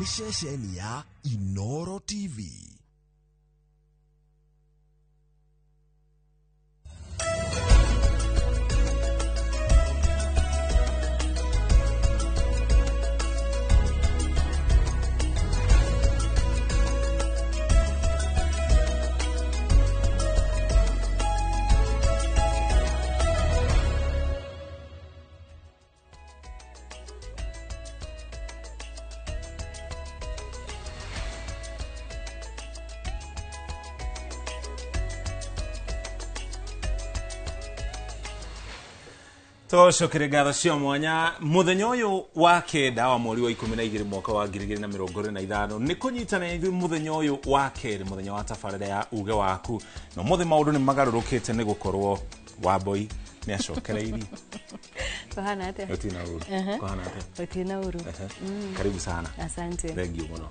Nishesheni ya Inoro TV. Tocokere cio mwanya muthenya uyu wa kenda wa mweri wa 12 mwaka wa 2025 ni kunyitana ithu muthenya uyu wa keri muthenya wa tabarira ya uge waku no muthe maundu ni magarurukite ni gukorwo Wambui ni acokereiri Kohana ate utina uru kohana ate utina uru karibu sana asante thank you muno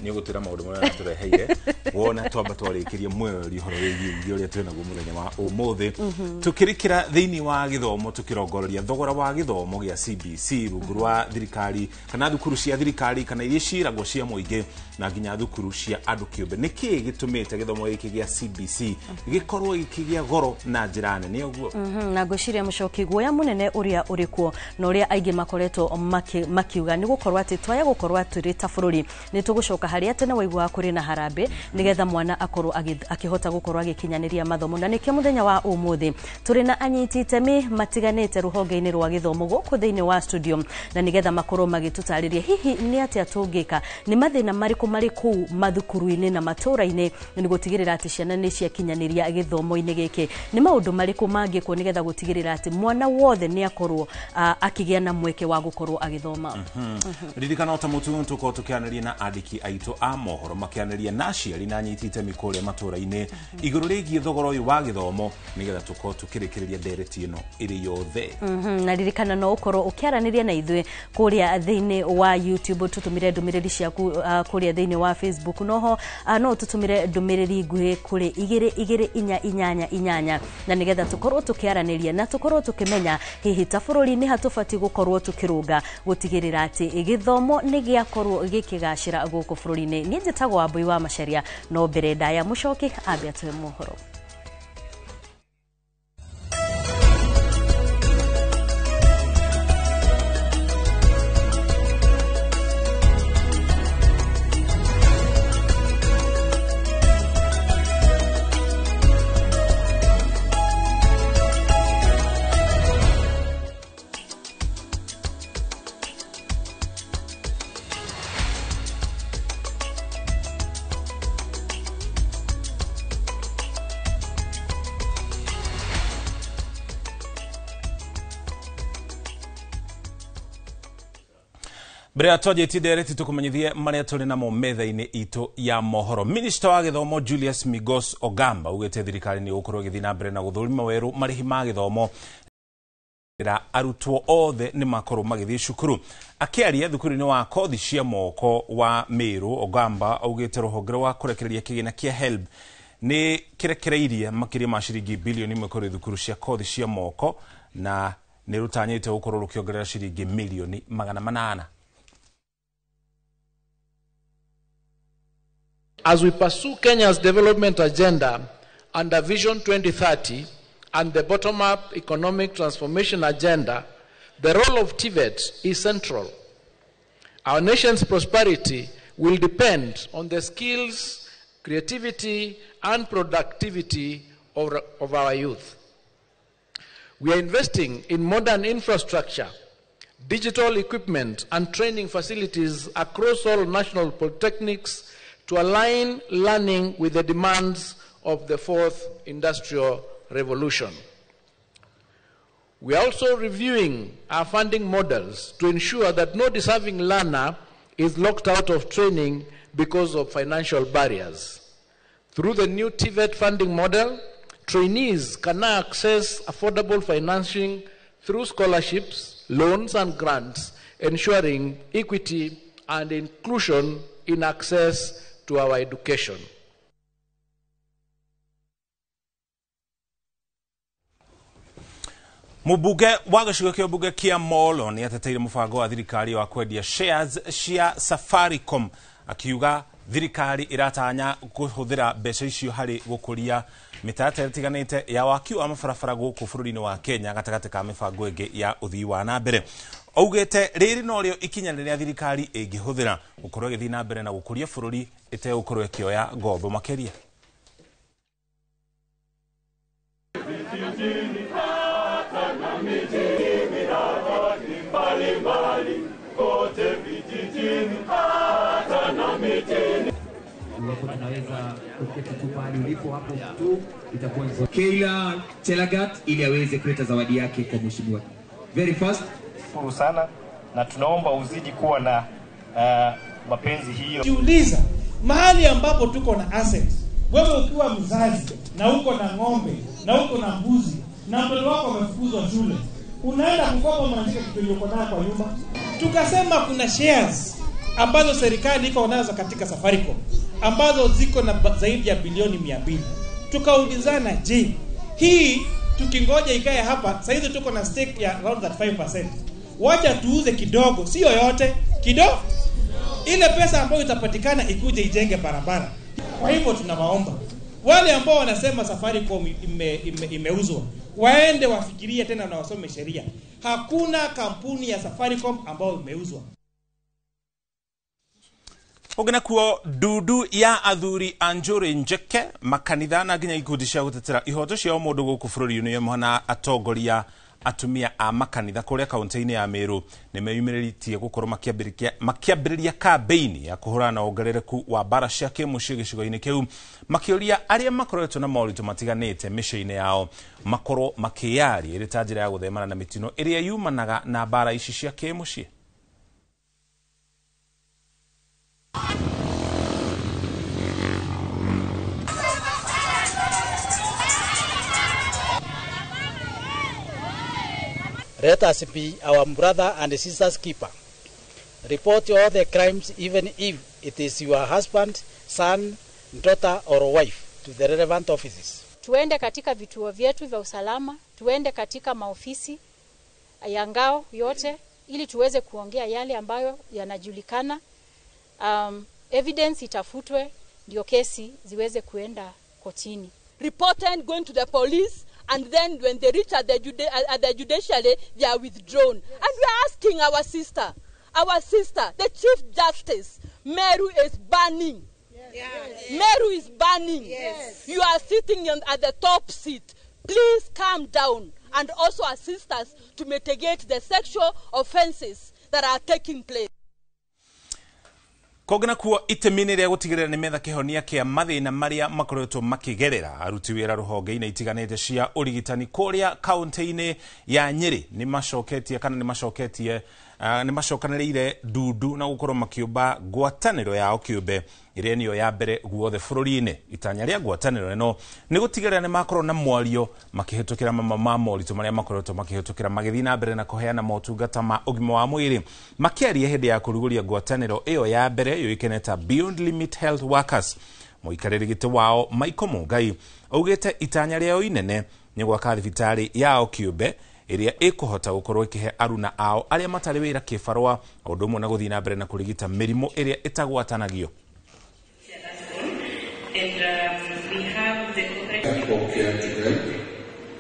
ni gutira maundu mara tureheire wona twamba twarikirie mweri horo wigi uria twina muthenya wa umuthi tukirikira thiini wa githomo tukirongororia thogora wa githomo gia CBC rungu rwa thirikari kana thukuru cia thirikari kana iria ciragwo cia muingi na nginya thukuru cia andu kiumbe niki gitumite githomo giki gia CBC gikorwo gikigia goro na njira nene uguo na ngociria mucoki guoya munene uria urikuo na uria aingi makoretwo makiuga ni gukorwa ati twaya gukorwa turi ta bururi ni tugucoka haria tene waigua kuri na harambe nigetha mwana akorwo akihota gukorwa agikinyaniria mathomo na nikio muthenya wa umuthi turi na anyiti itemi matiganite ruhonge-ini rwa githomo guku thiini wa studio na nigetha makorwo magitutariria hihi ni atia tungika ni mathina mariku mariku mathukuru-ini na matura-ini ni gutigirira ati ciana ni ciakinyaniria githomo-ini giki ni maundu mariku mangiko nigetha gutigirira ati mwana wothe ni akorwo akigia na mweke wa gukorwo agithoma ririkana utamutu tuko tukianaria na andiki aitu a mohoro makianaria na ciari na nyitite mikore matura-ini iguru rigie thogoro uyu wa githomo nigetha tuko tukirikiriria ndereti ino iri yothe na ririkana no ukorwo ukiaraniria na ithwe kuria thiini wa YouTube tutumire ndumiriri ciaku kuria thiini wa Facebook noho no tutumire ndumiriri nguhi kuri 2288 na nigetha tukorwo tukiaraniria na tukorwo tukimenya hihi ta bururi ni hatubati gukorwo tukirunga gutigirira ati githomo ni giakorwo gikigacira guku bururi-ini ni njitagwo Wambui wa Macharia no mbere ndaya mucoki ambia twe mohoro Brea toje tidereti tukumanyithie maria tuli na metha-ini itu ya mohoro. Minister wa githomo Julius Migos Ogamba ugete thirikari ni gukorwo githina mbere na guthurima weru marihi ma githomo ira arutwo othe ni makorwo magithii cukuru akiaria thukuru-ini wa kothi cia moko wa Meru. Ogamba augete ruhonge rwa kurekereria kigina kia HELB ni kirekereirie makiria ma ciringi bilioni 1 kuri thukuru cia kothi cia moko na ni rutanyite gukorwo rukiongerera ciringi milioni 800. As we pursue Kenya's development agenda under Vision 2030 and the bottom-up economic transformation agenda, the role of TVET is central. Our nation's prosperity will depend on the skills, creativity, and productivity of our youth. We are investing in modern infrastructure, digital equipment, and training facilities across all national polytechnics to align learning with the demands of the fourth industrial revolution. We are also reviewing our funding models to ensure that no deserving learner is locked out of training because of financial barriers. Through the new TVET funding model, trainees can now access affordable financing through scholarships, loans, and grants, ensuring equity and inclusion in access to our education. Mubunge wa gĩcigo kĩa ũmbunge kĩa Molo nĩ ateteire mũbango wa thirikari wa kwendia shares cia Safaricom, akiuga thirikari iratanya kũhũthĩra mbeca icio harĩ gũkũria mĩtaratara ĩtiganĩte ya waki wa mabarabara gũkũ bũrũri-inĩ wa Kenya gatagatĩ ka mĩbango ĩngĩ ya ũthii wa na mbere. Augĩte rĩrĩ no rĩo ikinya rĩrĩa thirikari ĩngĩhũthĩra gũkorwo ĩgĩthiĩ na mbere na gũkũria bũrũri ĩtegũkorwo ĩkĩoya ngombo makĩria. Keila Chelagat ili aweze kuleta zawadi yake kwa mheshimiwa. Very fast. Shukuru sana na tunaomba uzidi kuwa na mapenzi hiyo. Jiuliza mahali ambapo tuko na assets. Wewe ukiwa mzazi na uko na ng'ombe na uko na mbuzi na mtoto wako amefukuzwa shule, unaenda kukopa mwanamke kitu yuko nayo kwa nyumba. Tukasema kuna shares ambazo serikali iko nazo katika Safaricom ambazo ziko na zaidi ya bilioni 200. Tukaulizana, je, hii tukingoja ikae hapa sasa hizi tuko na stake ya around that 5%. Wacha tuuze kidogo, sio yote, kidogo. Ile pesa ambayo itapatikana ikuje ijenge barabara. Kwa hivyo tunawaomba wale ambao wanasema Safaricom imeuzwa waende wafikirie tena na wasome sheria. Hakuna kampuni ya Safaricom ambayo imeuzwa. Ogena kuo dudu ya athuri Anjuri Njeke makanitha na nginya ikundi cia gutetera ihoto cia mundu guku bũrũri-inĩ ũyũ mwana atongoria atumia a makanitha kũrĩa kaunti-inĩ ya Meru nĩ meyumĩrĩtie gũkorwo makĩambĩrĩria kampeini ya kũhũrana na wongerereku wa mbara cia kĩmũciĩ gĩcigo-inĩ kĩu, makĩũria arĩa makoretwo na moritũ matiganĩte mĩciĩ-inĩ yao makorwo makĩyaria ĩrĩ ta njĩra ya gũthemana na mĩtino ĩrĩa yumanaga na mbara ici cia kĩmũciĩ. Let us be our brother and sister's keeper. Report all the crimes, even if it is your husband, son, daughter or wife, to the relevant offices. Tuende katika vituo vyetu vya usalama, tuende katika maofisi ya ngao yote ili tuweze kuongea yale ambayo yanajulikana. Evidence itafutwe ndio kesi ziweze kuenda kotini. Reported going to the police, and then when they reach at the judiciary, they are withdrawn. And we are asking our sister, the Chief Justice, Meru is burning. Yes. Meru is burning. Yes. You are sitting at the top seat. Please calm down and also assist us to mitigate the sexual offenses that are taking place. Kogena kuo itemini rĩa gũtigĩrĩra nĩ metha kĩhonia kĩa mathĩna marĩa makoretwo makĩgerera aruti wĩra rũhonge-inĩ itiganĩte cia ũrigitani kũrĩa kaunti-inĩ ya Nyeri nĩ macokanĩrĩire ndudu na gũkorwo makĩũmba ngwatanĩro yao kĩũmbe ĩrĩa nĩyo ya mbere guothe bũrũri-inĩ. Itanya rĩa ngwatanĩro ĩno nĩ gũtigĩrĩra nĩ makorwo na mwario makĩhĩtũkĩra ma moritũ marĩa makoretwo makĩhĩtũkĩra magĩthiĩ na mbere na kũheana motungata ma ũgima wa mwĩrĩ. Makĩaria hĩndĩ ya kũrugũria ngwatanĩro ĩyo ya mbere yũĩkaine ta Beyond Limit Health Workers, mũikarĩri gĩtĩ wao Michael Mungai augĩte itanya rĩao inene nĩ gwaka thibitarĩ yao kĩũmbe ĩrĩa ĩkũhota gũkorwo ĩkĩhe aruna ao arĩa matarĩ wĩra kĩbarũa o ũndũ ũmwe na gũthiĩ na mbere na kũrigita mĩrimũ ĩrĩa ĩtagwatanagio. And we have the medical care to them,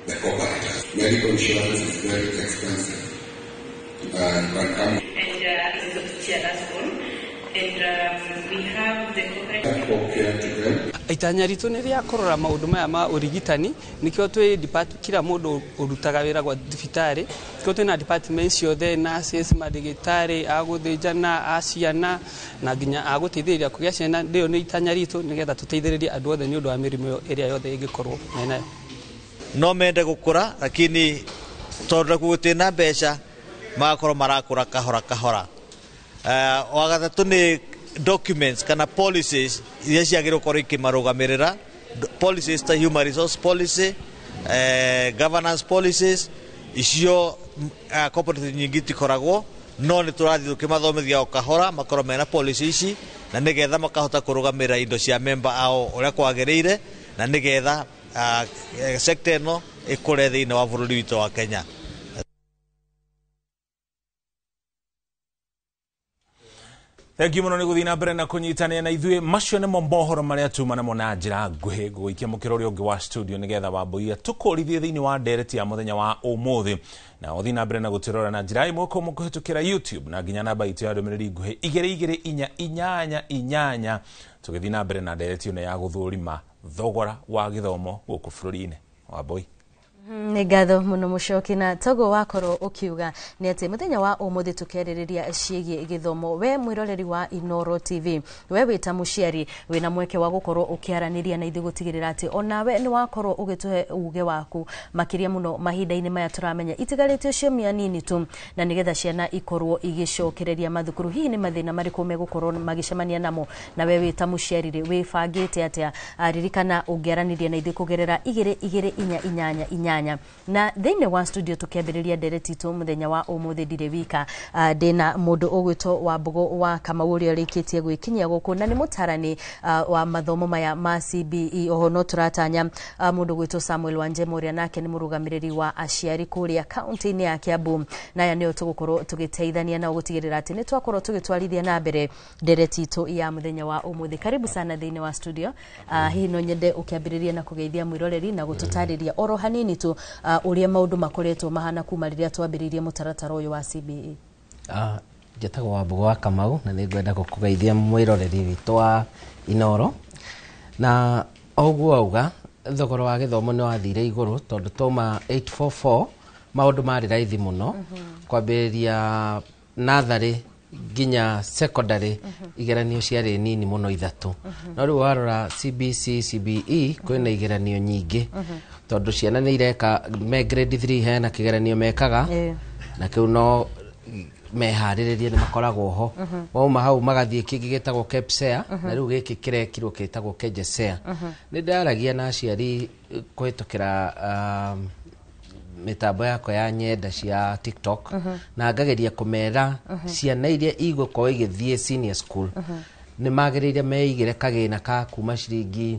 the co-partners. Medical insurance is very expensive. You can come. And it is a tearful. And we have the medical care to them. Itanya ritu nĩ rĩa kũrora maũndũ maya ma ũrigitani, nĩkĩo twĩ kila mũndũ ũrutaga wĩra gwa thibitarĩ, nĩkĩo twĩ na department ciothe, nurses, mandagĩtarĩ, agũthĩnjana, aciana na nginya agũteithĩrĩria kũgĩa ciana. Ndĩyo nĩ itanya ritu nĩgetha tũteithĩrĩrie andũ othe nĩ ũndũ wa mĩrimũ ĩrĩa yothe ĩngĩkorwo menayo. No mende gũkũra lakini tondũ gũtĩna mbeca magakorwo marakũra kahora kahora. Wagatatũ nĩ documents kana policies iria ciagĩrĩirwo gũkorwo ikĩmarũgamĩrĩra, policies ta human resource policy, governance policies, icio cooperative nyingĩ tikoragwo, no nĩ tũrathiĩ tũkĩmathomithia o kahora makorwo mena policy ici na nĩgetha makahota kũrũgamĩrĩra indo cia member ao ũrĩa kwagĩrĩire na nĩgetha sector ĩno ĩkũre thĩinĩ wa bũrũri witũ wa Kenya. Thank you muno ni guthina mbere na kunyitania na ithuĩ macio nĩ mohoro marĩa tuma namo na njĩra nguhĩ gũikia mũkĩra ũrĩa ũngĩ wa studio nĩgetha wambũia tũkũrithie thĩinĩ wa ndereti ya mũthenya wa ũmũthĩ na ũthina mbere na gũtĩrora na njĩra ĩmwe kwa kũhĩtũkĩra YouTube na nginya namba itũ ya ndũmĩrĩri nguhĩ 2288 tũgĩthina mbere na ndereti ĩno ya gũthũrima thogora wa gĩthomo gũkũ bũrũri-inĩ wambũi. Nĩ ngatho mũno Mũchoki na togo wakorwo ũkiuga nĩ atĩ mũthenya wa ũmũthĩ tũkerĩrĩria ciĩgiĩ gĩthomo we mwĩroreri wa Inoro TV we wĩta mũciari wĩna mweke wa gũkorwo ũkĩaranĩria na ithuĩ gũtigĩrĩra atĩ onawe nĩ wakorwo ũgĩtũhe uge waku makĩria mũno mahinda-inĩ maya tũramenya itigarĩtio ciumia nini tu na nĩgetha ciana ikorwo igĩcokereria mathukuru hihi nĩ mathĩna marĩkũ megũkorwo magĩcemania namo na we wĩta mũciari wĩbangĩte atĩa ririkana ũngĩaranĩria na ithuĩ kũgerera 2288 na thĩinĩ wa studio tukĩambĩrĩria ndereti itũ mũthenya wa ũmũthĩ ndirĩ wika ndĩna mũndũ ũgwĩtwo Wambũgũ wa Kamau ũrĩa ũrĩkĩtie gwĩkinyia gũkũ na nĩ mũtarani wa mathomo maya ma CBE oho no tũratanya mũndũ ũgwĩtwo Samuel Wanjema ũrĩa nake nĩ mũrũgamĩrĩri wa aciari kũrĩa kaunti-inĩ ya Kiambu na aya nĩo tũgũkorwo tũgĩteithania nao gũtigĩrĩra atĩ nĩ twakorwo tũgĩtwarithia na mbere ndereti itũ ya mũthenya wa ũmũthĩ. Karibu sana thĩinĩ wa studio. Hihi no nyende ũkĩambĩrĩria na kũgeithia mwĩroreri na gũtũtarĩria oro hanini tu uria maundu makoretwo mahana kuma riria twambĩrĩirie mũtaratara ũyũ wa CBE. Njĩtagwo Wambũgũ wa Kamau na nĩ ngwenda gũkũgeithia mwĩroreri witũ wa Inoro na oguo auga thogora wa gĩthomo nĩ wathire igũrũ tondũ toma 844 maũndũ marĩ raithi mũno kwambĩrĩria natharĩ nginya secondary igeranio ciarĩ nini mũno ithatũ no rĩu warora CBC CBE kwĩna igeranio nyingĩ tondũ ciana nĩ ireka me grade 3 hena kĩgeranio mekaga na kĩu no meharĩrĩrie nĩ makoragwo ho wauma hau magathiĩ kĩngĩ gĩtagwo KPSEA na rĩu gĩkĩ kĩrekirwo gĩtagwo KJSEA. Nĩ ndaragia na aciari kũhĩtũkĩra mitambo yako ya nyenda cia TikTok na ngageria kũmera ciana iria igũkorwo igĩthiĩ senior school nĩ magĩrĩire meigĩre kagĩna ka kuma ciringi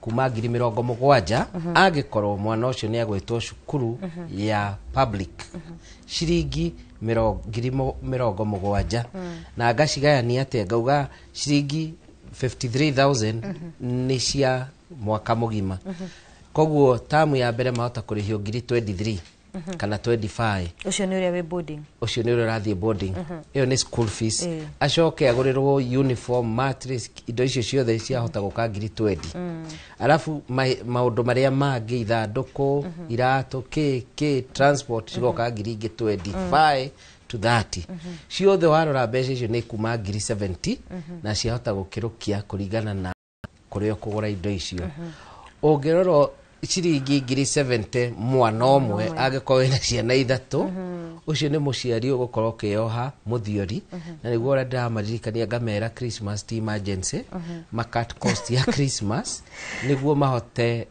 kuma 70,000 angĩkorwo mwana ũcio nĩ agwĩtwo cukuru ya public ciringi 70,000 na ngacigayania atĩa ngauga ciringi 53,000 nĩ cia mwaka mũgima koguo tamu ya mbere mahota kũrĩhio 23 kana 25 ucio nĩ ũrĩa wĩ boarding ucio nĩ ũrĩa ũrathiĩ boarding ĩyo nĩ school fees acoke agũrĩrwo uniform matrix indo icio ciothe ciahota gũka 20 alafu maũndũ marĩa mangĩ ithandũkũ iratũ kĩ transport cigoka 25 to 30 ciothe warora mbeca icio nĩ kuma 70 na ciahota gũkĩrũkia kũringana na kũrĩa kũgũra indo icio ũngĩrorwo ciringi 70 mwana ũmwe angĩkorwo wĩna ciana ithatũ ucio nĩ mũciari ũgũkorwo kĩoha mũthiori na nĩguo ũrĩa ndĩramaririkania ngamera Christmas ti emergency makat cost ya Christmas nĩguo mahote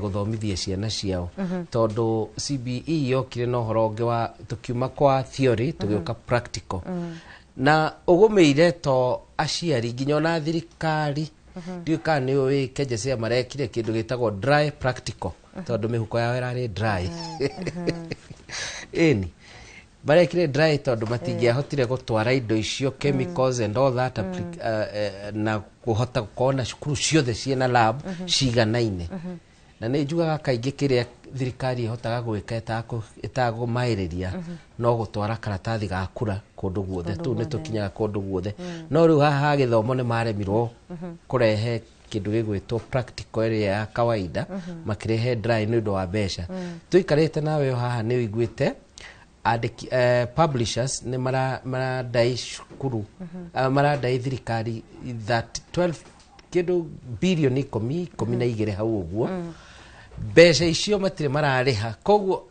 gũthomithia ciana ciao tondũ CBE yokire na ũhoro ũngĩ wa tũkiuma kwa theory tũgĩũka practical na ũgũmĩire to aciari nginya ona thirikari ndiũka nĩ ũĩ KJSEA marekire kĩndũ gĩtagwo dry practical tondũ mĩhuko yao ĩrarĩ dry ĩni marekire dry tondũ matingĩahotire gũtwara indo icio chemicals and all that na kũhota gũkorwo na cukuru ciothe ciĩna lab ciganaine na nĩ njugaga kaingĩ kĩrĩa thirikari ihotaga gwĩka ĩtagũmaĩrĩria no gũtwara karatathi ga kura kũndũ guothe tũu nĩ tũkinyaga kũndũ guothe no rĩu haha gĩthomo nĩ maremirwo kũrehe kĩndũ gĩgwĩtwo practical area ya kawaida makĩrehe dry nĩ ũndũ wa mbeca tũikarĩte nawe haha nĩ ũiguĩte publishers nĩ maradai cukuru maradai thirikari that 12 kĩndũ bilioni 12 hau ũguo mbeca icio matirĩ mararĩha koguo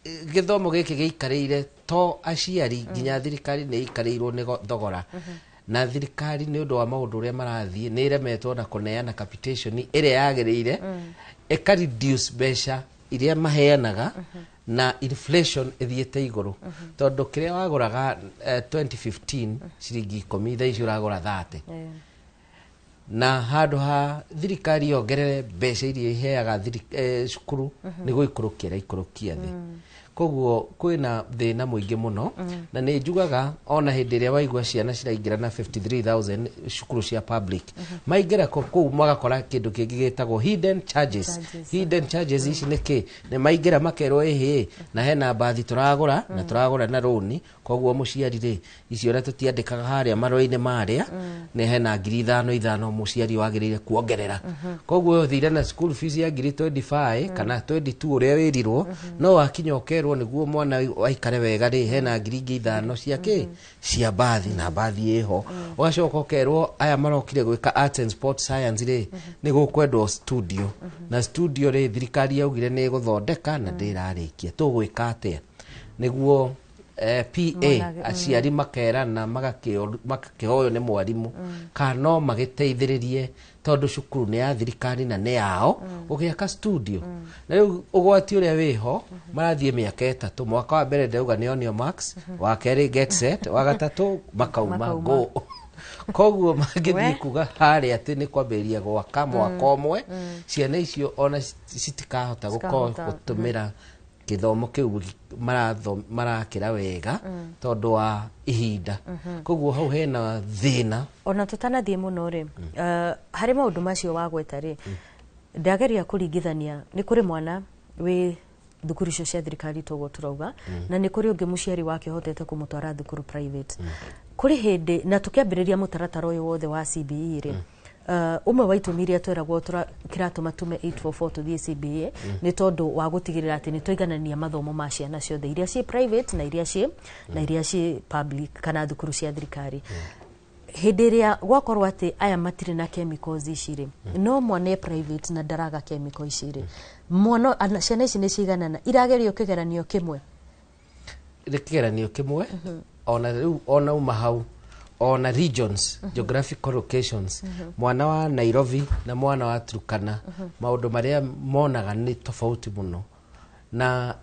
gĩthomo gĩkĩ gĩikarĩire to aciari nginya thirikari nĩ ikarĩirwo nĩ thogora na thirikari nĩ ũndũ wa maũndũ ũrĩa marathiĩ nĩ iremetwo na kũneana capitation ĩrĩa yagĩrĩire ĩka reduce mbeca iria maheanaga na inflation ĩthiĩte igũrũ tondũ kĩrĩa wagũraga 2015 ciringi 10 thaa ici ũragũra 30 na handũ ha thirikari yongerere mbeca iria iheaga cukuru nĩ gũikũrũkia thĩ koguo kwina thina muingi muno na ni njugaga ona hindi ria waigua ciana ciraingira na 53,000 cukuru cia public maingira kuu magakora kindu kingi gitagwo hidden charges ici niki ni maingira makerwo ehe na hena bathi turagura na turagura na roni koguo muciari ri icio ra tutiandikaga haria maroi-ini maria ni hena 5,000 muciari wagirire kuongerera koguo thire na school fees ya 25 kana 22 uria wirirwo no wakinya ukerwo niguo mwana waikare wega ri hena 5,000 ciake cia bathi na bathi iho ugacoka ukerwo aya marokire gwika arts and sports science ri ni gukwendwo studio na studio ri thirikari yaugire ni guthondeka na ndirarikia tugwika atia niguo PA aciari makerana magakihoyo ni mwarimu kana magiteithiririe tondu cukuru ni ya thirikari na ni yao ugiaka studio na riu ugwati uria wiho marathie miaka 3 mwaka wa mbere ndeuga ni onio max wa keri get set wa gatatu makauma go koguo magithie kuga haria ati ni kwambiria gwaka mwaka omwe ciana icio ona citikahota gutumira githomo kiu marakira wega tondu wa ihinda koguo hau hena thina ona tutanathie muno ri hari maundu macio wagweta ri ndageria kuringithania ni kuri mwana wi thukuru icio cia thirikari toguo turauga na ni kuri ungi muciari wake hotete kumutwara thukuru private kuri hindi na tukiambiriria mutaratara uyu wothe wa CBE ri umwe wa itumi iria tweragwo kiratuma tume 844 tuthie CBA ni tondu wa gutigirira ati ni twiganania mathomo ma ciana ciothe iria ci private na iria ci public kana thukuru cia thirikari hindi iria gwakorwo ati aya matire na chemicals iciri no mwana private na ndaraga chemical iciri mwana ciana ici ni ciganana iragerio kigeranio kimwe ona uma hau ona regions geographical locations mwana wa Nairobi na mwana wa Turkana maundu maria monaga ni tofauti muno na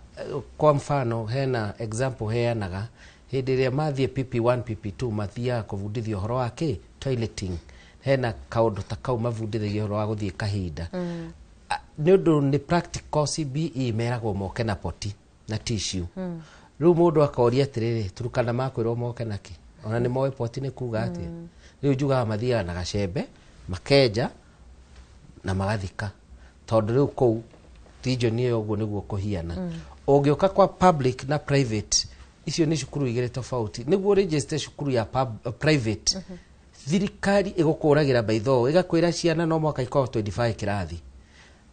kwa mfano hena example heanaga hindi ria mathie PP1 PP2 mathia kuvundithio horo wake toileting hena kaundu ta kau mavundithio horo wa guthie kahinda ni undu ni practical CBE meragwo moke na poti na tissue riu mundu akoria atiriri Turkana makwirwo moke naki ona ni moe poti ni kuga ati riu juga mathia na gacembe makenja na magathika tondu riu kou region iyo uguo niguo kuhiana ungioka kwa public na private icio ni cukuru igire tofauti niguo register cukuru ya private thirikari igukuragira baitho igakwira ciana no mwaka iko 25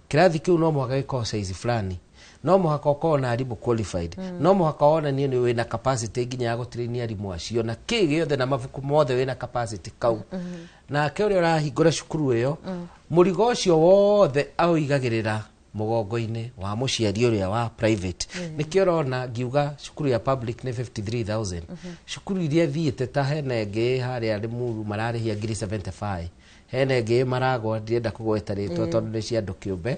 kirathi kiu no mwaka iko size fulani no muhaka ukorwo na arimu qualified no muhaka ona ni wina capacity nginya ya gutrainia arimu acio na kigiothe na mabuku mothe wina capacity kau na ke uria urahingura cukuru iyo murigo ucio wothe auigagirira mugongo-ini wa muciari uria wa private nikio rona ngiuga cukuru ya public ni 53,000 cukuru iria thiete ta henenge haria arimu mararihia 75 henenge maragwa ndienda kugweta ritwa tondu ni cia andu kiumbe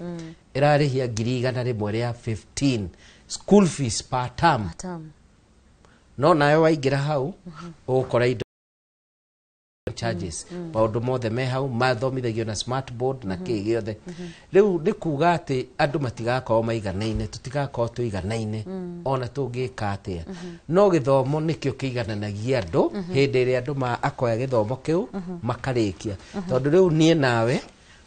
irarihia 100,000 ria 15 school fees per term no nayo waingira hau ukora indo charges maundu mothe me hau mathomithagio na smart board na kigiothe riu ni kuga ati andu matigakorwo maiganaine tutigakorwo tuiganaine ona tungika atia no githomo nikio kiigananagia andu hindi ria andu akoya githomo kiu makarikia tondu riu nie nawe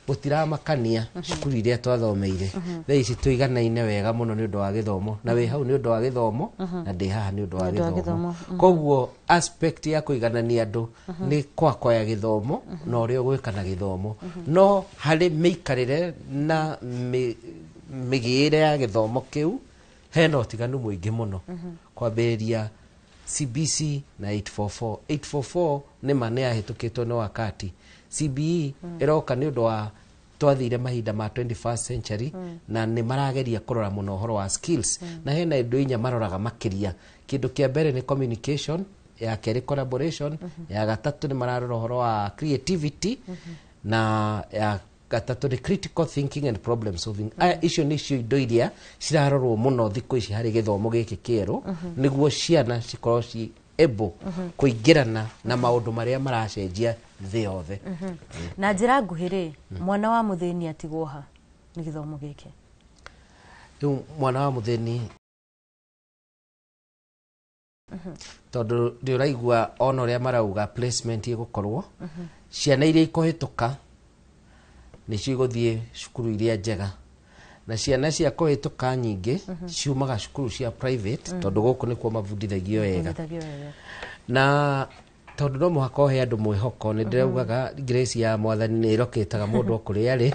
utiramakania cukuru iria twathomeire thaa ici tuiganaine wega muno ni undu wa githomo na wi hau ni undu wa githomo na ndi haha ni undu wa githomo koguo aspect ya kuiganania andu ni kwakoya githomo na uria gwikana githomo no hari miikarire na migiire ya githomo kiu hena utiganu muingi muno kwambiria CBC na 844 ni mane ahitukitwo no wakati CBE iroka ni undu wa twathire mahinda ma 21st century na ni marageria kurora muno horo wa skills na hena indo inya maroraga makiria kindu kia mbere ni communication ya keri collaboration ya gatatu ni mararora horo wa creativity na ya gatatu ni critical thinking and problem solving icio ni cio indo iria cirarorwo muno thiku ici hari githomo giki kieru niguo ciana cikorwo ci able kuingirana na maundu maria maracenjia thi yothe na njira nguhiri mwana wa muthini atigwo ha ni githomo giki mwana wa muthini tondu ndi uraigua ona uria marauga placement igukorwo ciana iria ikuhituka ni ciguthie cukuru iria njega na ciana cia kuhituka nyingi ciumaga cukuru cia private tondu guku nikuo mabundithagio wega na tondu no muhaka he andu mwihoko ni ndiraugaga grace ya mwathani ni iroketaga mundu okuri ari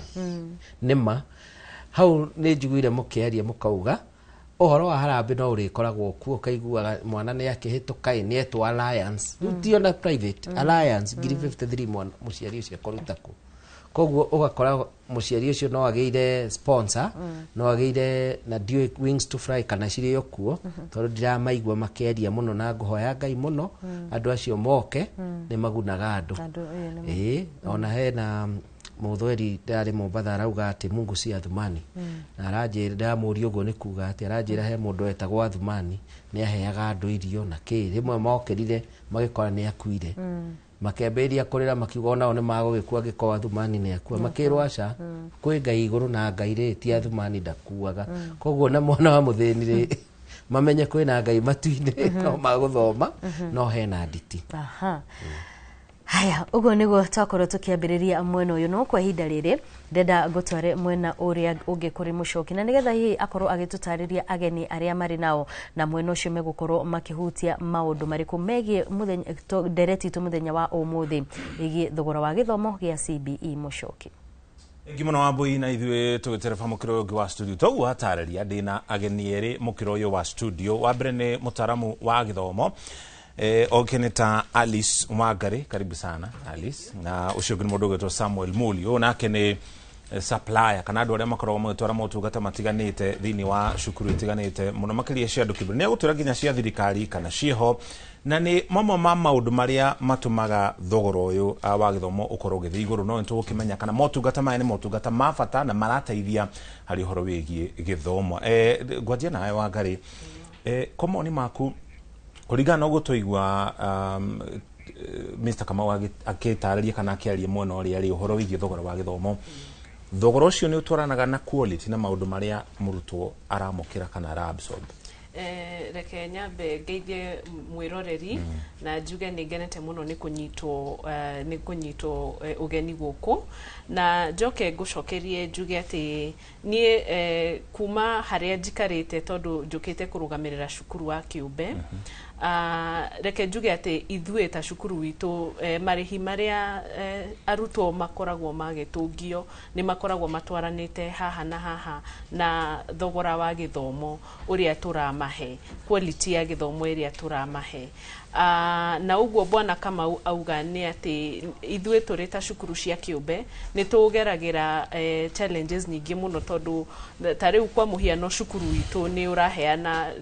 nima hau ni njiguire mukiaria mukauga ohoro wa harambe no urikoragwo kuo kaiguaga mwana ni akihituka ni etwa alliance ndio na private alliance ngiri 53 mwana muciari ucio koruta ku koguo ugakora muciari ucio no ageire sponsor no ageire na dio wings to fly kana cirio kuo tondu ndiramaigua makiaria muno na nguhoya Ngai muno andu acio moke ni magunaga andu ona he na muthweri ndari Mombatha arauga ati Mungu si Athumani na aranjira ndamuria uguo ni kuga ati aranjira he mundu etagwo Athumani ni aheaga andu irio na ki rimwe mokerire magikora ni akuire makemberia kurira makiuga onao ni magugikua giko Athumani ni akua makirwo aca kwi Ngai iguru na Ngai ri ti Athumani ndakuaga koguo na mwana wa muthenire mamenye kwina Ngai matuine no maguthoma no hena nditi haya ugo niguo twakorwo tukiambiriria mwena uyu no kwa ihinda riri ndenda ngutware mwena uria ungi kuri mucoki na nigetha hihi akorwo agitutariria ageni aria mari nao na mwena ucio megukorwo makihutia maundu mariku megie muthenya ndereti tu muthenya wa umuthi igi thogora wa githomo gia CBE mucoki Ngimono wa Mbui na ithuĩ tũgĩtereba mũkĩro ũngĩ wa studio toguo hatarĩria ndĩna ageni erĩ mũkĩro ũyũ wa studio wa mbere nĩ mũtaramu wa gĩthomo okeneta Alice Mwangari, karibu sana Alice, na ucio ngĩ mũndũ ũgĩtwo Samuel Muli o nake nĩ supplier kana andũ arĩa makoragwo magĩtwara motungata matiganĩte thĩinĩ wa cukuru itiganĩte mũno makĩria cia andũ kĩũmbe nĩ agũtwĩra nginya cia thirikari kana ciho na nĩ mamwe ma maũndũ marĩa matũmaga thogora ũyũ wa gĩthomo ũkorwo ũgĩthiĩ igũrũ no nĩtũgũkĩmenya kana motungata maya nĩ motungata ma bata na marateithia harĩ ũhoro wĩgiĩ gĩthomo ngwanjia nawe Wangari komoni maku kũringana na ũguo tũigua Mr. Kamau agĩtarĩria kana akĩaria mwena ũrĩa arĩ ũhoro wĩgiĩ thogora wa gĩthomo thogora ũcio nĩ ũtwaranaga na quality na maũndũ marĩa mũrutwo aramũkĩra kana araabsorb reke nyambe ngeithie mwiroreri na njuge nĩ ngenete mũno nĩ kũnyitwo ũgeni gũkũ na njoke ngũcokerie njuge atĩ niĩ kuma harĩa njikarĩte tondũ njũkĩte kũrũgamĩrĩra cukuru wa kĩũmbe reke njuge atĩ ithuĩ ta cukuru witũ marĩhi marĩa arutwo makoragwo magĩtũngio nĩ makoragwo matwaranĩte haha na haha na thogora wa gĩthomo ũrĩa tũramahe quality ya gĩthomo ĩrĩa tũramahe na uguo bwana Kamau auga nĩ atĩ ithuĩ tũrĩ ta cukuru cia kĩũmbe nĩ tũgeragĩra challenges nyingĩ mũno tondũ ta rĩu kwa mũhiano cukuru witũ nĩ ũraheana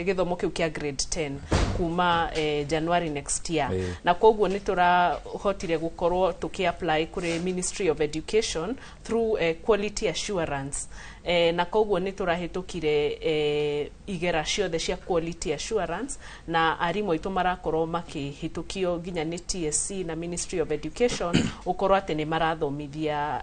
gĩthomo kĩu kĩa grade 10 kuma January next year na koguo nĩ tũrahotire gũkorwo tũkĩ-apply kũrĩ Ministry of Education through quality assurance na koguo nĩ tũrahĩtũkire igera ciothe cia quality assurance na arimũ aitũ marakorwo makĩhĩtũkio nginya nĩ TSC na Ministry of Education ũkorwo atĩ nĩ marathomithia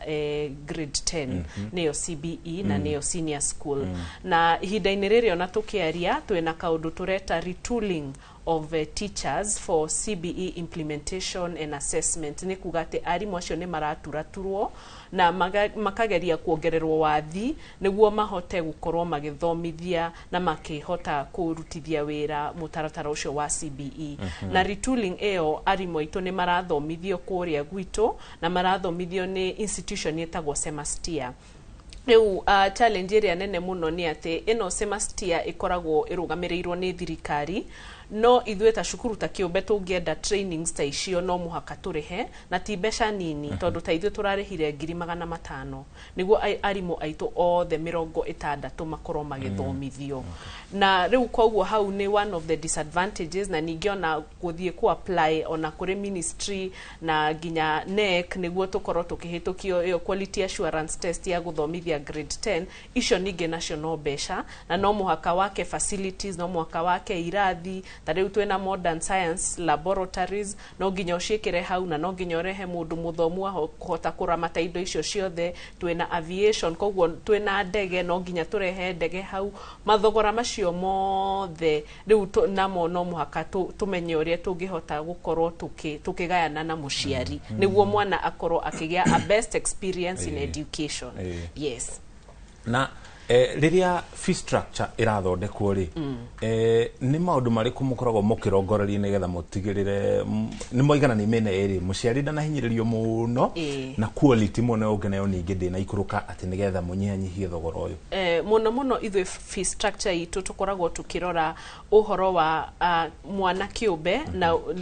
grade 10 nĩyo CBE na nĩyo senior school na ihinda-inĩ rĩrĩ ona tũkĩaria twĩna kaũndũ tũreta retooling of teachers for CBE implementation and assessment nĩ kuga atĩ arimũ acio nĩ maraturaturwo na makageria kuongererwo wathi nĩguo mahote gũkorwo magĩthomithia na makĩhota kũrutithia wĩra mũtaratara ũcio wa CBE na retooling ĩyo arimũ aitũ nĩ marathomithio kũrĩa gwitũ na marathomithio nĩ institution ĩtagwo Semastia rĩu challenge ĩrĩa nene mũno nĩ atĩ ĩno Semastia ĩkoragwo ĩrũgamĩrĩirwo nĩ thirikari no ithuĩ ta cukuru ta kĩũmbe tũngĩenda trainings ta icio no mũhaka tũrĩhe na ti mbeca nini tondũ ta ithuĩ tũrarĩhire 500,000 nĩguo arimũ aitũ othe 60 makorwo magĩthomithio na rĩu koguo hau nĩ one of the disadvantages na ningĩ ona gũthiĩ ku-apply ona kũrĩ ministry na nginya NEC nĩguo tũkorwo tũkĩhĩtũkio ĩyo quality assurance test ya gũthomithia kia grade 10 icio ninge nacio no mbeca na no muhaka wake facilities no muhaka wake irathi tariu twina modern science laboratories no nginya uciikire hau na no nginya urehe mundu muthomu kuhota kuramata indo icio ciothe twina aviation koguo twina ndege no nginya turehe ndege hau mathogora macio mothe riu namo no muhaka tumenye uria tungihota gukorwo tukigayana na muciari niguo mwana akorwo akigia a best experience in education. Yes. Na riria fee structure irathondekwo ri ni maundu mariku mukoragwo mukirongoreria nigetha mutigirire ni moigana ni mena eri muciari ndana hinyiririo muno na quality muno ungenayo ningi ndina ikuruka ati nigetha munyihanyihie thogora uyu muno ithu fee structure itu tukoragwo tukirora uhoro wa mwana kiumbe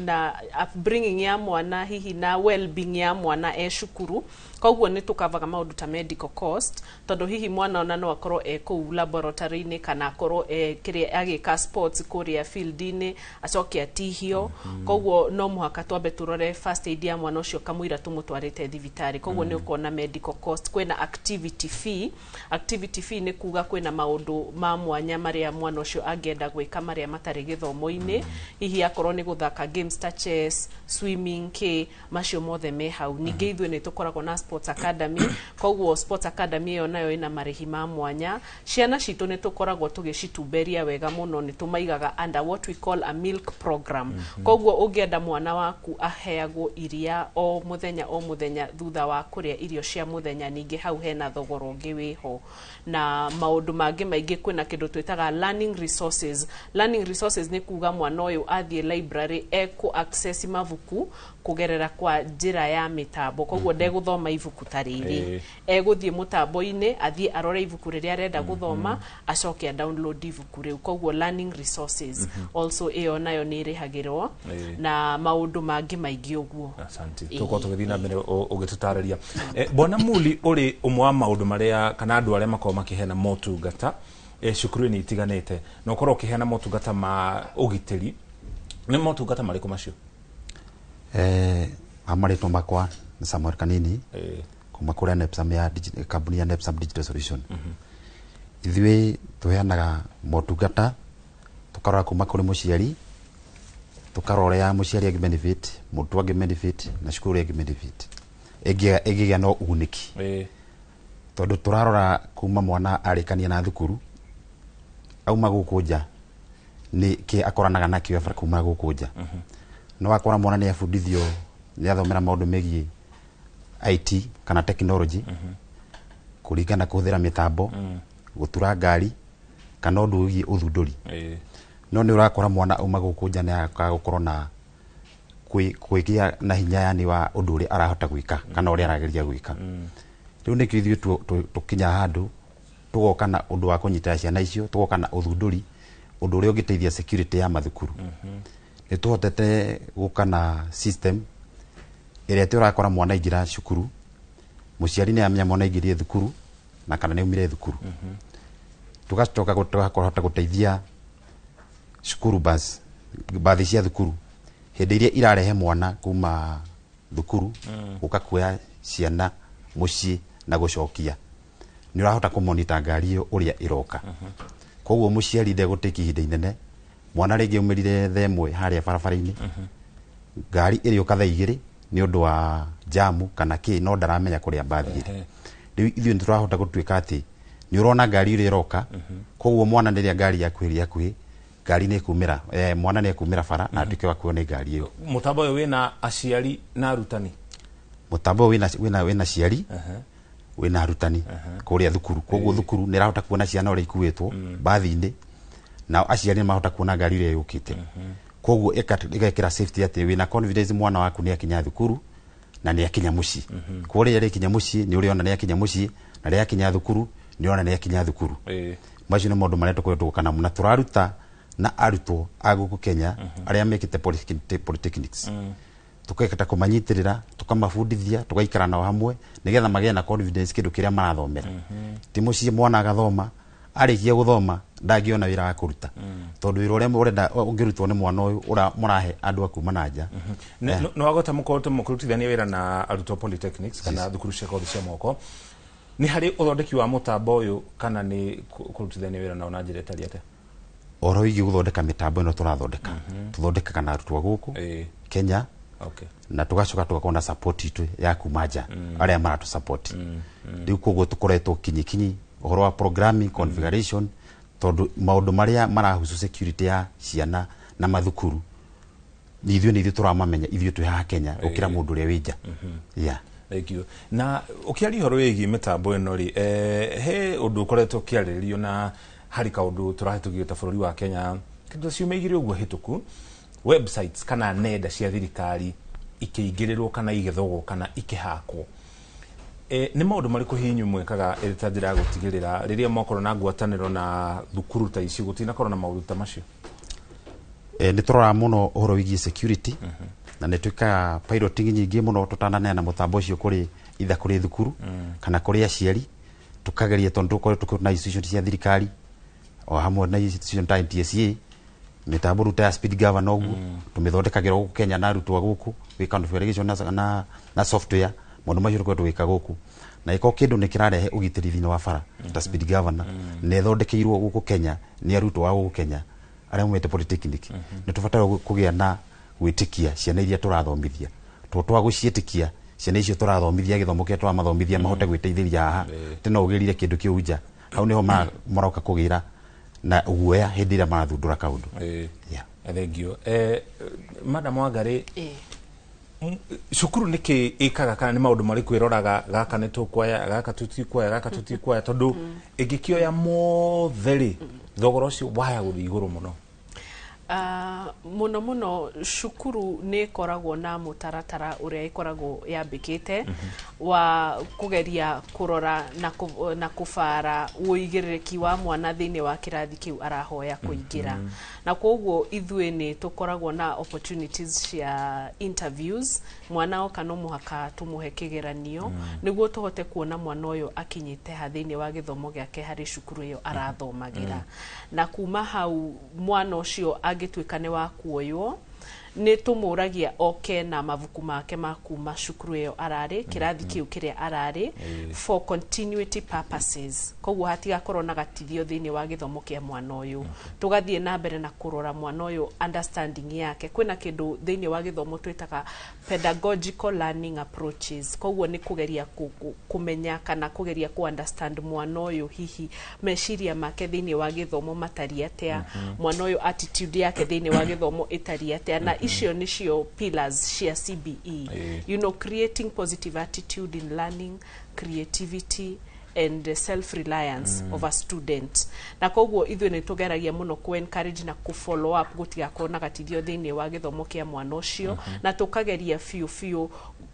na upbringing ya mwana hihi na well being ya mwana cukuru koguo ni tukavaga maundu ta medical cost tondu hihi mwana ona no akorwo ku laboratory ni kana akorwo kiria agika sports kuria field ni acoke atihio koguo no muhaka twambe turore first aid ya mwana ucio kamuira tumutwarite thibitari koguo ni ukona medical cost kwena activity fee ni kuga kwena maundu ma mwanya maria mwana ucio angenda gwika maria matari githomo-ini hihi akorwo ni guthaka games ta chess swimming macio mothe me hau ninge ithu ni tukoragwo na sports academy koguo sports academy yo nayo ina marihi ma mwanya ciana citu ni tukoragwo tugicituberia wega muno ni tumaigaga under what we call a milk program koguo ungienda mwana waku aheagwo iria o muthenya thutha wa kuria irio cia muthenya ninge hau hena thogoro ungi wiho na maundu mangi maingi kwina kindu twitaga learning resources ni kuga mwana uyu athie library ku access mavuku kugerera kwa njira ya mitambo koguo ndeguthoma ivuku tariri eguthie mutambo-ini athie arore ivuku riria arenda guthoma acoke download ivuku riu koguo learning resources also iyo nayo ni irihagirwo na maundu mangi maingi uguo. Asante tuko tugithina mbere ugitutararia bona muli uri umwe wa maundu maria kana andu aria makoma kihena motungata cukuru ni itiganite no ukorwo kihena motungata ma ugitiri ni motungata mariku macio amaritwo makwa na Samuel Kanini kuma kuria NEPSAM ya kambuni ya NEPSAM Digital Solution ithui tuheanaga motungata tukarora kuma kuri muciari tukarorea muciari agi benefit mutu agi benefit na cukuru agi benefit egiga no uguniki tondu turarora kuma mwana arikania na thukuru auma gukunja ni ki akoranaga nakio afara kuma gukunja no akora mwana ni afundithio ni athomera maundu megie IT kana technology kuringana kuhũthĩra mitambo gutura ngari kana undu ugie uthunduri no ni urakora mwana uma gukunja ni akagukorwo na kwigia na hinya yani wa undu uri arahota gwika kana uri arageria gwika riu ni kithiu tukinya handu tugoka na undu wa kunyita ciana icio tugoka na uthunduri undu uri ungiteithia security ya mathukuru ni tuhotete guka na system iria turakora mwana ingira cukuru muciari ni amenya mwana ingirie thukuru na kana ni umire thukuru tugacoka gutoka guteithia cukuru bathi cia thukuru hindi iria irarehe mwana kuma thukuru guka kuoya ciana mucii na gucokia ni urahota kumonita ngari iyo uria iroka koguo muciari ndegutiki ihinda inene mwana ringi umirire themwe haria barabara-ini ngari iri ukatha igiri ni undu wa jamu kana ki no ndaramenya kuria bathire riu ithuĩ turahota gutuika ati ni urona ngari iri iroka koguo mwana ndiria ngari yaku iri yakuhi ngari ni kumira mwana ni kumira bara na nduke wa kuona ngari iyo mutambo uyu wina aciari na arutani mutambo wina ciari wina arutani kuria thukuru koguo thukuru ni rahota kuona ciana uri ikuitwo bathi-ini na aciari ni mahota kuona ngari iri yukite koguo igekira safety ati wina confidence mwana waku ni akinya thukuru na ni akinya mucii kuria ri kinya mucii ni uriona ni akinya mucii na ri akinya thukuru ni uriona ni akinya thukuru macio ni maundu maria tukoretwo kana muna turaruta na arutwo aguku Kenya aria mekite polytechnics tukeketa kumanyitirira tukamafundithia tugaikara nao hamwe nigetha magea na confidence kindu kiria marathomera ti mucii mwana agathoma arikia guthoma ndagiona wira wa kuruta tondu wira uria urenda ungirutwo ni mwana uyu murahe andu akuma na nja no agota mukote mukurutithania wira na arutwo polytechnics kana thukuru cia kothi cia moko ni hari uthondeki wa mutambo uyu kana ni kurutithania wira na onajire tariate oro igi guthondeka mitambo ino turathondeka tuthondekaga na arutwo guku Kenya na tugacoka tugakona support itu ya kumaja aria maratu support riu koguo tukoretwo kinyi uhoro wa programming configuration tondu maundu maria marahusu security ya ciana na mathukuru nithio turamamenya ithio twi ha Kenya ukira mundu ria wija thank you na ukiari horo wigi mitambo ino ri he undu ukoretwo kiaririo na hari kaundu turahitugiye ta bururi wa Kenya kindu ciumegire uguo hituku websites kana nenda cia thirikari ikiingirirwo kana igethogwo kana ikihakwo ni maundu mariku hinyu mwekaga ta njira ya gutigirira riria mokoro na ngwataniro na thukuru ta ici gutina korwo na maundu ta macio ni turora muno uhoro wigi security na ne twika piloting nyingi muno tutanane na mutambo ucio kuri itha kuri thukuru kana kuri aciari tukageria tondu tukore na institution cia thirikari o hamwe na institution ta NTSA mitambo ruta speed governor ogu tumithondekagira guku Kenya na rutwa guku we configuration na software mundu macio rukwe twika guku na iko kindu ni kirarehe ugitiri thina wa bara ta speed governor ne thondekeirwo guku Kenya ni arutwo wa guku Kenya aria mwete polytechnic ni tubatara kugia na gwitikia ciana iria turathomithia twa gucietikia ciana icio turathomithia githomo kia twa mathomithia mahote gwiteithiria haha tena ugirire kindu kiu nja hau niho maroka kugira na uguoya hindi ira marathundura kaundu thank you madam Wangari cukuru niki ikaga kana ni maundu mari kwiroraga gaka ni tukwaya gaka tutikwaya tondu ingikio ya motheri thogoro cio waya guthi iguru muno muno cukuru ni koragwo na mutaratara uria ikoragwo yambikite wa kugeria kurora na kufara uigiririki wa mwana thini wa kirathi kiu arahoya kuingira na koguo ithue ni tukoragwo na opportunities cia interviews mwana o kana muhaka tumuhe kigeranio niguo tuhote kuona mwana uyu akinyite hathini wa githomo giake hari cukuru iyo arathomagira na kuma hau mwana ucio agitwikane wa kuoywo ni tumuragia oke na mavuku make makuma cukuru iyo arari kirathi kiu kiria arari for continuity purposes koguo hatiga korona gatithio thini wa githomo kia mwana uyu tugathie na mbere na kurora mwana uyu understanding yake kwina kindu thini wa githomo twitaga pedagogical learning approaches koguo ni kugeria kumenya kana kugeria ku understand mwana uyu hihi meshiria make thini wa githomo matari atia mwana uyu attitude yake thini wa githomo itari atia na icio nicio pillars cia CBE you know creating positive attitude in learning creativity and self-reliance of a student na koguo ithwe ni tugeragia muno ku encourage na ku follow up gutiga kona gatithio thini wa githomo kia mwana ucio na tukageria fiu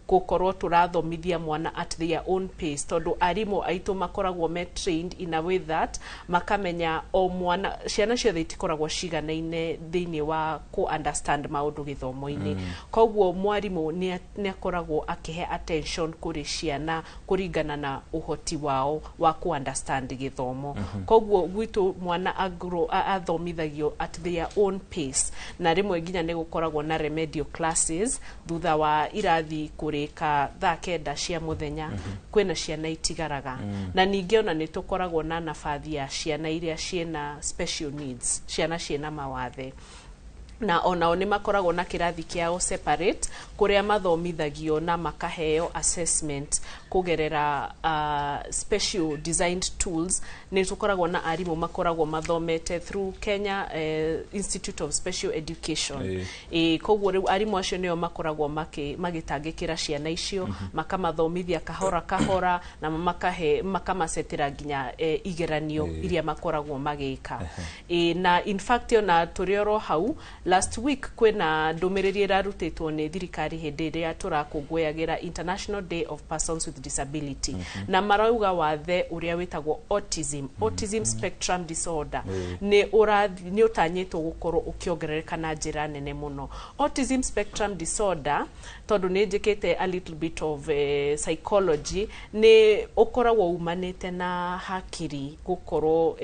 gukorwo turathomithia mwana at their own pace tondu arimo aitu makoragwo trained in a way that makamenya o mwana ciana ciothe itikoragwo ciganaine thini wa ku understand maundu githomo-ini koguo mwarimu ni akoragwo akihe attention kuri ciana kuringana na uhoti wao wa ku understand githomo koguo gwitu mwana athomithagio at their own pace na rimwe nginya ni gukoragwo na remedial classes thutha wa irathi kurika thaa kenda cia muthenya kwina ciana itigaraga na ningi ona ni tukoragwo na nafathi ya ciana iria ciena special needs ciana ciena mawathe na onao ni makoragwo na kirathi kiao separate kuria mathomithagio na makaheo assessment kugerera special designed tools ni tukoragwo na arimu makoragwo mathomete through Kenya Institute of Special Education koguo arimu acio nio makoragwo magitangikira ciana icio makamathomithia kahora na makamasetira nginya igeranio iria makoragwo magika na in fact ona turioro hau last week kwena ndumiriri irarutitwo ni thirikari hindi iria turakungũyagira International Day of Persons with Disability na marauga wathe uria witagwo autism spectrum disorder ni utanyitwo gukorwo ukiongerereka na njira nene muno autism spectrum disorder tondu ni njikite a little bit of psychology ni ukoragwo umanite na hakiri gukorwo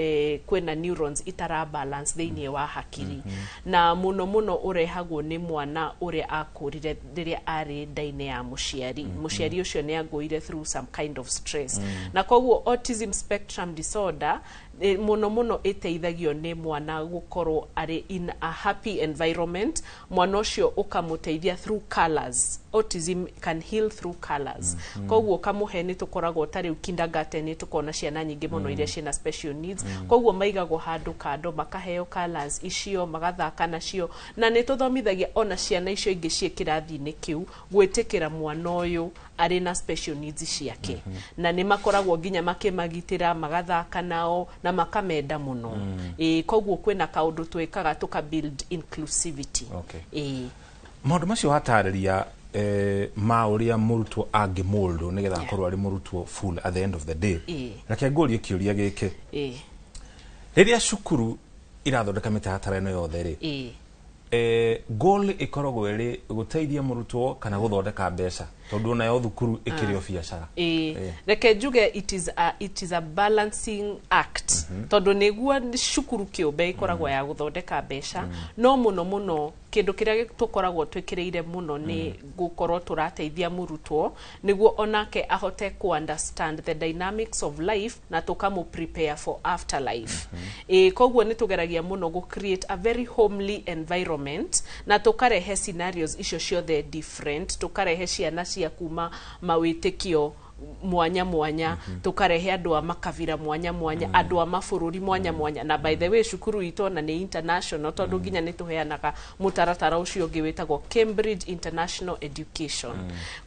kwena neurons itara balance thini wa hakiri na muno muno muno urehagwo ni mwana uria akurire riria ari ndaine ya muciari muciari ucio ni agoire through some kind of stress na koguo autism spectrum disorder muno muno iteithagio ni mwana gukorwo ari in a happy environment mwana ucio ukamuteithia through colors. Autism can heal through colors. Koguo kamuhe ni tukoragwo tari kindergarten ni tukona ciana nyingi muno iria ciana special needs. Koguo maigagwo handu kando makaheo colors icio magathaka nacio na ni tuthomithagia ona ciana icio ingi cie kirathi-ini kiu gwitikira mwana uyu ari na special needs ciake na ni makoragwo nginya makimagitira magathaka nao na makamenda muno koguo kwina kaundu twikaga tuka build inclusivity. Maundu macio hatariria ma uria murutwo angimuldo nigetha akorwo ari murutwo full at the end of the day reke ngorie kiuria giki riria cukuru irathondeka mitaratara ino yothe ri goal ikoragwo iri guteithia murutwo kana guthondeka mbeca tondu nayo thukuru ikirio biacara reke njuge it is a balancing act tondu niguo cukuru kiumbe ikoragwo ya guthondeka mbeca no muno muno kindu kiria tukoragwo twikireire muno ni gukorwo turateithia murutwo niguo onake ahote ku understand the dynamics of life na tukamu prepare for afterlife koguo ni tugeragia muno gu create a very homely environment na tukarehe scenarios icio ciothe different tukarehe ciana cia kuma mawitikio mwanya mwanya tukarehe andu a makavira mwanya mwanya andu a mabururi mwanya mwanya na by the way cukuru ito na ni international tondu nginya ni tuheanaga mutaratara ucio ungi witagwo Cambridge International Education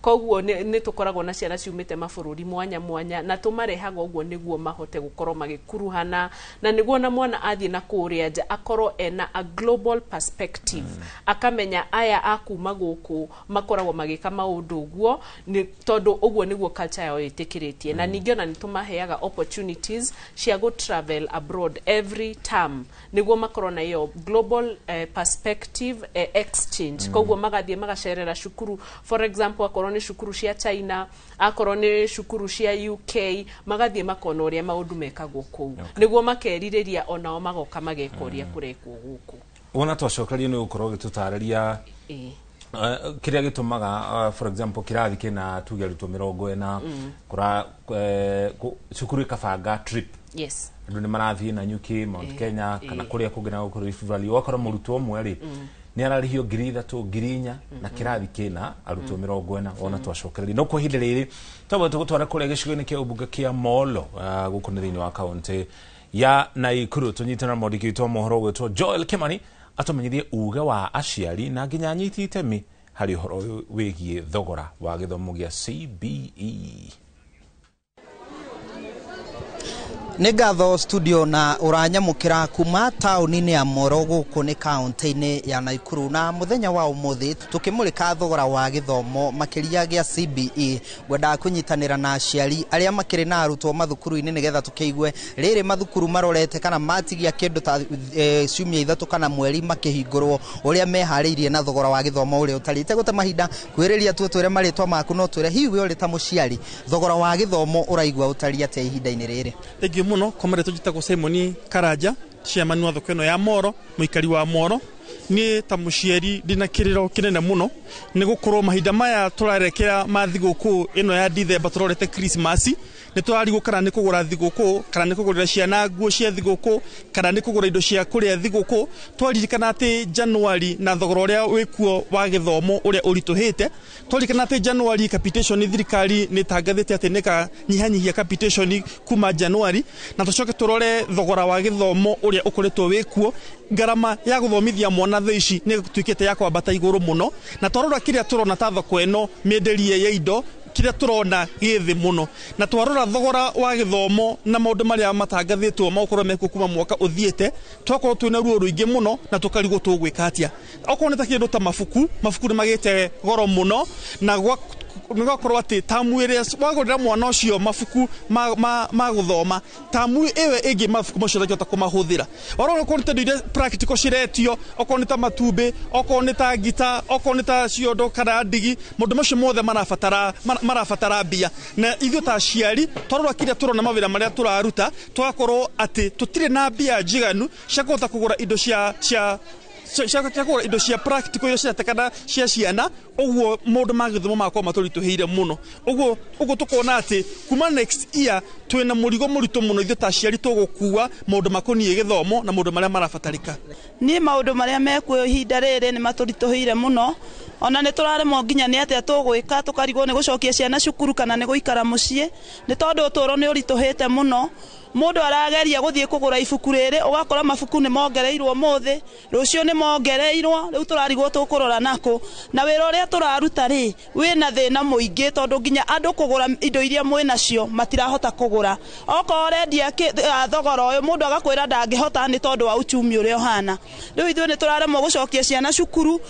koguo ni tukoragwo na ciana ciumite mabururi mwanya mwanya na tumarehaga uguo niguo mahote gukorwo magikuruhana na niguo na mwana athie na kuria nja akorwo ena a global perspective akamenya aya akuma guku makoragwo magika maundu uguo ni tondu uguo niguo culture yao itikiritie na ningĩ ona nitumaheaga opportunities cia go travel abroad every term niguo makorwo na iyo global perspective exchange koguo magathie magacerera cukuru for example akorwo ni cukuru cia China akorwo ni cukuru cia UK magathie makona uria maundu mekagwo kuu niguo makeririria onao magoka magekoria kurekwo guku ona twacokerie ni gukorwo gitutararia kiria gitumaga for example kirathi kina tuge arutwo 40 kura cukuru ikabanga trip andu ni marathie na nyuki Mount Kenya kana kuria kugena gukorwo Rift Valley wakora murutwo umwe ri ni ararihio 3,000 4,000 na kirathi kina arutwo 40 ona twacokereria no kwa hinde riri tobo tugutwara kuria gicigo-ini kia ubunge kia Molo guku ni thiini wa county ya Naikuru tunyitana modikitwo mohoro gwetwo Joel Kimani atumenyithie uga wa aciari na nginya nyiti itemi hari horo wigie thogora wa githomo gia CBE. Negatho studio na uranyamukira kuma tauni-ini ya Moro guku ni kaunti-ini ya Naikuru na muthenya wa umuthi tukimulika thogora wa githomo makiria gia CBE gwenda kunyitanira na aciari aria makiri na arutwo mathukuru-ini nigetha tukeigue riri mathukuru marorete kana matigia kindu ta ciumia 3 kana mweri makihingurwo uria mehariirie na thogora wa githomo uria utarite guta mahinda kwiriria twire maritwa maku no twire hiwi uri ta muciari thogora wa githomo uraigwa utari ate ihinda-ini riri muno komereto jitagwo Simon Karaja chairman wa thoko ino ya Moro muikari wa Moro ni ta muciari ndina kiriro kinene muno ni gukorwo mahinda maya turarekera mathiguku ino ya Dithemba turorete Christmas ni turarigo kana ni kugura thiguku kana ni kugurira ciana nguo cia thiguku kana ni kugura indo cia kuria thiguku twaririkana ati January na thogora uria wikuo wa githomo uria urituhite twaririkana ati January capitation thirikari ni tangathite ati nika nyihanyihia capitation kuma January na tucoke turore thogora wa githomo uria ukoretwo wikuo garama ya guthomithia mwana thaici ni tuikite ya kwambata iguru muno na twarora kiria turona ta thoko eno menderie ya indo kiria turona githi muno na twarora thogora wa githomo na maundu maria matangathitwo maukoro meku kuma mwaka uthiete twakorwo twina ruo ruingi muno na tukarigo tugwika atia okorwo ta kindu ta mafuku ni magite goro muno na nigakorwo ati tamu iria wagurira mwana ucio mafuku ma guthoma tamu ewe igi mafuku macio ta kumahuthira ororo ko nte inde practical ciretio okorwo ni ta matumbe okorwo ni ta gita okorwo ni ta ciondo kana ndigi mundu macio mothe marafatara bia na ithu ta ciari twarora kiria turona mawira maria turaruta twakorwo ati tutire na bia njiganu cia kugura indo cia cia kugura indo cia practical iria ciratekana cia ciana uguo maundu ma githomo makwa maturituhire muno uguo tukona ati kuma next year twina murigo muritu muno ithu ta ciari tugukua maundu makonie githomo na maundu maria marabatarika ni maundu maria mekuo ihinda riri ni maturituhire muno ona ni turaremo nginya ni atia tugwika tukarigwo ni gucokia ciana cukuru kana ni guikara mucii ni tondu uturo ni urituhite muno mundu arageria guthie kugura ibuku riri ugakora mabuku ni mongereirwo muthi rucio ni mongereirwo riu turarigwo tukurora nako na wira uria turaruta ri wina thina muingi tondu nginya andu kugura indo iria mwinacio matirahota kugura oko rendia thogora uyu mundu agakwira ndangihota ni tondu wa uchumi uria uhana riu ithu ni turaremo gucokia ciana cukuru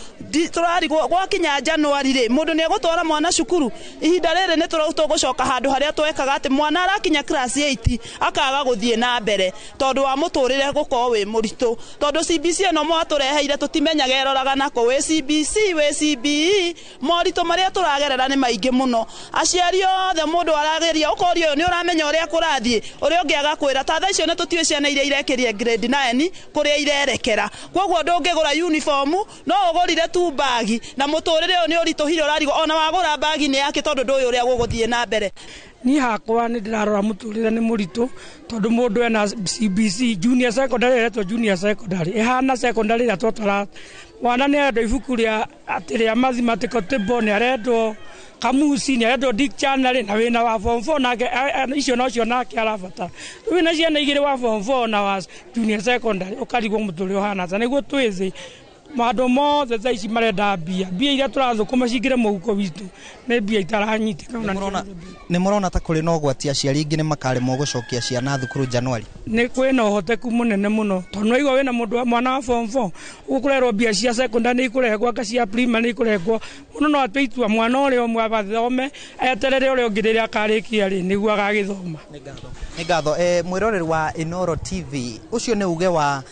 turarigwo gwakinya Januari ri mundu ni egutwara mwana cukuru ihinda riri ni turagucoka handu haria twekaga ati mwana arakinya class 8 aka guthie na mbere tondu wa muturire gukorwo wi muritu tondu CBC no mwatureheire tutimenyaga eroraga nako wi CBC wi CBE moritu maria turagerera ni maingi muno aciari othe mundu arageria ukori uyu ni uramenya uria kurathie uria ungi agakwira ta thaa icio ni tutiwe ciana iria irekirie grade 9 kuria irerekera koguo ndungigura uniform no ugurire tu bagi na muturire uyu ni urituhire urarigo ona wagura bagi ni yake tondu nduyu uria guguthie na mbere ni hakwa ni ndirarora muturire ni muritu tondu mundu ena CBC junior secondary eto junior secondary ehana secondary ya twatara wana ni endo ibuku ria atiria mathematical table ni arendo kamusi ni arendo dictionary na wina wa form 4 na icio no cio nake arabata wina ciana igire wa form 4 na wa junior secondary ukarigwo muturire ohana ta niguo twizi mado mothe thaa ici marenda mbia iria turathukuma cingire muhuko witu ni mbia itaranyitika ni murona ta kuri no gwati aciari ingi ni makaremwo gucokia ciana thukuru Januari ni kwina uhoteku munene muno tondu igwa wina mundu mwana wa form 4 ukurerwo mbia cia secondary ni ikurehwo aka cia primary ni ikurehwo muno no atweitua mwana uria umwe abathome eterere uria ungi riria akarikia ri niguo agagithoma ni ngatho mwiroreri wa Inoro TV ucio ni uge wa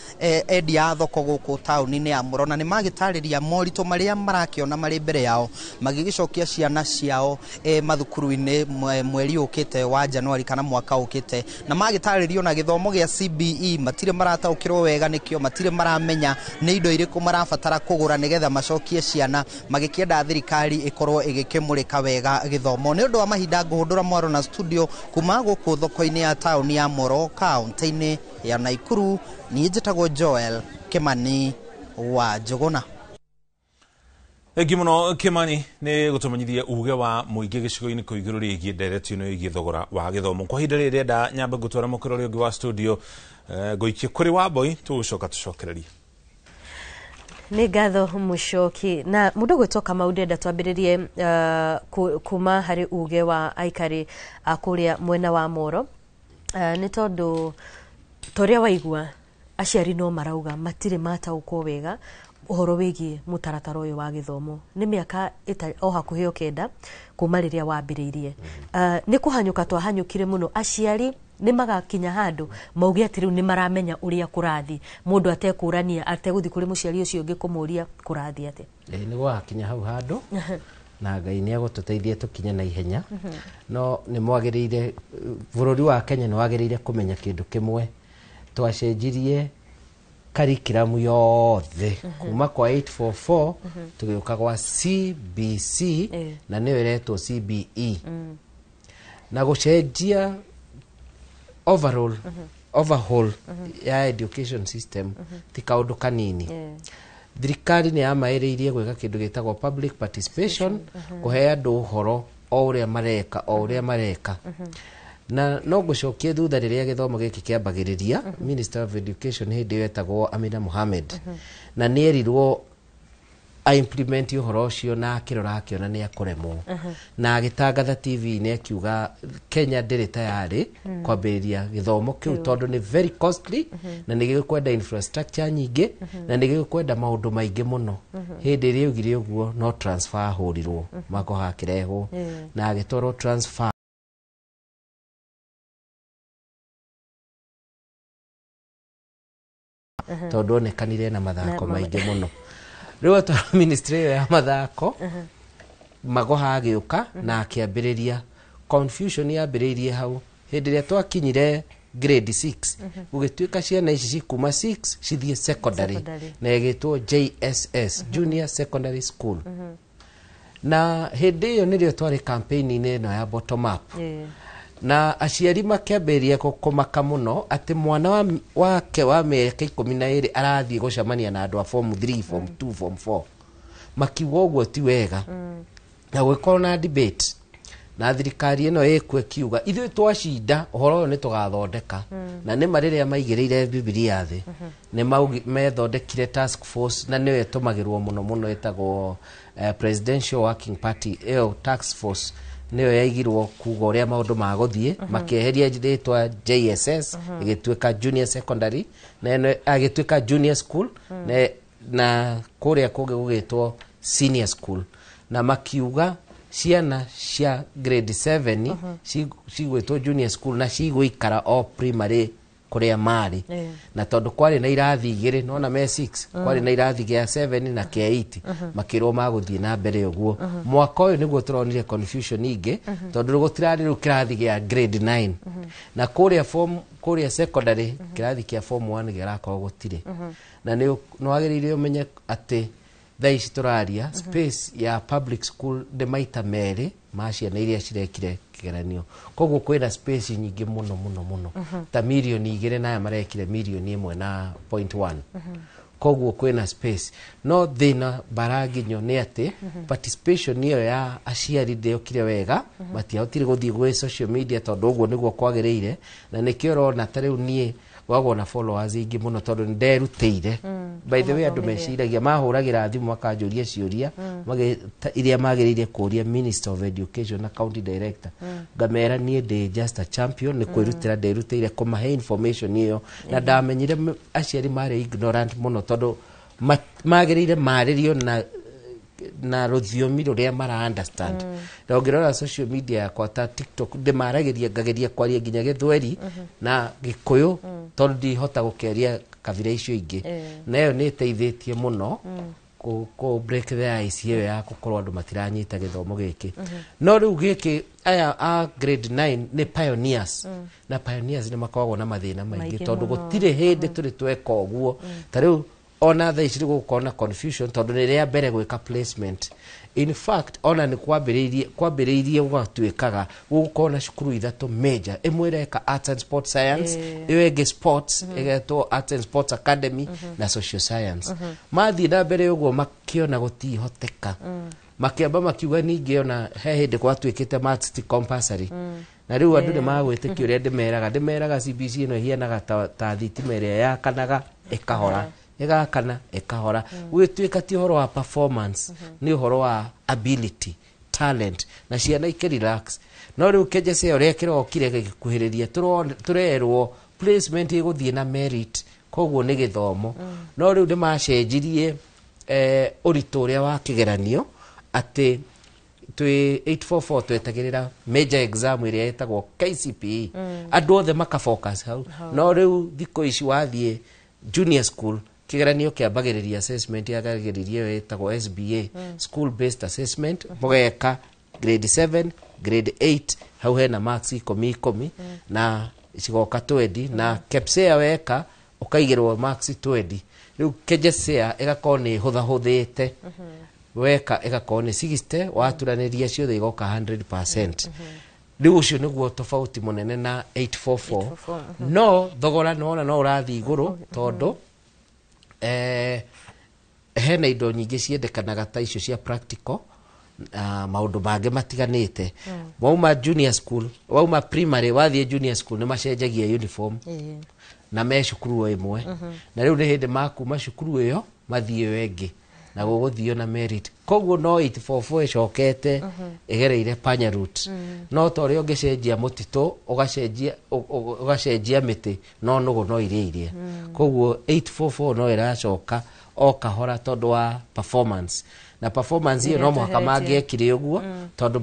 endia thoko guku tauni-ini ya Murona ni magitariria morito maria marakiona mari mbere yao magigicokia ciana ciao mathukuru-ini mweri ukite wa Januari kana mwaka ukite na magitaririo na githomo gia CBE matire marataukirwo wega nikio matire maramenya ni indo iriku marabatara kugura nigetha macokie ciana magikienda thirikari ikorwo igikimurika wega githomo ni undu wa mahinda nguhundura mwaro na studio kuma guku thoko-ini ya tauni ya Moro kaunti-ini ya Naikuru ni njitagwo Joel Kimani wa Jogona Egi muno Kimani ni gutumanyithia uge wa muingi gicigo-ini ku iguru rigi ndereti no igi thogora wa githomo kwa hinda riri nda nyamba gutwara mukirori ungi wa studio goikie kuri wa boy tucokererie ni ngatho mucoki na mundu gwitoka maundenda twambiririe kuma hari uge wa aikari akuria mwena wa Moro ni tondu toria waigua aciari no marauga matire mataukwo wega uhoro wigie mutaratara uyu wa githomo ni miaka o hakuhi o kenda kuma riria wambiriirie ni kuhanyuka twahanyukire muno aciari ni magakinya handu mauge ati riu ni maramenya uria kurathi mundu atekurania ateguthi kuri muciari ucio ungi kumuria kurathi ati ni gwakinya hau handu na Ngai ni agututeithia tukinye na ihenya no ni mwagiriire bururi wa Kenya ni wagiriire kumenya kindu kimwe twacenjirie curriculum yothe kuma kwa 844 tugiuka kwa CBC na niyo iretwo CBE na gucenjia overhaul ya education system ti kaundu kanini thirikari ni amairiirie gwika kindu gitagwo public participation kuhe andu uhoro o uria mareka na no gucokie thutha riria githomo giki kiambagiriria Minister of Education hindi wetagwo Amina Mohamed na ni erirwo a implement uhoro ucio na akirora akiona ni akuremwo na agitangatha TV ni akiuga Kenya ndiri tayari kwambiriria githomo kiu tondu ni very costly na ni gikwenda infrastructure nyingi na ni gikwenda maundu maingi muno hindi ri ugire uguo no transfer ahurirwo mako hakirehwo na agitoro transfer tondu onekanire na mathako maingi muno riu atwa ministry ya mathako magoha agiuka na akiambiriria confusion yambiriirie hau hindi ria twakinyire grade 6 gugituika ciana ici cikuma 6 cithie secondary na igitwo JSS Junior Secondary School na hindi iyo nirio twari campaign ine no ya bottom up na aciari makiambiria kumaka muno ati mwana wake wa miaka 12 arathie gucemania na andu a form 3 form 2 form 4 makiuga uguo ti wega na gwikora na debate na thirikari ino ikwe kiuga ithuĩ twacinda ũhoro ũyũ nĩ tũgathondeka na nĩ marĩrĩa maigĩrĩire Biblia thĩ nĩ methondekire task force na nĩyo ĩtũmagĩrwo mũno ĩtagwo Presidential Working Party ĩyo task force nĩyo yaigirwo kuga ũrĩa maũndũ magũthiĩ makĩeheria rĩtwa JSS ĩgĩtuĩka Junior Secondary na agĩtuĩka Junior School na kũrĩa kũngĩ gũgĩtwo Senior School na makiuga ciana cia grade 7 cigwĩtwo Junior School na cigũikara o primary kuria mari na tondu kwari na irathi igiri nona me 6 kwari na irathi gya 7 na kya 8 makirwo maguthie na mbere uguo mwaka uyu niguo turonire confusion ingi tondu gutirari ru kirathi gya grade 9 na kuria secondary kirathi kya form 1 girakorwo gutire na ni nwagiriire umenye ati thaici turaria space ya public school de maita meri macia na iria cirekire kigeranio koguo kwina space nyingi muno ta milioni 2 na marekire milioni 1.1 koguo kwina space no thina baraginyo ni ati participation iyo ya aciari ndeyokire wega matiahotire guthie gwe social media tondu uguo niguo kwagiriire na nikio rona tariu nie wagwo na followers ingi muno tondu nderutire by the way andu meciragia mahuragira thimu makanjuria ciuria iria magiriire kuria Minister of Education na County Director ngamera nie ndi just a champion ni kwirutira nderutire kumahe information iyo na ndamenyire aciari mari ignorant muno tondu magiriire maririo na rũthiomi rũrĩa mara understand na ũngĩrora social media kwa ta TikTok ndĩmarageria ngageria kwaria nginya Gĩthweri na Gĩkũyũ tondũ ndihota gũkeria kabira icio ingĩ nayo nĩ ĩteithĩtie mũno ku break the ice iyo ya gũkorwo andũ matiranyita gĩthomo gĩkĩ no rĩu gĩkĩ aya a grade 9 nĩ pioneers na pioneers nĩ makoragwo na mathĩna maingĩ tondũ gũtirĩ hĩndĩ tũrĩ tweka ũguo ta rĩu ona tha iciri gukona confusion tondu ni ria mbere gwika placement in fact ona ni kwambiriirie gwatuikaga gukona cukuru ithatu major imwireka arts and sports science iwege sports igeto arts and sports academy na social science mathi na mbere uguo makiona gutihoteka makiamba makiuga ningi ona he hindi gwatuikite maths ti compulsory na riu andu ni magwitikia uria ndimeraga CBC ino hianaga ta thitima iria yakanaga ikahora igakana ikahora gwituika ti horo wa performance ni horo wa ability talent na ciana ikirelax no riu kejese uria kirokire gikuhiriria turerwo placement iguthie na merit koguo ni githomo no riu ndimacenjirie uritu uria wa kigeranio ati twi 844 twetagirira major exam iria etagwo KCPE andu othe makafocus hau no riu thiko ici wathie junior school kigeranio kiambagiriria assessment yagagiririe wetagwo SBA school based assessment mogeka grade 7 grade 8 hau hena marks 10 na cigoka 20 na KPSEA weka ukaigirwo marks 20 riu KJSEA igakorwo ni huthahuthite weka igakorwo ni 60 waturaniria ciothe igoka 100% riu ucio niguo tofauti munene na 844 no thogora no urathi iguru tondu hena indo nyingĩ ciendekanaga ta icio cia practical maundu mangĩ matiganĩte wauma junior school wauma primary wathie junior school nĩ macenjagia uniform na me cukuru ĩmwe na rĩu nĩ hĩndĩ makuma cukuru ĩyo mathie wengĩ na gũgũthio na merit koguo no 844 icokete igereire panya route no to rĩo ngĩcenjia mũtitũ ũgacenjia mĩtĩ no nũgũ no iria koguo 844 no iracoka o kahora tondu wa performance na performance hiyo no mũhaka mangĩekire ũguo tondu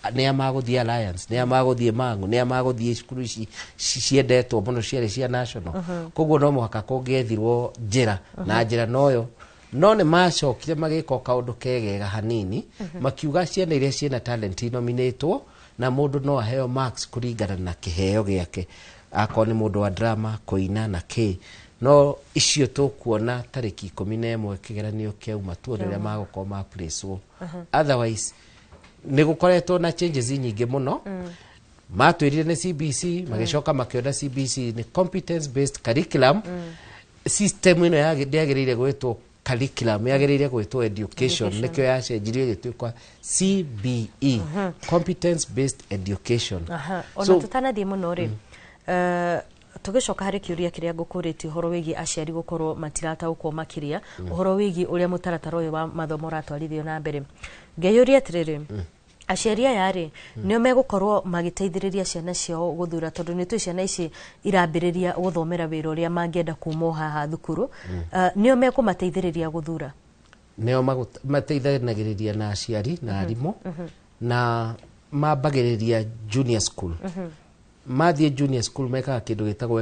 nĩa magũthie Alliance nĩa magũthie Mangu nĩa magũthie cukuru ici ciendetwo mũno ciarĩ cia national koguo no mũhaka kũngĩethirwo njĩra na njĩra noyo no nĩ macokire magĩka kaũndũ kegega hanini makiuga ciana iria ciena talent nominatwo na mũndũ no aheo marks kũringana na kĩheo gĩake akoni mundu wa drama kuina na ki no icio tukuona tariki 11 kigeranio kiauma tuoneria magoko ma place otherwise nigukoretwo na changes nyingi muno matwirire ni CBC magicoka makionda CBC ni competence based curriculum system ino yagireire gwitwo curriculum yagireire gwitwo education nikyo yacenjirio gitwikwa CBE competence based education ona tutanathie muno ri tugicoka hari kiuria kiria ngukuriti horo wigi aciari gukorwo matirata uko makiria horo wigi uria mutaratara uyu wa mathomo ratwarithio na mbere ngeyuria atiriri aciari aya ri nio megukorwo magiteithiriria ciana ciao guthura tondu ni tu ciana ici irambiriria guthomera wira uria mangienda kuma haha thukuru nio mekumateithiriria guthura nio mateithagiriria na aciari na arimu na mambagiriria junior school mathie junior school mekaga kindu gitagwo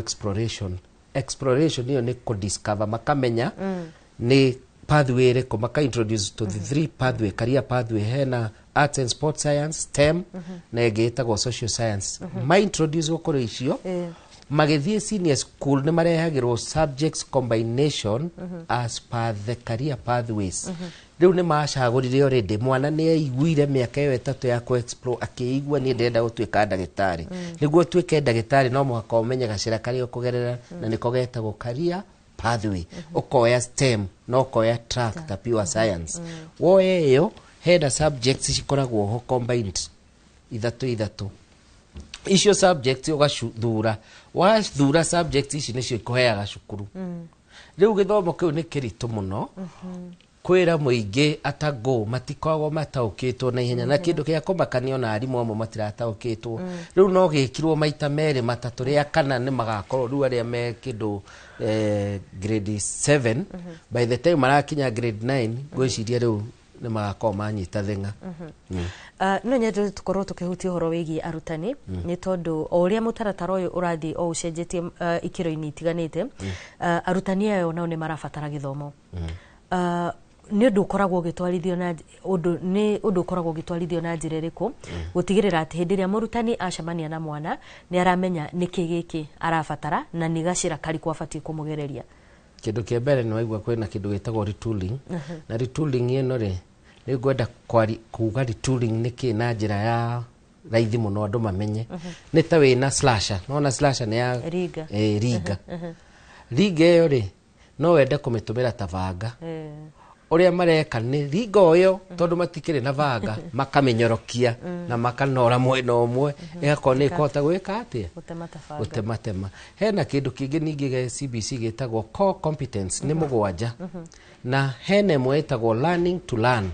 exploration niyo ni kudiscover makamenya ni pathway reko maka introduce to the three pathway career pathway hena arts and sports science STEM na gitagwo social science ma introduce okoro icio magithie senior school ni marehagirwo subjects combination as per the career pathways riu ni macagurire already mwana ni aiguire miaka iyo 3 ya ku explore akiigua ni ndenda gutwika ndagitari niguo twike ndagitari no mwaka umenye gacira kari ukugerera na niko getagwo career pathway ukoya STEM no ukoya track ta pure science woye yo hena subjects cikoragwo ho combined ithatu icio subjects ugathura wathura subjects ici nicio ikoheaga cukuru riu githomo kiu ni kiritu muno kwira muingi atago matikoagwo mataukitwo na ihenya na kindu kia kumakania na arimu amwe matirataukitwo riu no gikirwo maita meri matatu ria kana ni magakorwo riu aria me kindu grade 7 by the time marakinya grade 9 gwiciria riu ni magakorwo manyita thenga no nyedo tukorwo tukihutia horo wigi arutani ni tondu o uria mutaratara uyu urathi o ucenjetie ikiro-ini itiganite arutani ayo nao ni marabatara githomo ni undu ukoragwo gitwarithio na undu ukoragwo gitwarithio na njira iriku gutigirira ati hindi ria murutani acemania na mwana ni aramenya niki giki arabatara na ni gacira kari kwa bati kumugereria kindu kia mbere ni waigua kwina kindu gitagwo retooling na retooling ino ri ni gwenda kuga retooling niki na njira ya raithi muno andu mamenye ni ta wina slasher nona slasher ni ya riga riga yo ri no wende kumitumira ta banga uria mareka ni riga uyo tondu matikire na banga makamenyorokia na makanora mwena umwe igakorwo ni ikota gwika atia gutematema hena kindu kingi ningi ge CBC gitagwo core competence ni mugwanja na hena imwe itagwo learning to learn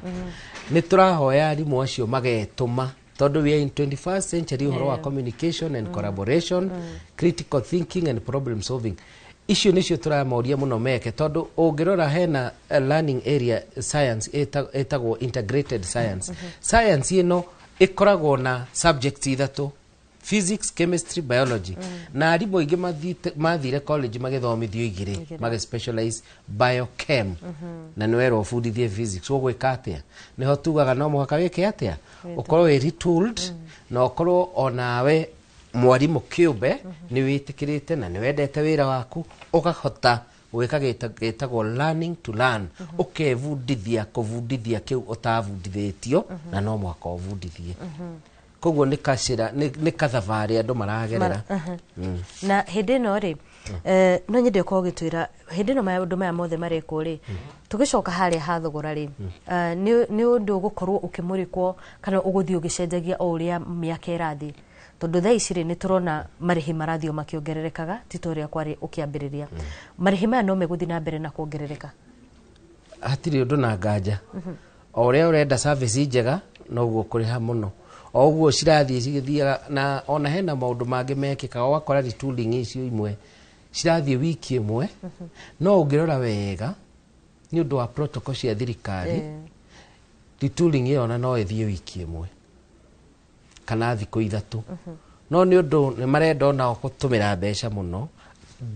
ni turahoya arimu acio magetuma tondu we are in 21st century uhoro wa communication and collaboration critical thinking and problem solving icio nicio turamoria muno meke tondu ungirora hena learning area science etagwo integrated science science ino ikoragwo na subjects ithatu physics chemistry biology na arimu ingi mathire college magithomithio igire mag specialize biochem na nwero fundithie physics ugwika atia niho tugaga no muhaka wike atia ukorwo retooled na ukorwo onawe mwarimu kiumbe ni witikirite na ni wendete wira waku ukahota gwika gitagwo learning to learn ukevundithia kuvundithia kiu utavundithitio na no mwaka uvundithie koguo ni kacira ni kathavari andu maragerera na hindi no ri no nyende ko gitwira hindi no maundu maya mothe mareko ri tugicoka haria hathogora ri ni undu gukorwo ukimurikwo kana uguthio gicenjagia o uria miaka irathi tondu thaa ici ni turona marihi marathio makiongererekaga titoria kwari ukiambiriria marihi maya no meguthi na mbere na kuongerereka hatiri undu na nganja o uria urenda service njega no guo kuriha muno o guo cirathie cigithia na ona hena maundu mangi mekikaga wakora retooling icio imwe cirathie wiki imwe no ungirora wega ni undu wa protocol cia thirikari retooling iyo ona no ithie wiki imwe kana thiku ithatu no ni undu ni marenda ona gutumira mbeca muno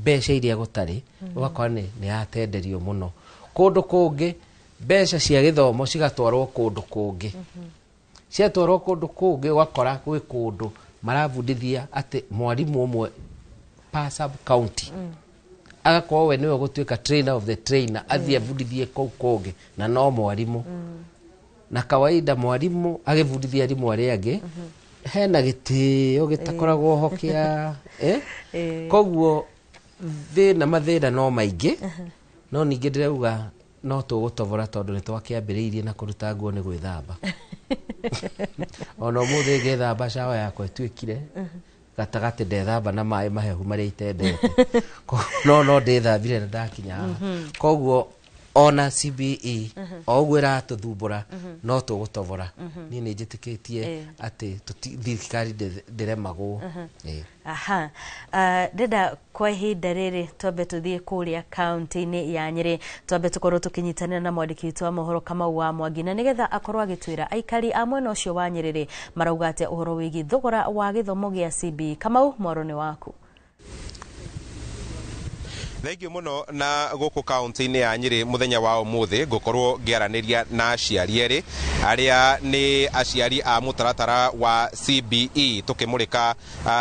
mbeca iria gutari ugakora ni atenderio muno kundu kungi mbeca cia githomo cigatwarwo kundu kungi ciatwarwo kundu kungi ugakora gwi kundu maravundithia ati mwarimu umwe per sub county agakorwo we niwe gutuika trainer of the trainer athie abudithie kou konge na no mwarimu na kawaida mwarimu agibudithia arimu aria angi hena gitio gitakoragwo ho kia koguo thina mathina no maingi no ningi ndirauga no tugutovora tondu ni twakiambiriirie na kuruta nguo ni gwithamba ona muthe ngethamba shawa yakwa itwikire gatagati ndethamba na mai mahehu maria itendete no ndethambire na ndakinya koguo ona CBE ogwo iratuthumbura no tugutovora ni njitikitie ati thirikari ndiremagwo aha ndenda kwa ihinda riri twambe tuthie kuria kaunti-ini ya Nyeri twambe tukorwo tukinyitanira na mwandiki witũ wa mohoro Kamau wa Mwangi na nigetha akorwo agitwira aikari a mwena ucio wa Nyeri marauga ati uhoro wigi thogora wa githomo gia CBE. Kamau, mwaro ni waku. Thengiũ muno na gũkũ kaunti-inĩ ya Nyeri muthenya wa ũmũthĩ ngũkorwo ngĩaranĩria na aciari erĩ arĩa nĩ aciari a mũtaratara wa CBE tukĩmũrĩka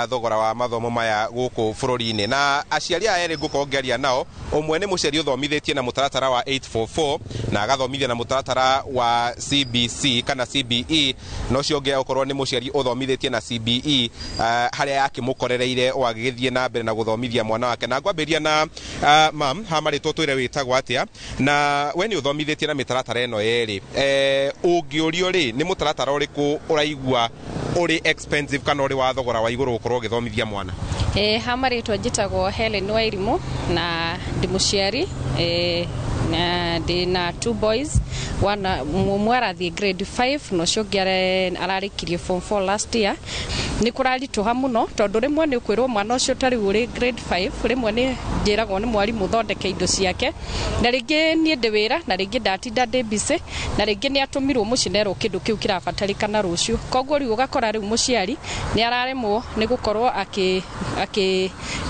thogora wa mathomo maya gũkũ bũrũri-inĩ na aciari aya erĩ ngũkorwo ngĩaria nao ũmwe nĩ mũciari ũthomithĩtie na mũtaratara wa 844 na agathomithia na mũtaratara wa CBC kana CBE na ũcio ũngĩ ũkorwo nĩ mũciari ũthomithĩtie na CBE harĩa akĩmũkorereire o agĩgĩthiĩ na mbere na gũthomithia mwana wake na ngwambĩrĩria na mam hamarĩtwo twĩre wĩtagwo atĩa na we nĩ ũthomithĩtie na mĩtaratara ĩno yerĩ ũngĩũrio rĩ nĩ mũtaratara ũrĩkũ ũraigua ũrĩ expensive kana ũrĩ wa thogora wa igũrũ gũkorwo ũgĩthomithia mwana? Hamarĩtwo njĩtagwo Helen Wairimũ na ndĩ mũciari na ndĩna 2 boys ũmwe arathiĩ grade 5 na ũcio ũngĩ ararĩkirie form 4 last year. Nĩ kũraritũha mũno tondũ rĩmwe nĩ ũkwĩrwo mwana ũcio tarĩ ũrĩ grade 5 rĩmwe nĩ njĩragwo nĩ mwarimũ thondeke indo ciake na rĩngĩ niĩ ndĩ wĩra na rĩngĩ ndatinda ndĩ busy na rĩngĩ nĩ atũmirwo mũciĩ nerwo kĩndũ kĩu kĩrabatarĩkana rũciũ koguo rĩu ũgakora rĩu mũciari nĩ araremwo nĩ gũkorwo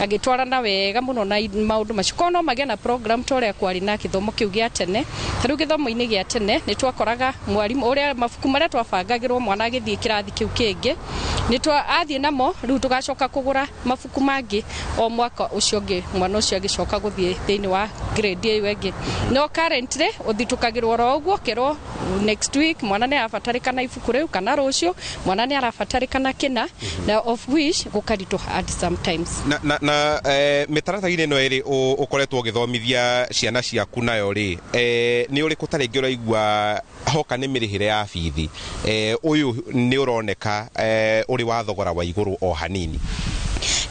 agĩtwarana wega mũno na maũndũ macio kono magĩa na program ta ũrĩa kwarĩ na gĩthomo kĩu gĩa tene rĩu gĩthomo-inĩ gĩa tene nĩ twakoraga mwarimũ ũrĩa mabuku marĩa twabangagĩrwo mwana agĩthiĩ kĩrathi kĩu kĩngĩ nĩ athiĩ namo rĩu tũgacoka kũgũra mabuku mangĩ o mwaka ũcio ũngĩ mwana ũcio agĩcoka gũthiĩ thĩinĩ wa grade ĩyo ĩngĩ no currently ũthitũkagĩrwo ro ũguo kerwo next week mwana nĩ arabatarĩkana ibuku rĩu kana rũciũ mwana nĩ arabatarĩkana kĩna na of which gũkaritũha at sometimes na mĩtaratara-inĩ ĩno ĩrĩ ũkoretwo ũgĩthomithia ciana ciaku nayo rĩ nĩ ũrĩkũ ta rĩngĩ ũraigua hoka nĩ mĩrĩhĩre ya bithi ũyũ nĩ ũroneka ũrĩ wa thogora wa igũrũ o hanini?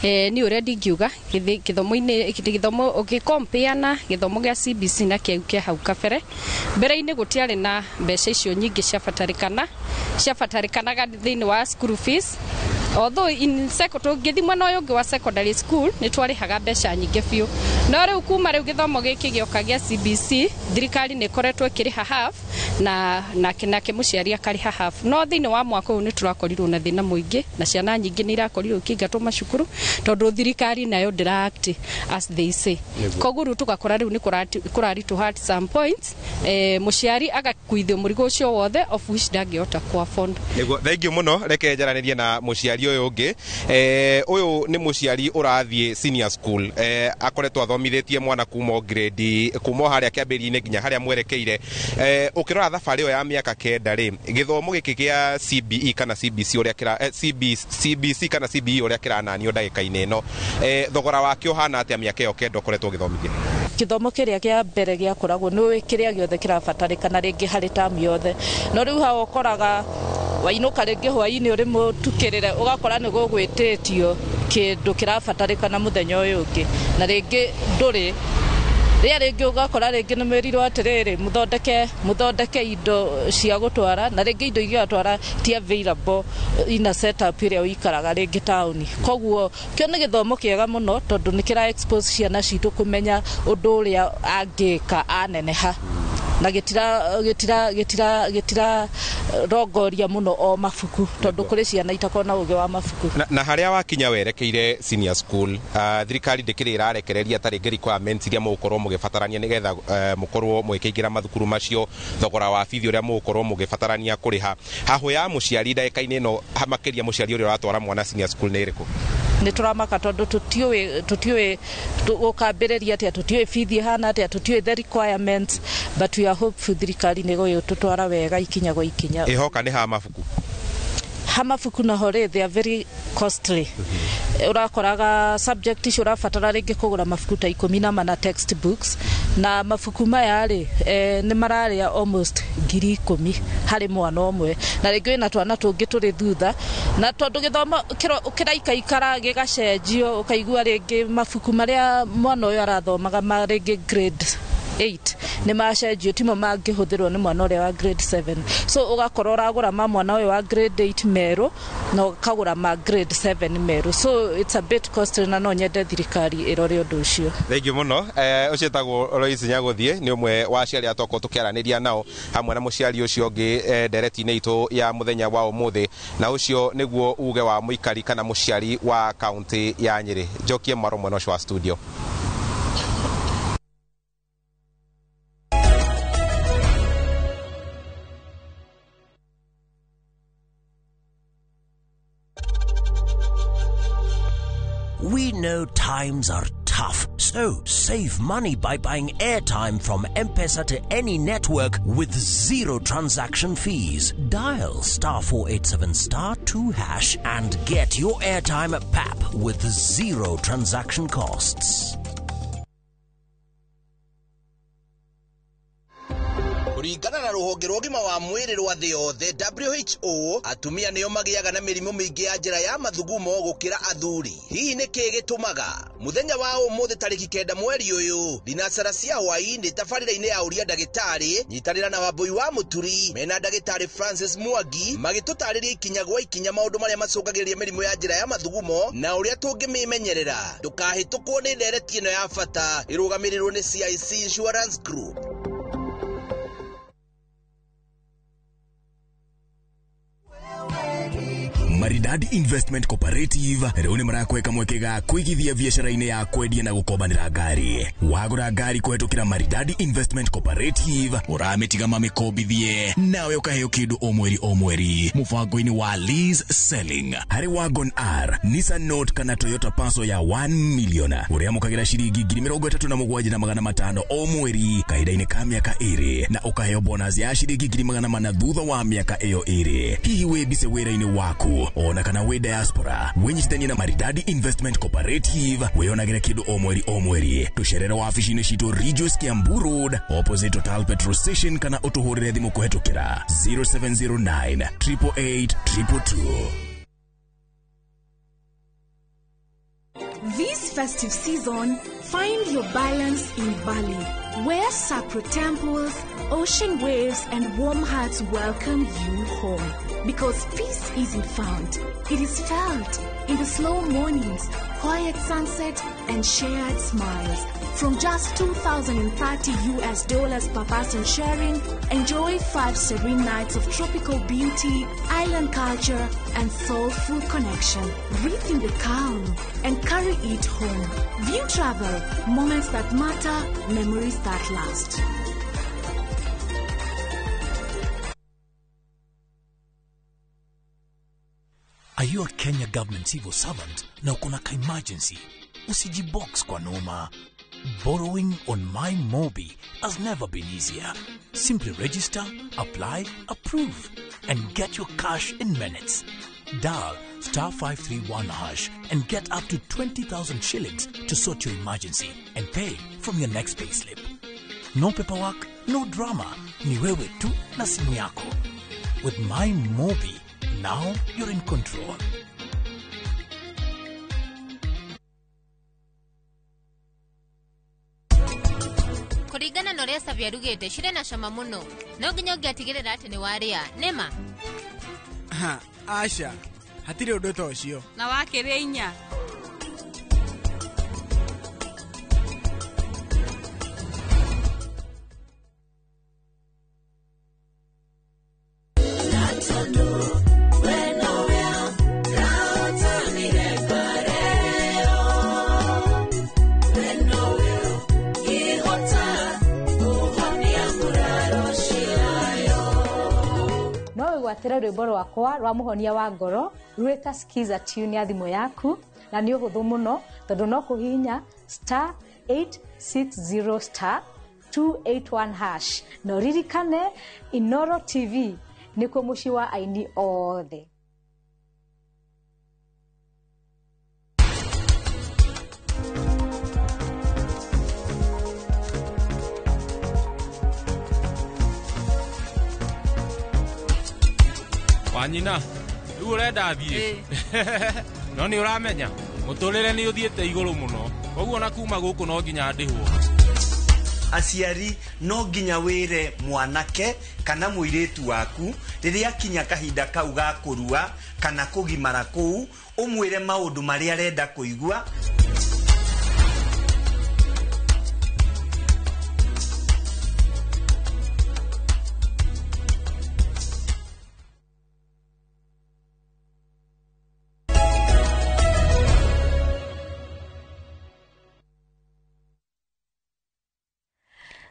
Ni ũrĩa ndingiuga gĩthomo ũgĩkompea na gĩthomo gĩa CBC na kĩu kĩa hau kabere mbere-inĩ gũtiarĩ na mbeca icio nyingĩ ciabatarĩkanaga thĩinĩ wa school fees although in secondary ngĩthi mwena ũyũ ũngĩ wa secondary school nĩ twarĩhaga mbeca nyingĩ biũ no rĩu kuma rĩu gĩthomo gĩkĩ gĩoka gĩa CBC thirikari nĩ ĩkoretwo ĩkĩrĩha half nake mũciari akarĩha half no thĩinĩ wa mwaka ũyũ nĩ tũrakorirwo na thĩna mũingĩ na ciana nyingĩ nĩ irakorirwo ikĩingatwo macukuru tondũ thirikari nayo ndĩra-act as they say koguo rĩu tũgakora rĩu nĩ kũraritũha at some point mũciari agakuithio mũrigo ũcio wothe of which ndangĩhota kũ-afford. Thengiũ mũno reke njaranĩrie na mũciari ũyũ ũngĩ ũyũ nĩ mũciari ũrathiĩ senior school akoretwo athomithĩtie mwana kuma harĩa kĩambĩrĩria-inĩ nginya harĩa mwerekeire ũkĩrora thabarĩ ĩyo ya mĩaka 9 rĩ gĩthomo gĩkĩ gĩa CBE kana CBC kana CBE ũrĩa kĩrananio ndagĩka-inĩ ĩno thogora wake ũhana atĩa mĩaka ĩyo 9 ũkoretwo ũgĩthomithia? Gĩthomo kĩrĩa kĩa mbere gĩakoragwo nĩ kĩrĩa gĩothe kĩrabatarĩkana rĩngĩ harĩ tamu yothe no rĩu haha ũkoraga wainũka rĩngĩ hwaĩ-inĩ ũrĩ mũtukĩrĩre ũgakora nĩ gũgwĩtĩtio kĩndũ kĩrabatarĩkana mũthenya ũyũ ũngĩ na rĩngĩ ndũrĩ rĩrĩa rĩngĩ ũgakora rĩngĩ nĩ mwĩrirwo atĩrĩrĩ mũthondeke indo cia gũtwara na rĩngĩ indo igĩatwara ti available ina setup ĩrĩa ũikaraga rĩngĩ taũni koguo kĩo nĩ gĩthomo kĩega mũno tondũ nĩ kĩra expose ciana citũ kũmenya ũndũ ũrĩa angĩka aneneha na gĩtira rongoria mũno o mabuku tondũ kũrĩ ciana itakorwo na ũgĩ wa mabuku na harĩa wakinya werekeire senior school thirikari ndĩkĩrĩ ĩrarekereria ta rĩngĩ requirements iria mũgũkorwo mũgĩbatarania nĩgetha mũkorwo mũgĩkĩingĩra mathukuru macio thogora wa bithi ũrĩa mũgũkorwo mũgĩbatarania kũrĩha hahũ ya mũciari ndagĩka-inĩ ĩno makĩria mũciari ũrĩa ũratwara mwana senior school nĩ ĩrĩkũ? nĩ tũramaka tondũ tũtiũĩ gũkambĩrĩria atĩa, tũtiũĩ bithi hana atĩa, tũtiũĩ the requirements, but we are hopeful thirikari nĩ gũtũtwara wega ikinya gwa ikinya. Ihoka nĩ ha mabuku? Ha mabuku naho they are very costly. Urakoraga subject icio urabatara rĩngĩ kũgũra mabuku ta 14 na textbooks, na mabuku maya nĩ mararĩa almost 10,000 harĩ mwana ũmwe, na rĩngĩ na twana tũngĩ tũrĩ thutha, na tondũ gĩthomo kĩraikara gĩgacenjio, ũkaigua rĩngĩ mabuku marĩa mwana ũyũ arathomaga rĩngĩ grade 8 nĩ macenjio, timo mangĩhũthĩrwo nĩ mwana ũrĩa wa grade 7, so ũgakora ũragũra ma mwana ũyũ wa grade 8 merũ na ũkagũra ma grade 7 merũ, so it's a bit costly, na no nyende thirikari ĩrore ũndũ ũcio. Thengi mũno. Ũcio etagwo Lois Nyagũthiĩ, nĩ ũmwe wa aciari arĩa twakorwo tũkĩaranĩria nao, hamwe na mũciari ũcio ũngĩ ndereti-inĩ itũ ya mũthenya wa ũmũthĩ, na ũcio nĩguo uge wa mũikari kana mũciari wa kaunti ya Nyĩrĩ. Njokie Mwaro mwena ũcio wa studio. We know times are tough, so save money by buying airtime from M-Pesa to any network with zero transaction fees. Dial *487*2# and get your airtime PAP with zero transaction costs. Kuringana na ruhonge rwa ũgima wa mwĩrĩ rwa thĩ yothe WHO, atumia nĩo magĩaga na mĩrimũ mĩingĩ ya njĩra ya mathugumo gũkĩra athuri. Hihi nĩ kĩĩ gĩtũmaga? Mũthenya wa ũmũthĩ tarĩki 9 mweri ũyũ, thinacara cia hwaĩ-inĩ tabarĩra-inĩ ya ũria ndagĩtarĩ, nyitanĩra na Wambui wa Mũturi mena ndagĩtarĩ Francis Mwangi magĩtũtarĩria ikinya gwa ikinya maũndũ marĩa macũngagĩrĩria mĩrimũ ya njĩra ya mathugumo na ũrĩa tũngĩmĩmenyerera. Ndũkahĩtũkwo nĩ ndereti ĩno ya bata ĩrũgamĩrĩirwo nĩ CIC Insurance Group. Maridadi Investment Cooperative rĩu nĩ marakweka mwekega kwĩgithia biacara-inĩ ya kwendia na gũkombanĩra ngari. Wagũra ngari kũhetũkĩra Maridadi Investment Cooperative, ũramĩtiga mamĩkombithie nawe ũkaheo kĩndũ o mweri mũbango-inĩ wa lease selling. Harĩ Wagon R, Nissan Note kana Toyota Passo ya 1 million ũrĩamũkagĩra ciringi 37,500 o mweri kahinda-inĩ ka mĩaka 2 na ũkaheo bonus ya ciringi 400,000 thutha wa mĩaka ĩyo 2. Hihi wĩmbice wĩra-inĩ waku ona kana we diaspora wenyitithanie na Maridadi Investment Cooperative weyonagĩre kĩndũ o mweri. Tũcerere wabici-inĩ citũ Regius Kiambu Road opposite Total Petrol Station kana ũtũhũrĩre thimũ kũhetũkĩra 0709 888 222. This festive season, find your balance in Bali, where sacred temples, ocean waves, and warm hearts welcome you home. Because peace isn't found, it is felt in the slow mornings, quiet sunset, and shared smiles. From just $2,030 per person sharing, enjoy 5 serene nights of tropical beauty, island culture, and soulful connection. Breathe in the calm and carry it home. View travel, moments that matter, memories that last. Are you a Kenya government civil servant na uko na emergency? Usijibox kwa noma. Borrowing on MyMobi has never been easier. Simply register, apply, approve, and get your cash in minutes. Dial *531# and get up to 20,000 shillings to sort your emergency and pay from your next payslip. No paperwork, no drama. Ni wewe tu na simu yako. With MyMobi, now you're in control. Kurigana na ũrĩa Savia rugĩte cirĩ na cama mũno. No nginya ũngĩatigĩrĩra atĩ nĩ warĩa. Nĩma? Asha, hatirĩ ũndũ ta ũcio. Na wakĩrĩa inya. Gwatĩra rwĩmbo rwakwa rwa mũhonia wa ngoro rwĩta skiza tune ya thimũ yaku na nĩ ũhũthũ mũno tondũ no kũhihinya *860*281# na ririkane Inooro TV nĩkuo mũciĩ wa aini othe. Wanyina, rĩu ũrenda thiĩ. No nĩ ũramenya, mũtũrĩre nĩ ũthiĩte igũrũ mũno. Koguo na kuma gũkũ no nginya ndĩhwo. Aciari no nginya wĩre mwanake kana mũirĩtu waku rĩrĩa kinya kahinda kau ga kũrua kana kũgimara kũu, ũmwĩre maũndũ marĩa arenda kũigua.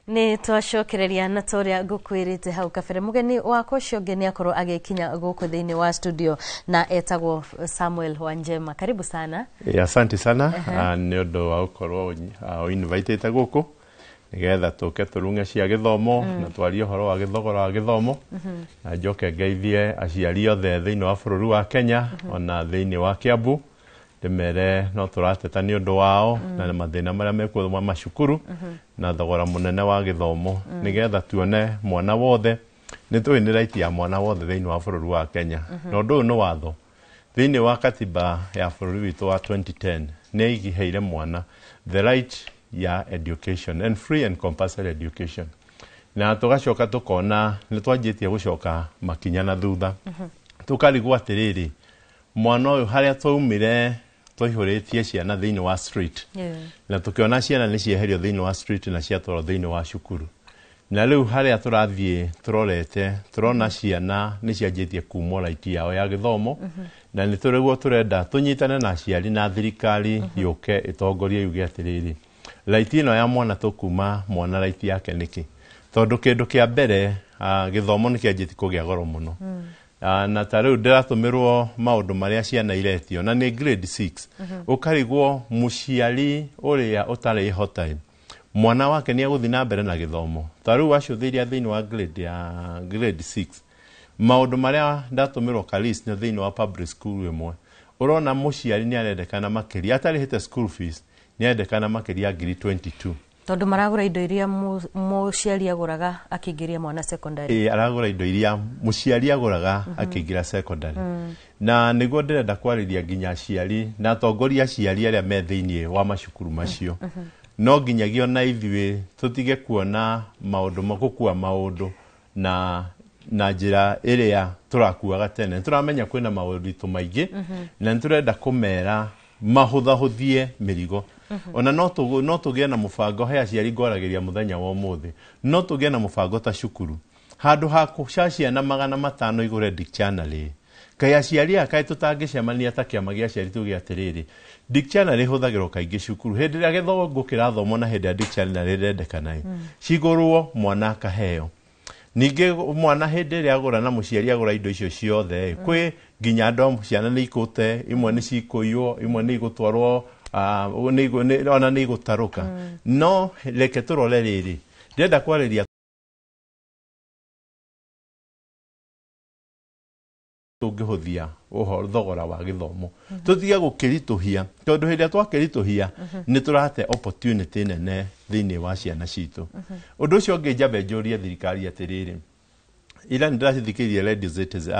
Nĩ twacokereria na toria ngũkwĩrĩte hau kabere. Mũgeni wakwa ũcio ũngĩ nĩ akorwo agĩkinya gũkũ thĩinĩ wa studio na etagwo Samuel Wanjema. Karibu sana. Asante sana. Nĩ ũndũ wa gũkorwo invitĩte gũkũ nĩgetha tũke tũrunge cia gĩthomo na twarie ũhoro wa gĩthogora wa gĩthomo na njoke ngeithie aciari othe thĩinĩ wa bũrũri wa Kenya ona thĩinĩ wa Kiambu ndĩmere no tũrateta nĩ ũndũ wao na mathĩna marĩa mekuo ma macukuru na thogora mũnene wa gĩthomo nĩgetha tuone mwana wothe nĩ tũĩ nĩ right ya mwana wothe thĩinĩ wa bũrũri wa Kenya. Na ũndũ ũyũ nĩ watho thĩinĩ wa katiba ya bũrũri witũ wa 2010 nĩ ĩgiheire mwana the right ya education and free and compulsory education. Na tũgacoka tũkona nĩ twanjĩtie gũcoka makinya na thutha tũkarigwo atĩrĩrĩ, mwana ũyũ harĩa twaumire twaihũrĩtie ciana thĩinĩ wa street na tũkĩona ciana nĩ cieherio thĩinĩ wa street na ciatwarwo thĩinĩ wa cukuru. Na rĩu harĩa tũrathiĩ tũrorete tũrona ciana nĩ cianjĩtie kuumwo right yao ya gĩthomo na nĩ tũrĩguo tũrenda tũnyitane na aciari na thirikari yũke ĩtongorie yuge atĩrĩrĩ, right ĩno ya mwana tũkuma mwana right yake nĩkĩ? Tondũ kĩndũ kĩa mbere gĩthomo nĩ kĩanjĩtie kũgĩa goro mũno. Na ta rĩu ndĩratũmĩrwo maũndũ marĩa ciana iretio na nĩ grade 6 ũkarigwo mũciari ũrĩa ũtarĩ hotai mwana wake nĩ agũthiĩ na mbere na gĩthomo. Ta rĩu wacũthĩria thĩinĩ wa grade 6 maũndũ marĩa ndatũmĩrwo kalis nĩ thĩinĩ wa public school ĩmwe ũrona mũciari nĩ arendekana makĩria atarĩhĩte school fees nĩ arendekana makĩria ngiri 22 tondũ maragũra indo iria mũciari agũraga akĩingĩria mwana secondary. Aragũra indo iria mũciari agũraga akĩingĩra secondary. Na nĩguo ndĩrenda kwarĩria nginya aciari na atongoria aciari arĩa me thĩinĩ wa macukuru macio. No nginyagia ona ithuĩ tũtige kuona maũndũ magũkua maũndũ na njĩra ĩrĩa tũrakuaga tene. Tũramenya kwĩna maũritũ maingĩ na nĩtũrenda kũmera mahũthahũthie mĩrigo. Ona no tũgĩe na mũbango he aciari ngwaragĩria mũthenya wa ũmũthĩ, no tũgĩe na mũbango ta cukuru handũ ha gũca ciana 500 igũre dictionary. Kaĩ aciari aka tũtangĩcemania ta kĩama gĩa aciari tuge atĩrĩrĩ, dictionary ĩhũthagĩrwo kaingĩ cukuru hĩndĩ ĩrĩa gĩthomo kĩrathomwo na hĩndĩ ya dictionary ĩrendekana cigũrwo mwana akaheo. Ningĩ mwana hĩndĩ ĩrĩa agũra na mũciari agũra indo icio ciothe kwĩ nginya andũ ciana nĩ ikũte, imwe nĩ cikũiywo, imwe nĩ igũtwarwo ona nĩ igũtarũka. No reke tũrore rĩrĩ, ndĩrenda kwarĩria tũngĩhũthia ũhoro thogora wa gĩthomo tũtige gũkĩritũhia tondũ hĩndĩ ĩrĩa twakĩritũhia nĩ tũrate opportunity nene thĩinĩ wa ciana citũ. Ũndũ ũcio ũngĩ njambe njũrie thirikari atĩrĩrĩ, ila nĩndĩrathikĩrĩria Radio Citizen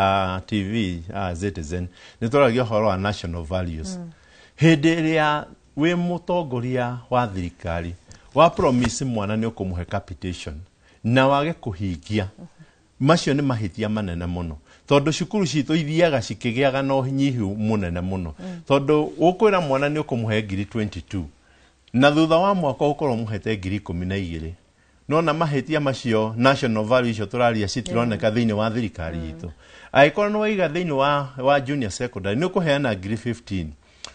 TV Citizen nĩ tũragia ũhoro wa national values. Hĩndĩ ĩrĩa wĩ mũtongoria wa thirikari wa promise mwana nĩ ũkũmũhe capitation na wage kũhingia, macio nĩ mahĩtia manene mũno tondũ cukuru citũ ithiaga cikĩgĩaga na ũnyihu mũnene mũno tondũ ũkwĩra mwana nĩ ũkũmũhe ngiri 22 na thutha wa mwaka ũkorwo mũhete ngiri 12. No na mahĩtia macio national value icio tũraria citironeka thĩinĩ wa thirikari itũ. Angĩkorwo nĩ waiga thĩinĩ wa junior secondary nĩ ũkũheana ngiri 15,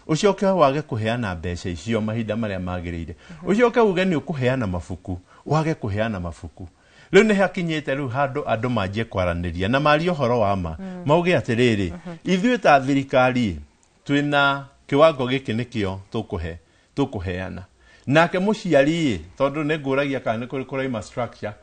ucoke wage kũheana mbeca icio mahinda marĩa magĩrĩire, ucoke uge nĩ ũkũheana mabuku wage kũheana mabuku. Rĩu nĩ hakinyĩte rĩu handũ andũ manjie kwaranĩria na mario ũhoro wa ma mauge atĩrĩrĩ, ithuĩ ta thirikari twĩna kiwango giki nikio tukuheana nake muciari tondu ne nguragia kana kuri kuraima structure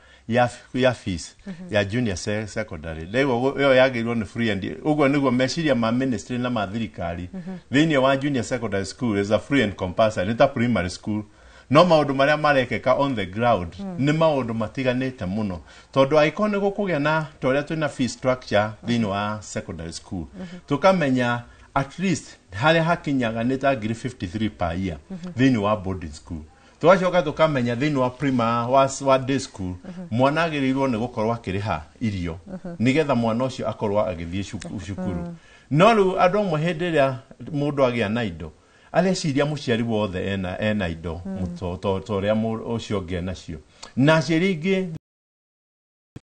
ya fees ya junior secondary lego yo yagirwo ni free and ugo niguo meciria ma ministry na ma thirikari thini wa junior secondary school is a free and compulsory nita primary school no maundu maria marekeka on the ground ni maundu matiganite muno tondu aikone gukugia na toria twina fee structure thini wa secondary school tukamenya at least hale hakinyaga nita 53 per year thini wa boarding school twacoka tukamenya thini wa prima wa day school mwana agirirwo ni gukorwa akiriha irio nigetha mwana ucio akorwa agithie cukuru no ru andu amwe hindi ria mundu agia na indo areciria muciari wothe ena indo mutoria ucio ngia nacio na ciringi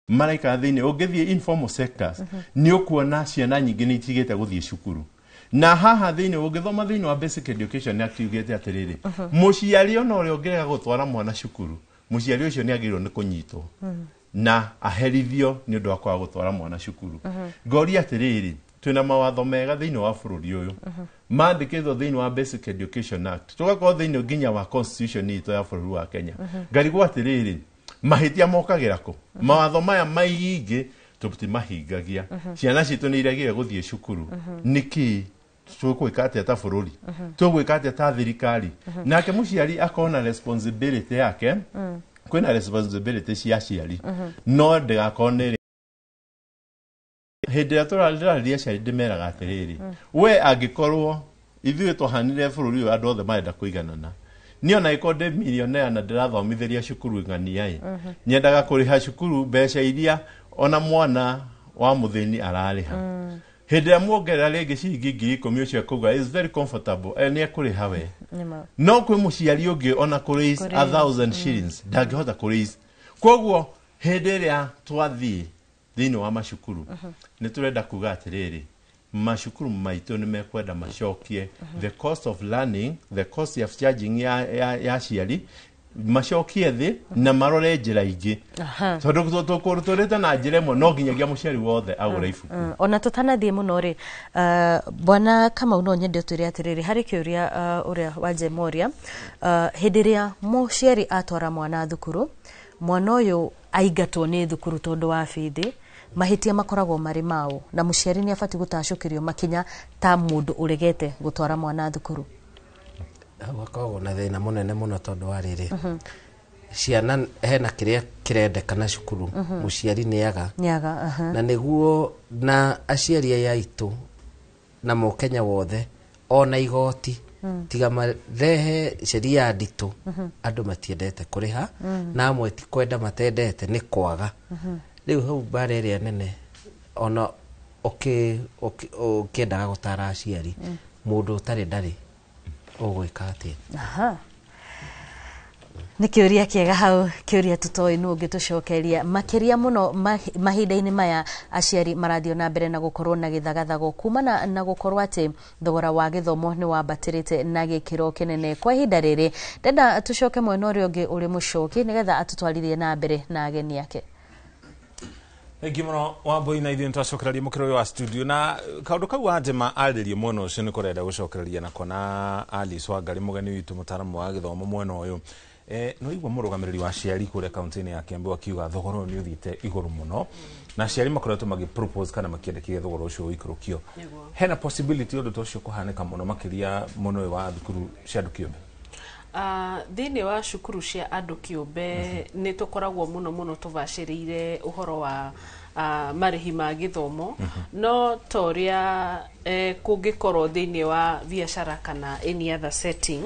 maraika thini ungithie informal sectors ni ukuona ciana nyingi ni itigite guthie cukuru na haha thini ungithoma thini wa basic education ni akigete atiriri muciari ona uri ongerega gutwara mwana cukuru muciari ucio ni agirwo ni kunyitwo na aherithio ni undu wa kwa gutwara mwana cukuru ngori atiriri twina mawatho mega thini wa bururi uyu mandikithwo thini wa basic education act tugakorwo thini nginya wa constitution ito ya bururi wa Kenya ngarigwo atiriri mahitia mokagira ko mawatho maya maingi tubuti mahingagia ciana citu ni iragire guthie cukuru niki twigwika atia ta bururi twigwika atia ta thirikari nake muciari akona responsibility yake kwina responsibility cia ciari no ndegakone hindira turarira ciari ndimeraga atiriri we angikorwo ithuĩ twahanire bururi uyu andu othe marenda kuiganana niona ikonde millionaire na ndirathomithiria cukuru ng'ania nyendaga kuriha cukuru mbeca iria ona mwana wa muthini arariha hindira muongerera ringi ciringi 10,000 ucio kuga is very comfortable ni akuriha we no kwi muciari ungi ona kuraise 1,000 shillings ndangihota kuraise koguo hindiria twathie thini wa macukuru ni turenda kuga atiriri mashukuru maitu ni mekwenda macokie the cost of learning the cost of charging ya ciari macokie thi na marore njira ingi tondu tukurutulite na njira imwe no nginyagia muciari wothe agura ibuku ona tutanathie muno ri bwana Kamau no nyende utwire atiriri hari kiuria uria wanje moria hindiria muciari atwara mwana thukuru mwana uyu aigatwo ni thukuru tondu wa bithi mahitia makoragwo mari mao na muciari ni afati gutacukirio makinya ta mundu uregete gutwara mwana thukuru wakoragwo na thina munene muno tondu wa riri ciana hena kiria kirendekana cukuru muciari niaga na niguo na aciari aya itu na mukenya wothe ona igoti tiga marehe sheria nditu andu matiendete kuriha na amwe ti kwenda matendete ni kwaga riu hau bare ria nene ona ukiendaga gutara aciari mundu utari ndari ugwika ati ni kiuria kiega hau kiuria tutoi nu ngitucokeria makiria muno mahinda-ini maya aciari marathio na mbere na gukorwo na githagathago kumana na gukorwo ati thogora wa githomo ni wambatirite na gikiro kinene kwa ihinda riri ndenda tucoke mwena uria ungi uri mucoki nigetha atutwaririe na mbere na ageni yake Thank muno Wambui na ithuĩ nitwacokereria mukiro uyu wa studio na kaundu kau Wanjema aririe mwena ucio ni kurenda gucokereria nako na Alice Wangari mugeni witu mutaramu wa githomo mwena uyu no igwa murugamiriri wa ciari kuria kaunti-ini ya Kiambu akiuga thogora ni uthite iguru muno na ciari makoretwo magi propose kana makiendekia thogora ucio ikurukio hena possibility undu tocio kuhanika muno makiria muno wa thukuru cia andu kiumbe thini wa cukuru cia andu kiumbe ni tukoragwo muno tubacirire uhoro wa marihi ma githomo no toria kungikorwo thini wa biashara kana any other setting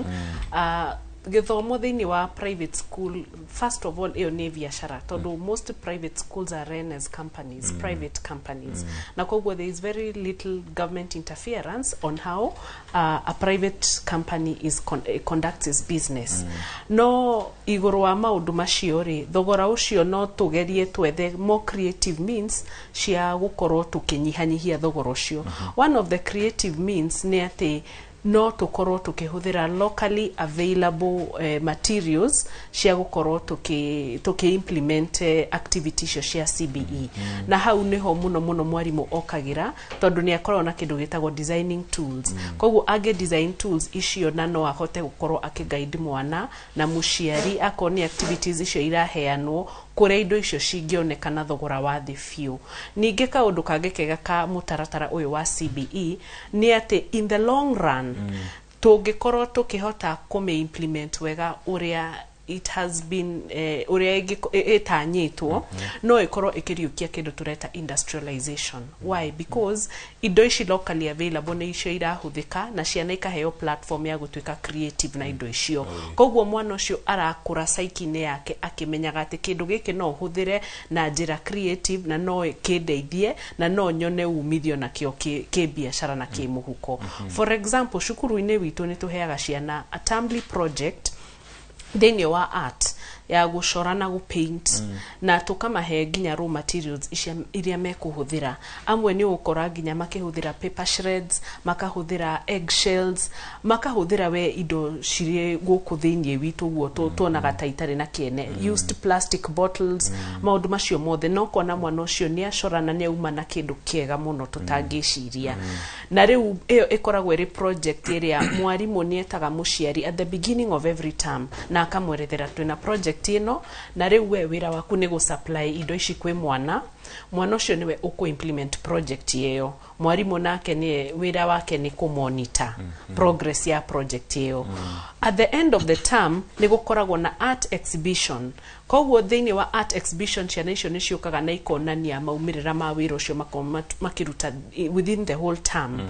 githomo thini wa private school first of all iyo ni biashara tondu most private schools are run as companies private companies na kogwo there is very little government interference on how a private company is conducts its business no iguru wa maundu macio ri thogora ucio no tugerie twethe more creative means cia gukorwo tukinyihanyihia thogora ucio one of the creative means ni ati no tukorwo tukihuthira locally available materials cia gukorwo tuki implement activities cia CBE na hau niho muno mwarimu okagira tondu ni akorwo na kindu gitagwo designing tools koguo age design tools icio na no ahote gukorwo akiguide mwana na muciari akoni activities icio iraheanwo kuria indo icio cingionekana thogora wa thi fiu. Ninge kaundu kage kega ka mutaratara uyu wa CBE ni ati in the long run tungikorwo tukihota kume implement wega uria it has been uria itanyitwo no ikorwo ikiriukia kindu tureta industrialization. Why? Because indo ici locally available ni icio irahuthika na ciana ikaheo platform ya gutuika creative na indo icio. Koguo mwana ucio arakura psyche-ini yake akimenyaga ati kindu giki no huthire na njira creative na no kindeithie na no nyone umithio na kio ki biashara na ki muhuko. For example, cukuru-ini witu ni tuheaga ciana a Tumbly project thini wa art ya gucora na gupaint na tukamahe nginya raw materials iria mekuhuthira. Amwe ni ukora nginya makihuthira paper shreds, makahuthira eggshells, makahuthira we indo cirie guku thinie witu guo tuonaga taitare na kiene used plastic bottles maundu macio mothe no kona mwana ucio ni acora na ni uma na kindu kiega muno tutangiciria. Na riu iyo ikoragwo iri project iria mwarimu ni etaga muciari at the beginning of every term na akamwerethera twina project ino na riu we wira waku ni gusupply indo ici kwi mwana ucio niwe uku implement project yeyo. Mwarimu nake ni wira wake ni ku monitor progress ya project yeyo. At the end of the term ni gukoragwo na art exhibition. Koguo thini wa art exhibition ciana icio ni ciukaga na ikonania maumirira ma wira ucio makiruta within the whole term.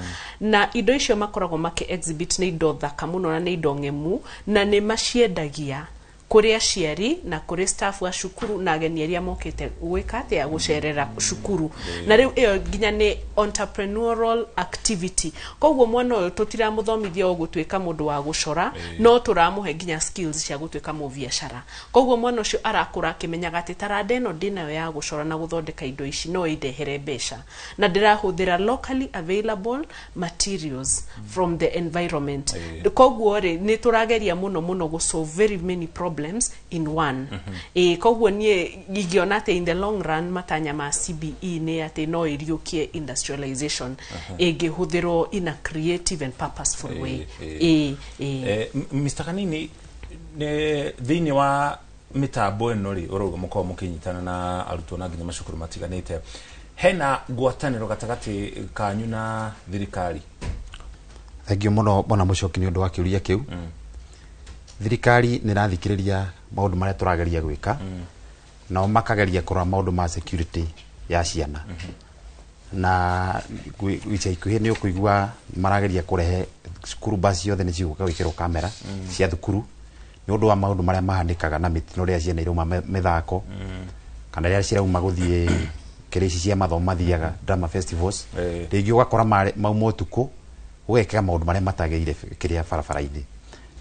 Na indo icio makoragwo maki exhibit ni indo thaka muno na ni indo ngemu na ni maciendagia kuri aciari na kuri staff wa shukuru na ageni aria mokete gwika ati ya gucerera shukuru. Na riu iyo nginya ni entrepreneurial activity. Koguo mwana uyu tutiramuthomithia gutwika mundu wa gucora no turamuhe nginya skills cia gutwika mu biashara. Koguo mwana ucio arakura akimenyaga ati taranda ino ndinayo ya gucora na guthondeka indo ici no idehere mbeca na ndirahuthira locally available materials from the environment. Koguo ni turageria muno gu solve very many problems in one. Koguo nie gigiona te in the long run matanya ma CBE ne ate no iriukie industrialization egihuthiro in a creative and purposeful way. Mr. Kanini ne thini wa mitambo ino ri urugo muko mukinyitana na arutwo na nginya macukuru matiganite hena ngwataniro gatagati kanyu na thirikari. Thengio muno bona mucoki ni undu wa kiuria kiu. Thirikari ni rathikiriria maundu maria turageria gwika na makageria kurora maundu ma security ya ciana na wicha ikuhi ni ukuigua marageria kurehe cukuru basi yothe ni ciguka gwikirwo kamera cia thukuru ni undu wa maundu maria mahandikaga na mitino ria ciana irauma mithako kana ria cirauma guthie kireci cia mathomo mathiaga drama festivals ringi ugakora mauma utuku ugekega maundu maria matageire kiria barabara-ini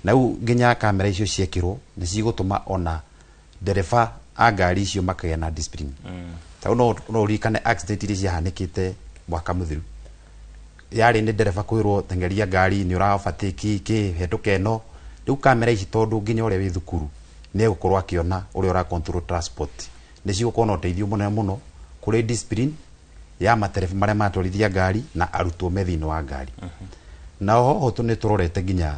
na u nginya kamera icio ciekirwo ni cigutuma ona dereva a ngari icio makagĩa na discipline. Tau no rikane accident iria ciahanĩkĩte mwaka mũthiru yari ni dereva kwirwo tengeria ngari ni urabatiki kihetũka ĩno riu kamera ici tondu nginya ũrĩa wĩ thukuru ni gukorwo akiona ũrĩa ura control transport ni cigukorwo na ũteithio mũnene mũno kũrĩ discipline ya matereba marĩa matwarithia ngari na arutwo me thĩinĩ wa ngari. Na oho ni turorete nginya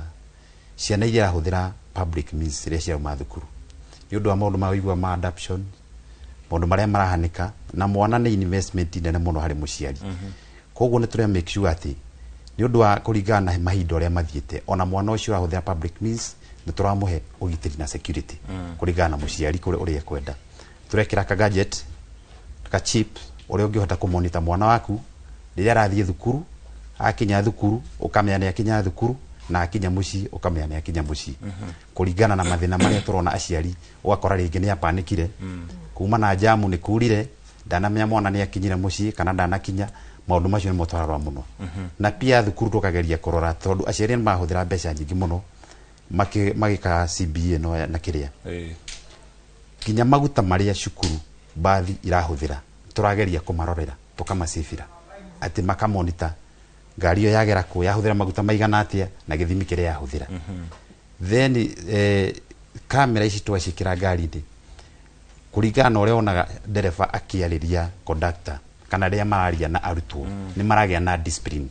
ciana iria irahuthira public means iria cia mathukuru ni undu wa maundu ma wigwa ma adoption maundu maria marahanika na mwana ni investment nene muno hari muciari. Koguo ni turi make sure ati ni undu wa kuringana na mahinda uria mathiete ona mwana ucio arahuthira public means ni turamuhe ugitiri na security kuringana na muciari kuri uria kwenda. Turekira ka gadget ka chip uria ungihota kumonitor mwana waku riria arathie thukuru akinya thukuru ukamenya ni akinya thukuru na akinya muci ukamenya ni akinya muci kuringana na mathina maria turona aciari ugakora ringi ni apanikire kuma na jamu ni kurire ndanamenya mwana ni akinyire muci kana ndanakinya maundu macio ni motwarwa muno. Na pia thukuru tukageria kurora tondu aciari ni mahuthira mbeca nyingi muno magika CBE no na kiria kinya maguta maria cukuru bathi irahuthira turageria kumarorera tukamasifira ati makamonita ngari yo yagera ku yahuthira maguta maigana atia na githimi kire yahuthira then kamera ici twacikira ngari-inĩ kuringana na ũrĩa onaga ndereba akiarĩria conductor kana rĩa mararia na arutwo nĩ maragĩa na discipline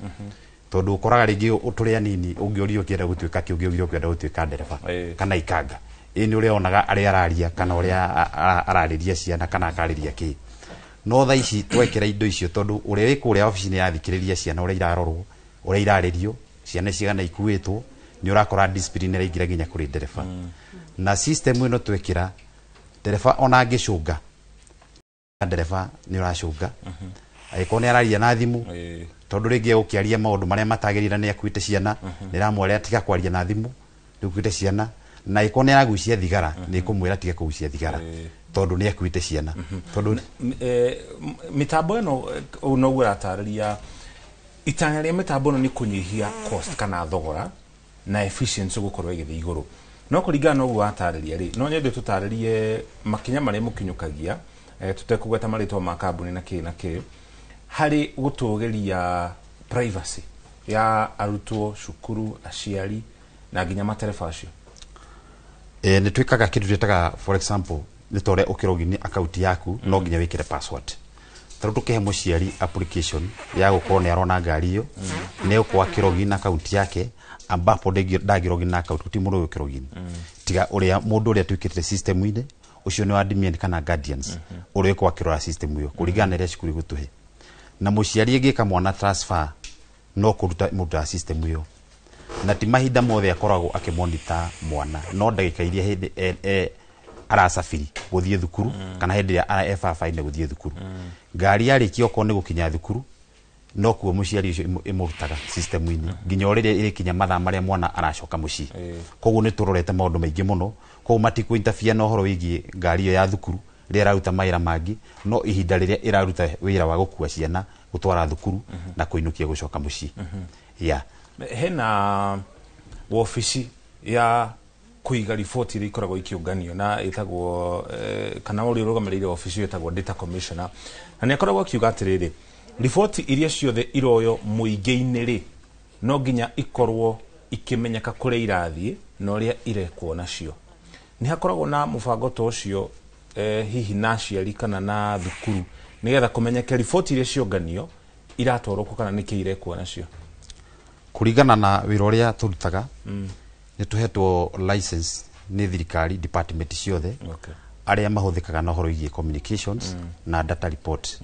tondũ ũkoraga rĩngĩ ũtũrĩa nini ũngĩũrio ũkĩenda gũtuĩka kĩ ũngĩũrio ũkĩenda gũtuĩka ndereba kana ikanga nĩ ũrĩa onaga arĩa araria kana ũrĩa ararĩria ciana kana akarĩria kĩ no tha ici twekĩra indo icio tondũ ũrĩa wĩ kũrĩa obici-inĩ yathikĩrĩria ciana ũrĩa irarorwo ũrĩa irarĩrio ciana cigana ikuĩtwo nĩ ũrakora discipline ĩraingĩra nginya kũrĩ ndereba na system ĩno twekĩra ndereba ona angĩcũnga ndereba nĩ ũracũnga agĩkorwo nĩ araria na thimũ tondũ rĩngĩ ũkĩaria maũndũ marĩa matagĩrĩire nĩ akuĩte ciana nĩ ramwĩra tiga kwaria na thimũ nĩ ukuĩte ciana na agĩkorwo nĩ aragucia thigara nĩ kũmwĩra tiga kũgucia thigara tondũ nĩ akuĩte ciana tondũ mitambo ĩno noguo ũratarĩria itanya rĩa mitambo ĩno nĩ kũnyihia cost kana thogora na efficiency gũkorwo igĩthiĩ igũrũ no kũringana na ũguo watarĩria rĩ no nyende tũtarĩrie makinya marĩa mũkinyũkagia tutekũgweta marĩtwa ma kambuni na kĩ harĩ gũtũgĩria privacy ya arutwo cukuru aciari na nginya matereba acio nĩ twĩkaga kĩndũ twĩtaga for example nĩ tore ũkĩrogini account yaku no nginya wĩkĩre password tondũ tũkĩhe mũciari application ya gũkorwo nĩ arona ngari ĩyo nĩ ũkwa kĩrogini account yake ambapo ndagĩrogini na account kuti mũndũ ũkĩrogini tiga ũrĩa mũndũ ũrĩa twĩkĩrĩte system-inĩ ucio ni wa admin kana guardians uri kwa kirora system iyo kuringana na cukuru gutuhe na muciari ngika mwana transfer no kuruta muda system iyo na ti mahinda mothe akoragwo akimonitor mwana no ndagika iria hindi arasafiri guthie thukuru kana hindi ya FFI ne guthie thukuru ngari yarikio ko ne gukinya thukuru no kuo muciari ucio imurutaga system ini nginya urire irikinya mathaa maria mwana aracoka muci koguo ni turorete maundu maingi muno ko matiku interfere no horo wigi ngari iyo ya thukuru rira ruta maira mangi no ihinda riria iraruta wira wa gukua ciana gutwara thukuru na kuinukia gucoka muci ya hena ofisi ya kuiga riboti iri ikoragwo ikiunganio na itagwo kana uri rugamirire ofisi itagwo data commissioner na nikoragwo kiuga atiriri riboti iria ciothe iroyo muingi-ini ri no nginya ikorwo ikimenyeka kuria irathie na uria irekwo nacio ni hakoragwo na mubango to cio hihi na aciari kana na thukuru nigetha kumenyeka riboti iria cionganio iratwarwo kana niki irekwo nacio kuringana na wira uria turutaga ni tuhetwo license ni thirikari department ciothe aria mahuthikaga na horo igie communications na data report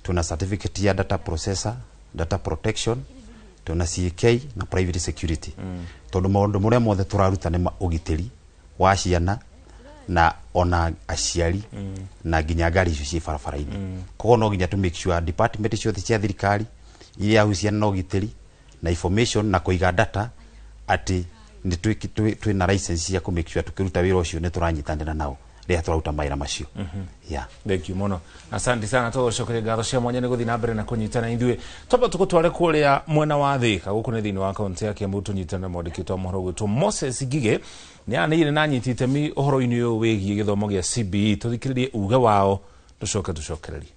tuna certificate ya data processor data protection tuna CK na private security tondu maundu muria mothe turaruta ni ugitiri wa ciana na ona aciari na nginya ngari icio ci barabara-ini koguo no nginya to make sure department ciothe cia thirikari iria huciana na ugitiri na information na kuiga data ati ni twina license ya ku make sure tukiruta wira ucio ni turanyitanira nao ria turaruta maira macio yeah thank you muno asante sana tucokerie ngatho cia mwanya ni guthi na mbere na kunyitana indui toba tukutware kuria mwena wa Thika guku ni thini wa kaunti ya Kiambu tunyitana mwandikitwo mohoro gwitwo Moses Ngige ni anire na nyitite mi uhoro-ini uyu wigie githomo gia CBE tuthikiririe uga wao tucokererie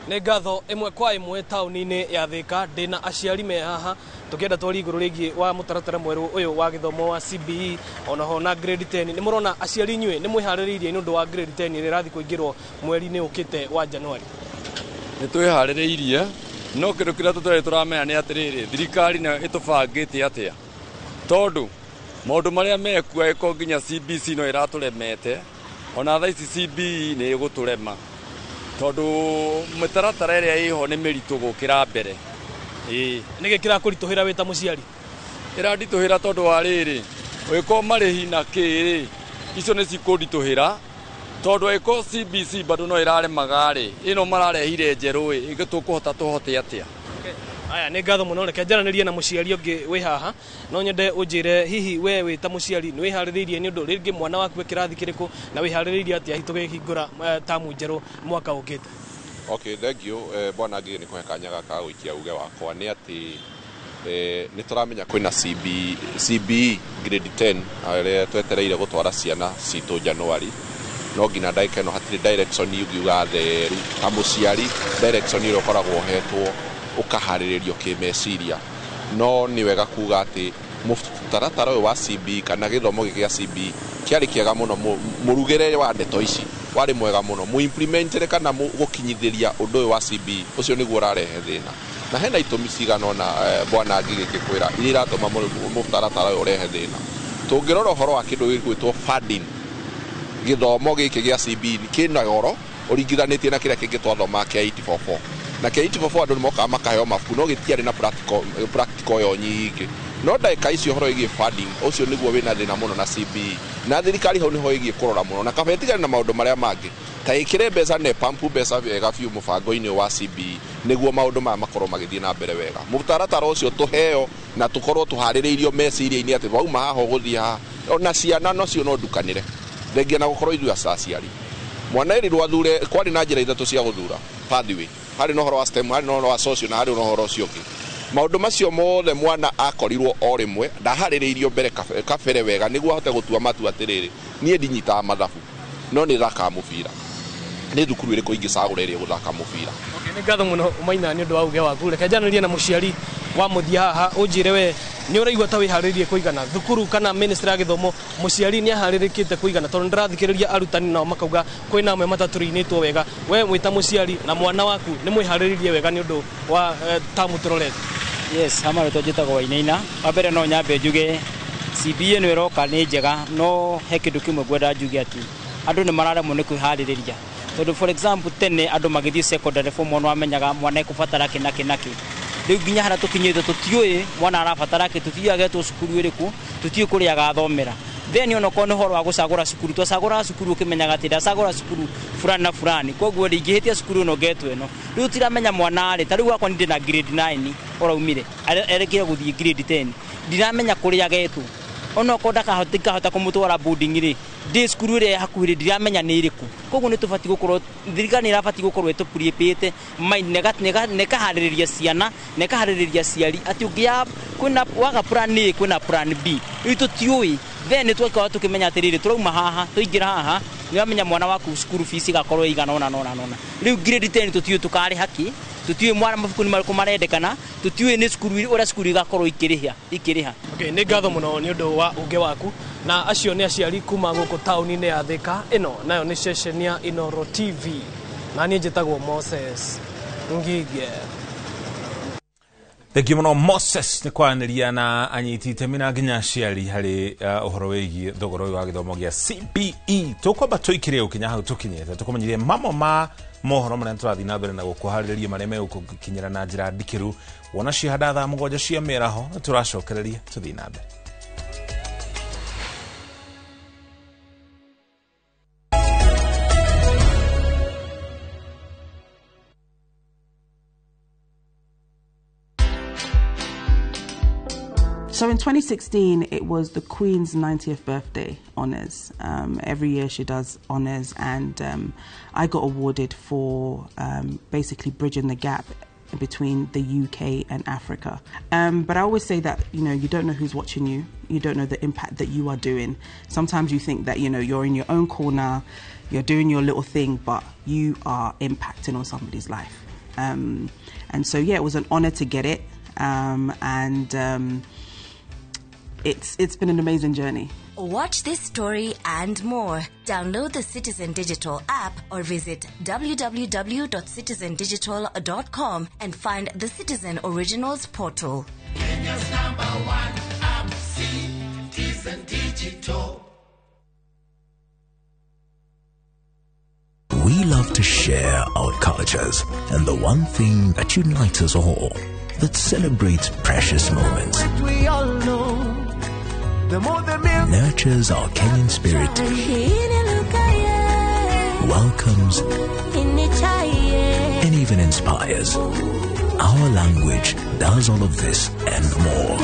nĩ ngatho ĩmwe kwa ĩmwe taũni-inĩ ya Thika ndĩna aciari me haha tũkĩenda twari igũrũ rĩgiĩ wa mũtaratara mwerũ ũyũ wa gĩthomo wa CBE onaho na grade 10 nĩ mũrona aciari inyuĩ nĩ mwĩharĩrĩirie nĩ ũndũ wa grade 10 ĩrĩa ĩrathiĩ kũingĩrwo mweri-inĩ ũkĩte wa Januari nĩ twĩharĩrĩirie no kĩndũ kĩrĩa tũtarĩ tũramenya nĩ atĩrĩrĩ thirikari nayo ĩtũbangĩte atĩa tondũ maũndũ marĩa mekuo ĩko nginya CBC no ĩratũremete ona thaa ici CBE nĩ ĩgũtũrema tondu mitaratara ĩrĩa ĩho nĩ mĩritũ gũkĩra mbere nĩgĩ kĩrakũritũhĩra wĩ ta mũciari ĩranditũhĩra tondũ wa rĩrĩ ũgĩkorwo marĩhi na kĩrĩ icio nĩ cikũnditũhĩra tondũ ĩko CBC bado no ĩraremaga rĩ ĩno mararehire njerũ ĩ tũkũhota tũhote atĩa aya nĩ ngatho mũno reke njaranĩrie na mũciari ũngĩ wĩ haha no nyende ũnjĩre hihi we wĩ ta mũciari nĩ wĩharĩrĩirie nĩ ũndũ rĩngĩ mwana waku kĩrathi kĩrĩkũ na wĩharĩrĩirie atĩa tũgĩkĩhingũra tamu njerũ mwaka ũkĩte okay thank you bwana Ngige nĩ kũhe kanya gaka gũikia uge wakwa nĩ atĩ nĩ tũramenya kwĩna CBE grade 10 arĩa twetereire gũtwara ciana citũ Januari no ngina ndagika ĩno hatirĩ direction yugiuga theru ta mũciari direction ĩrĩa ũkoragwo hetwo ũkaharĩrĩrio kĩmeciria no nĩ wega kuga atĩ mũtaratara ũyũ wa CBE kana gĩthomo gĩkĩ gĩa CBE kĩarĩ kĩega mũno mũrugĩre wa ndeto ici warĩ mwega mũno mũimplementere kana gũkinyithĩria ũndũ ũyũ wa CBE ũcio nĩguo ũrarehe thĩna na hena itũmi cigana ũna bwana ngĩkwĩra iria iratũma mũtaratara ũyũ ũrehe thĩna tũngĩrora ũhoro wa kĩndũ gĩgwĩtwo funding gĩthomo gĩkĩ gĩa CBE kĩna goro ũringithanĩtie na kĩrĩa kĩngĩ twathoma kĩa 844 na kĩa 844 andũ nĩmokaga makaheo mabuku no gĩtiarĩ na practical yo nyingĩ no ndagĩka icio ũhoro wĩgiĩ funding ũcio nĩguo wĩna thĩna mũno na CBE na thirikari hau nĩho ĩgiĩ kũrora mũno na kaba ĩtigane na maũndũ marĩa mangĩ ta ĩkĩre mbeca na pampu mbeca wega biũ mũbango-inĩ wa CBE nĩguo maũndũ maya makorwo magĩthiĩ na mbere wega mũtaratara ũcio tũheo na tũkorwo tũharĩrĩirio meciria-inĩ atĩ wauma haha ũgũthiĩ haha ona ciana nocio no ndukanĩre thengia na gũkorwo ithuĩ aciari mwana erirwo athure kwarĩ na njĩra ithatũ cia gũthura pathway harĩ na ũhoro wa STEM harĩ na ũhoro wa social na harĩ na ũhoro ũcio ũngĩ maũndũ macio mothe mwana akorirwo o rĩmwe ndaharĩrĩirio mbere kabere wega nĩguo ahote gũtua matua atĩrĩrĩ niĩ ndinyitaga mathabu no nĩ thaka mũbira nĩ thukuru ĩrĩkũ ingĩcagũra ĩrĩa gũthaka mũbira nĩ ngatho mũno Maina nĩ ũndũ wa uge waku reke njanĩrie na mũciari wa mũthia haha ũnjĩre we nĩ ũraigua ta wĩharĩrĩirie kũigana thukuru kana ministry ya gĩthomo mũciari nĩ aharĩrĩkĩte kũigana tondũ ndĩrathikĩrĩria arutani nao makauga kwĩna amwe matatũrĩinĩtwo wega we mwĩta mũciari na mwana waku nĩ mwĩharĩrĩirie wega nĩ ũndũ wa tamu tũrorete yes hamarĩtwo njĩtagwo Wainaina wa mbere no nyambe njuge CBE ĩno ĩroka nĩ njega no he kĩndũ kĩmwe ngwenda njuge atĩ andũ nĩ mararemwo nĩ kwĩharĩrĩria tondũ for example tene andũ magĩthiĩ secondary form one wamenyaga mwana ekũbatara kĩ rĩu nginya hara tũkinyĩte tũtiũĩ mwana arabatara kĩ tũthiagetwo cukuru ĩrĩkũ tũtiũĩ kũrĩa agathomera then ona korwo nĩ ũhoro wa gũcagũra cukuru twacagũra cukuru ũkĩmenyaga atĩ ndacagũra cukuru fulani na fulani koguo ingĩhĩtia cukuru ĩno ngetwo ĩno rĩu tiramenya mwana arĩ ta rĩu wakwa nĩ ndĩ na grade 9 ũraumire erekire gũthiĩ grade 10 ndiramenya kũrĩa agetwo ona korwo ndakahota kũmũtwara boarding rĩ ndĩ cukuru ĩrĩa hakuhĩ ndiramenya nĩ ĩrĩkũ koguo nĩ tũbatiĩ gũkorwo thirikari nĩrabatiĩ gũkorwo ĩtũpurĩpĩte nekaharĩrĩria ciana nekaharĩrĩria ciari atĩ ũngĩya kwĩna waga plan A kwĩna plan B rĩu tũtiũĩ then twakaga tũkĩmenya atĩrĩrĩ tũrauma haha tũingĩra haha nĩwamenya mwana waku cukuru fees igakorwo igana ona rĩu grade 10 tũtiũĩ tũkarĩ haki tũtiũĩ mwana mabuku nĩ marĩkũ marendekana tũtiũĩ nĩ cukuru ũrĩa cukuru igakorwo ikĩrĩha okay nĩ ngatho mũno nĩ ũndũ wa uge waku na acio nĩ aciari kuma gũkũ taũni-inĩ ya Thika ĩno nayo nĩ session ya Inoro TV na niĩ njĩtagwo Moses Ngige Thengiũ mũno Moses nĩ kwaranĩria na anyiti itemi na nginya aciari harĩ ũhoro wĩgiĩ thogora ũyũ wa gĩthomo gĩa CBE tũkwamba tũikĩre ũkinya hau tũkinyĩte tũkũmenyerie mamwe ma mohoro marĩa tũrathiĩ na mbere na gũkũharĩrĩria marĩa megũkinyĩra na njĩra ndikĩru wona cihanda thaa mũgwanja cia mĩaraho tũracokereria tũthiĩ na mbere. So in 2016, it was the Queen's 90th birthday honours. Every year she does honours, and I got awarded for basically bridging the gap between the UK and Africa. But I always say that, you don't know who's watching you. You don't know the impact that you are doing. Sometimes you think that, you're in your own corner, you're doing your little thing, but you are impacting on somebody's life. And so, yeah, it was an honour to get it. It's been an amazing journey. Watch this story and more. Download the Citizen Digital app or visit www.citizendigital.com and find the Citizen Originals portal. Kenya's #1 app, Citizen Digital. We love to share our cultures, and the one thing that unites us all, that celebrates precious moments, We all know. The more the milk, nurtures our Kenyan spirit, welcomes, and even inspires. Our language does all of this and more.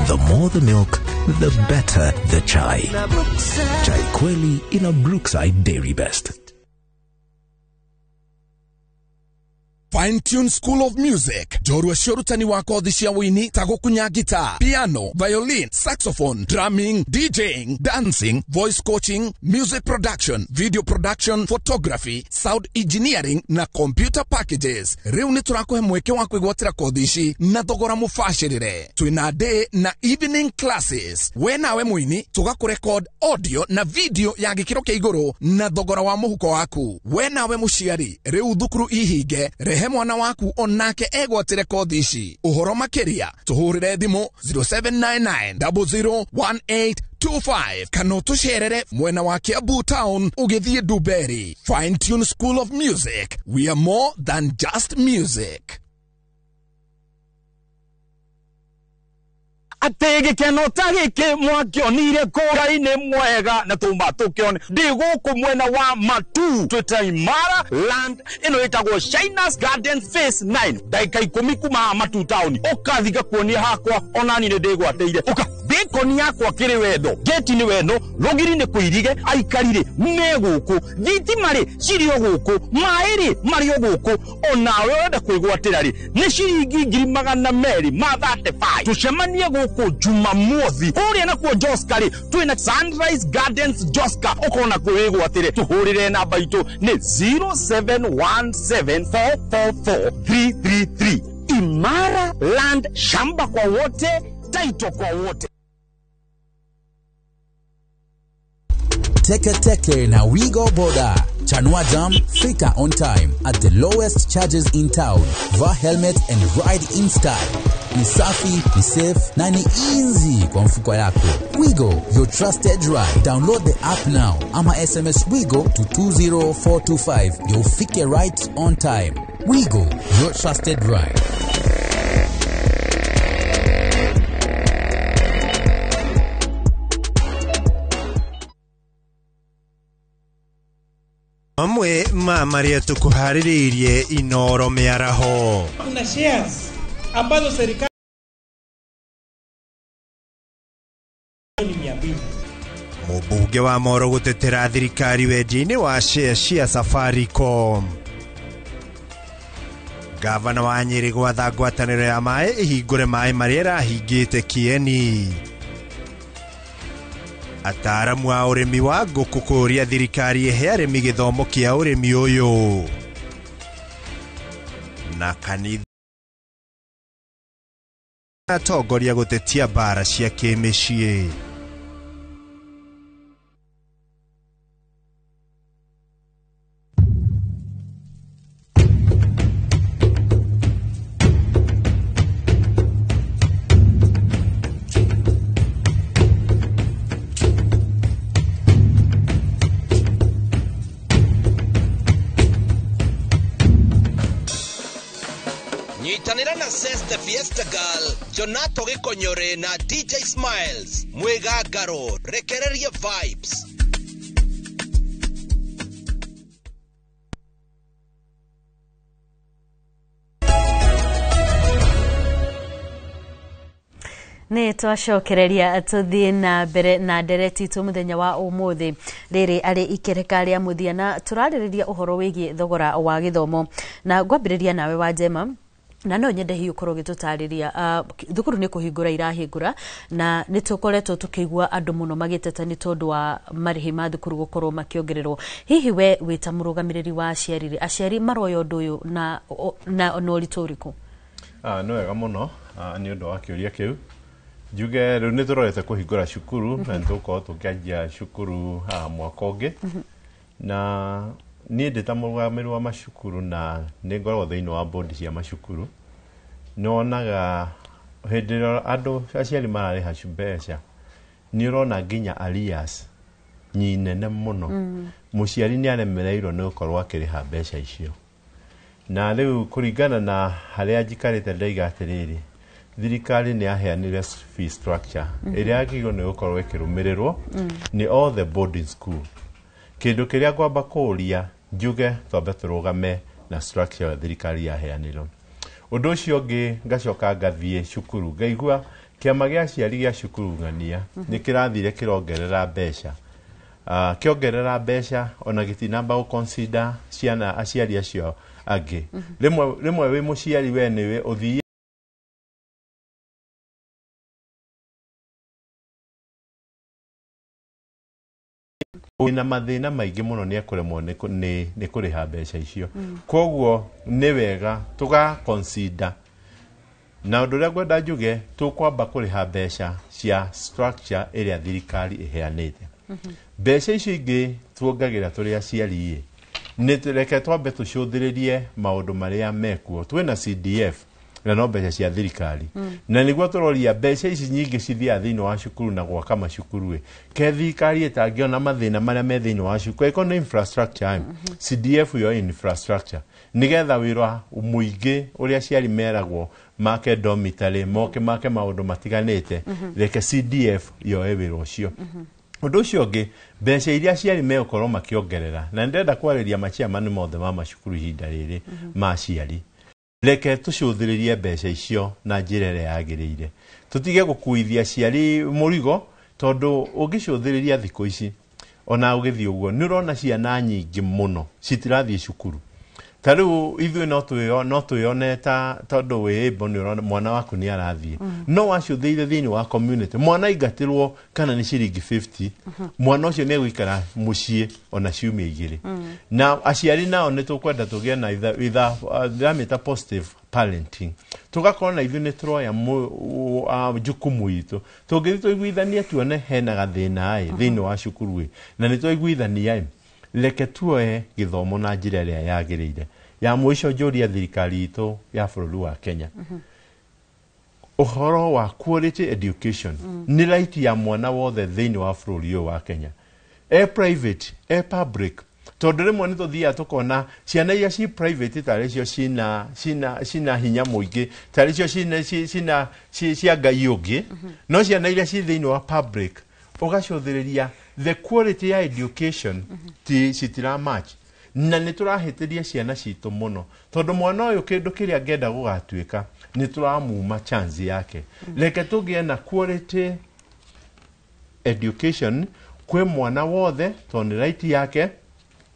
The more the milk, the better the chai. Chai Kweli in a Brookside Dairy Best. Fine Tune School of Music. Jorua shorutani wa kothi cia wini ta gukunya guitar, piano, violin, saxophone, drumming, DJing, dancing, voice coaching, music production, video production, photography, sound engineering na computer packages. Riu ni turakuhe mweke wa kwigwatira kothi ici na thogora mufashirire. Twina day na evening classes. We nawe mwini tugakurecord audio na video ya gikiro kia iguru na thogora wa muhuko waku. We nawe muciari riu thukuru ihinge, rehe mwana waku onake egwatire kothi ici. Uhoro makiria tuhurire thimu 0799001825 kana tusherere mwena wa Kiambu Town ugithie Duberi. Fine Tune School of Music. We are more than just music. Atege keno tagike mwakionire kura-ini mwega na tumba tukione ndi guku mwena wa Matu twita Imara land ino itagwo Shinas Garden Phase 9 daika 10 kuma Matu town ukathiga kuonia hakwa onani ni ndigwateire uka bacon yakwa kiri wendo geti ni weno rogiri ni kuirige aikarire meguku thitimari cirio guku mairi mario guku onawe wenda kwigwatira ri ni ciringi 200 ma 35 tucemanie guku Jumamothi uria na kwa Joska ri twina Sunrise Gardens Joska ukona kwigwatire tuhurire namba itu ni 0717444333 Imara land shamba kwa wote taito kwa wote. Teke na Wigo Boda. Chanua Jam, fika on time at the lowest charges in town. Wear helmet and ride in style. Ni safi, ni safe, na ni easy kwa mfuko yako. Wigo, your trusted ride. Download the app now. Ama SMS Wigo to 20425. You'll fike right on time. Wigo, your trusted ride. Amwe maria tukuhariririe Inoro miaraho. Kuna shares ambazo serikali ni 200. Mubunge wa Moro gutetera thirikari wendi-ini wa shares cia Safaricom. Gavana wa Nyeri gwatha ngwatanĩro ya maĩ ihingũre maĩ marĩa ĩrahingĩte Kieni. Ataramu a ũrĩmi wa ngũkũ kũria thirikari ihe arĩmi gĩthomo kĩa ũrĩmi ũyũ. Na kanitha atongoria gũtetia mbara cia kĩmĩciĩ. Nyitanira na Seste Fiesta Girl, Jonato Gikonyore na DJ Smiles, Mwega Garo, rekereria vibes. Ni twacokereria tuthie na mbere na ndereti tu muthenya wa umuthi riri ari ikereka ria muthia na turaririria uhoro wigie thogora wa githomo na ngwambiriria nawe wa Jema na no nyende hiyo korwo gitutariria thukuru ni kuhingura irahingura na nitukoretwo tukigwa andu muno magiteta ni tondu wa marihi ma thukuru gukorwo makiongererwo. Hihi we wita murugamiriri wa aciari maroyo ndu uyu na noritu riku? No wega muno ni undu wa kiuria kiu. Juge riu ni turorete kuhingura cukuru na nitukorwo tukianjia cukuru mwaka ungi na ni ndita murugamiri wa macukuru na ni ngoragwo thiini wa bondi cia macukuru nonaga hindi andu aciari marariha mbeca ni urona nginya arias nyinene muno muciari ni aremereirwo ni gukorwo akiriha mbeca icio na riu kuringana na haria njikarite ndaiga atiriri thirikari ni aheanire fee structure iria agirwo ni gukorwo ikirumirirwo ni all the boarding school. Kindu kiria kwamba kuria njuge twambe turugame na structure thirikari yaheanirwo. Undu ucio ungi ngacoka ngathie cukuru ngaigua kiama gia aciari gia cukuru ng'ania ni kirathire kirongerera mbeca kiongerera mbeca ona gitinamba go consider ciana aciari acio angi rimwe wi muciari we niwe uthii ina mathina maingi muno ni akuremwo ni kuriha mbeca icio koguo ni wega tuga consider na undu ria gwenda njuge tukwamba kuriha mbeca cia structure iria thirikari iheanite mbeca icio ingi tuongagira turi aciari ni tureke twambe tucuthiririe maundu maria mekuo twina CDF na no mbeca cia thirikari na niguo turoria mbeca ici nyingi cithia thiini wa cukuru na gwaka macukuru ke thirikari itangiona mathina maria me thiini wa cukuru iko na infrastructure CDF yo infrastructure nigetha wira muingi uria ciari meragwo make dormitory moke maundu matiganite reke CDF yo wira ucio undu ucio ngi mbeca iria ciari mekorwo makiongerera na ndenda kwariria maciama ni mothe ma macukuru ihinda riri ma ciari reke tucuthiririe mbeca icio na njira ria yagiriire tutige gukuithia ciari murigo tondu ungicuthiriria thiko ici ona ugithii uguo ni urona ciana nyingi muno citirathie cukuru tariu ithui no tuyoneta tondu we boni mwana waku ni arathie no wacuthire thiini wa community mwana ingatirwo kana ni ciringi 50 mwana ucio ne gwikara mucie ona ciumia igiri na aciari nao ni tukwenda tugie na itha positive parenting tugakorwo na ithui ni turoya jukumu itu tungithi tuiguithania tuone hena gathina thiini wa cukuru na ni tuiguithania leke tuoe githomo na njira ria yagiriire ya mwisho njuria thirikari itu ya bururi wa Kenya uhoro wa quality education ni right ya mwana wothe thiini wa bururi wa Kenya private public tondu rimwe ni tuthia tukona ciana iria ci private tari cio cina hinya muingi tari cio cina cia ngai ungi no ciana iria ci thiini wa public ugacuthiriria the quality ya education citira match na ni turahitiria ciana citu muno tondu mwana uyu kindu kiria ngenda gugatuika ni turamuma chance yake reke tugie na quality education kwe mwana wothe tondu right yake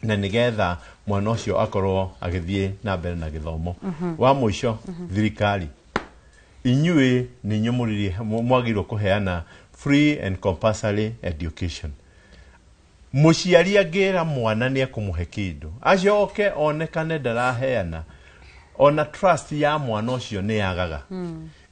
na nigetha mwana ucio akorwo agithie na mbere na githomo wa mwisho thirikari inyue ni nyumuririe mwagirwo kuheana free and compulsory education muciari angira mwana ni akumuhe kindu acoke onekane ndaraheana ona trust ya mwana ucio ni yagaga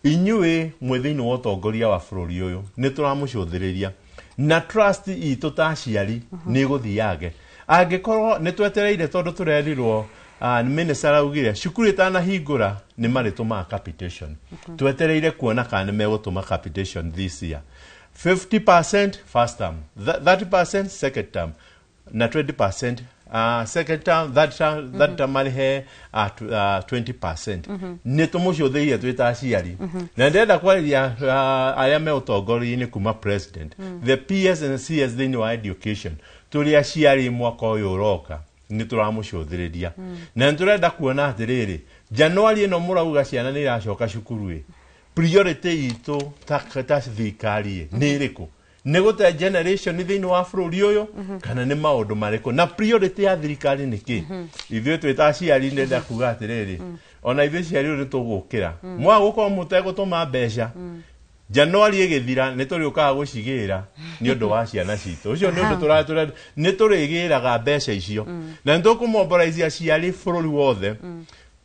inyue mwithiini wa utongoria wa bururi uyu ni turamucuthiriria na trust itu taciari ni guthiage angikorwo ni twetereire tondu turerirwo ni minister augire cukuru itana hingura ni marituma capitation twetereire kuona kana ni megutuma capitation this year 50% first term 30% second term na 20% second term that term malihe 20% ni tumucuthiriria twitaciari na ndenda kwariria aria me utongori-ini kuma president the PS and CS thiini wa education turi aciari mwaka uyu uroka ni turamucuthiriria na nturenda kuona atiriri January ino murauga ciana ni iracoka cukuru priority itu ta thirikari ni iriku ni gute generation thiini wa bururi uyu kana ni maundu mariko na priority ya thirikari ni ki ithuĩ twita aciari ndenda kuga atiriri ona ithuĩ ciari uri tugukira mwagukorwo mutegutuma mbeca January igithira ni turiukaga gucigira ni undu wa ciana citu ucio ni undu turatura ni turigiraga mbeca icio na nitukumobilize aciari bururi wothe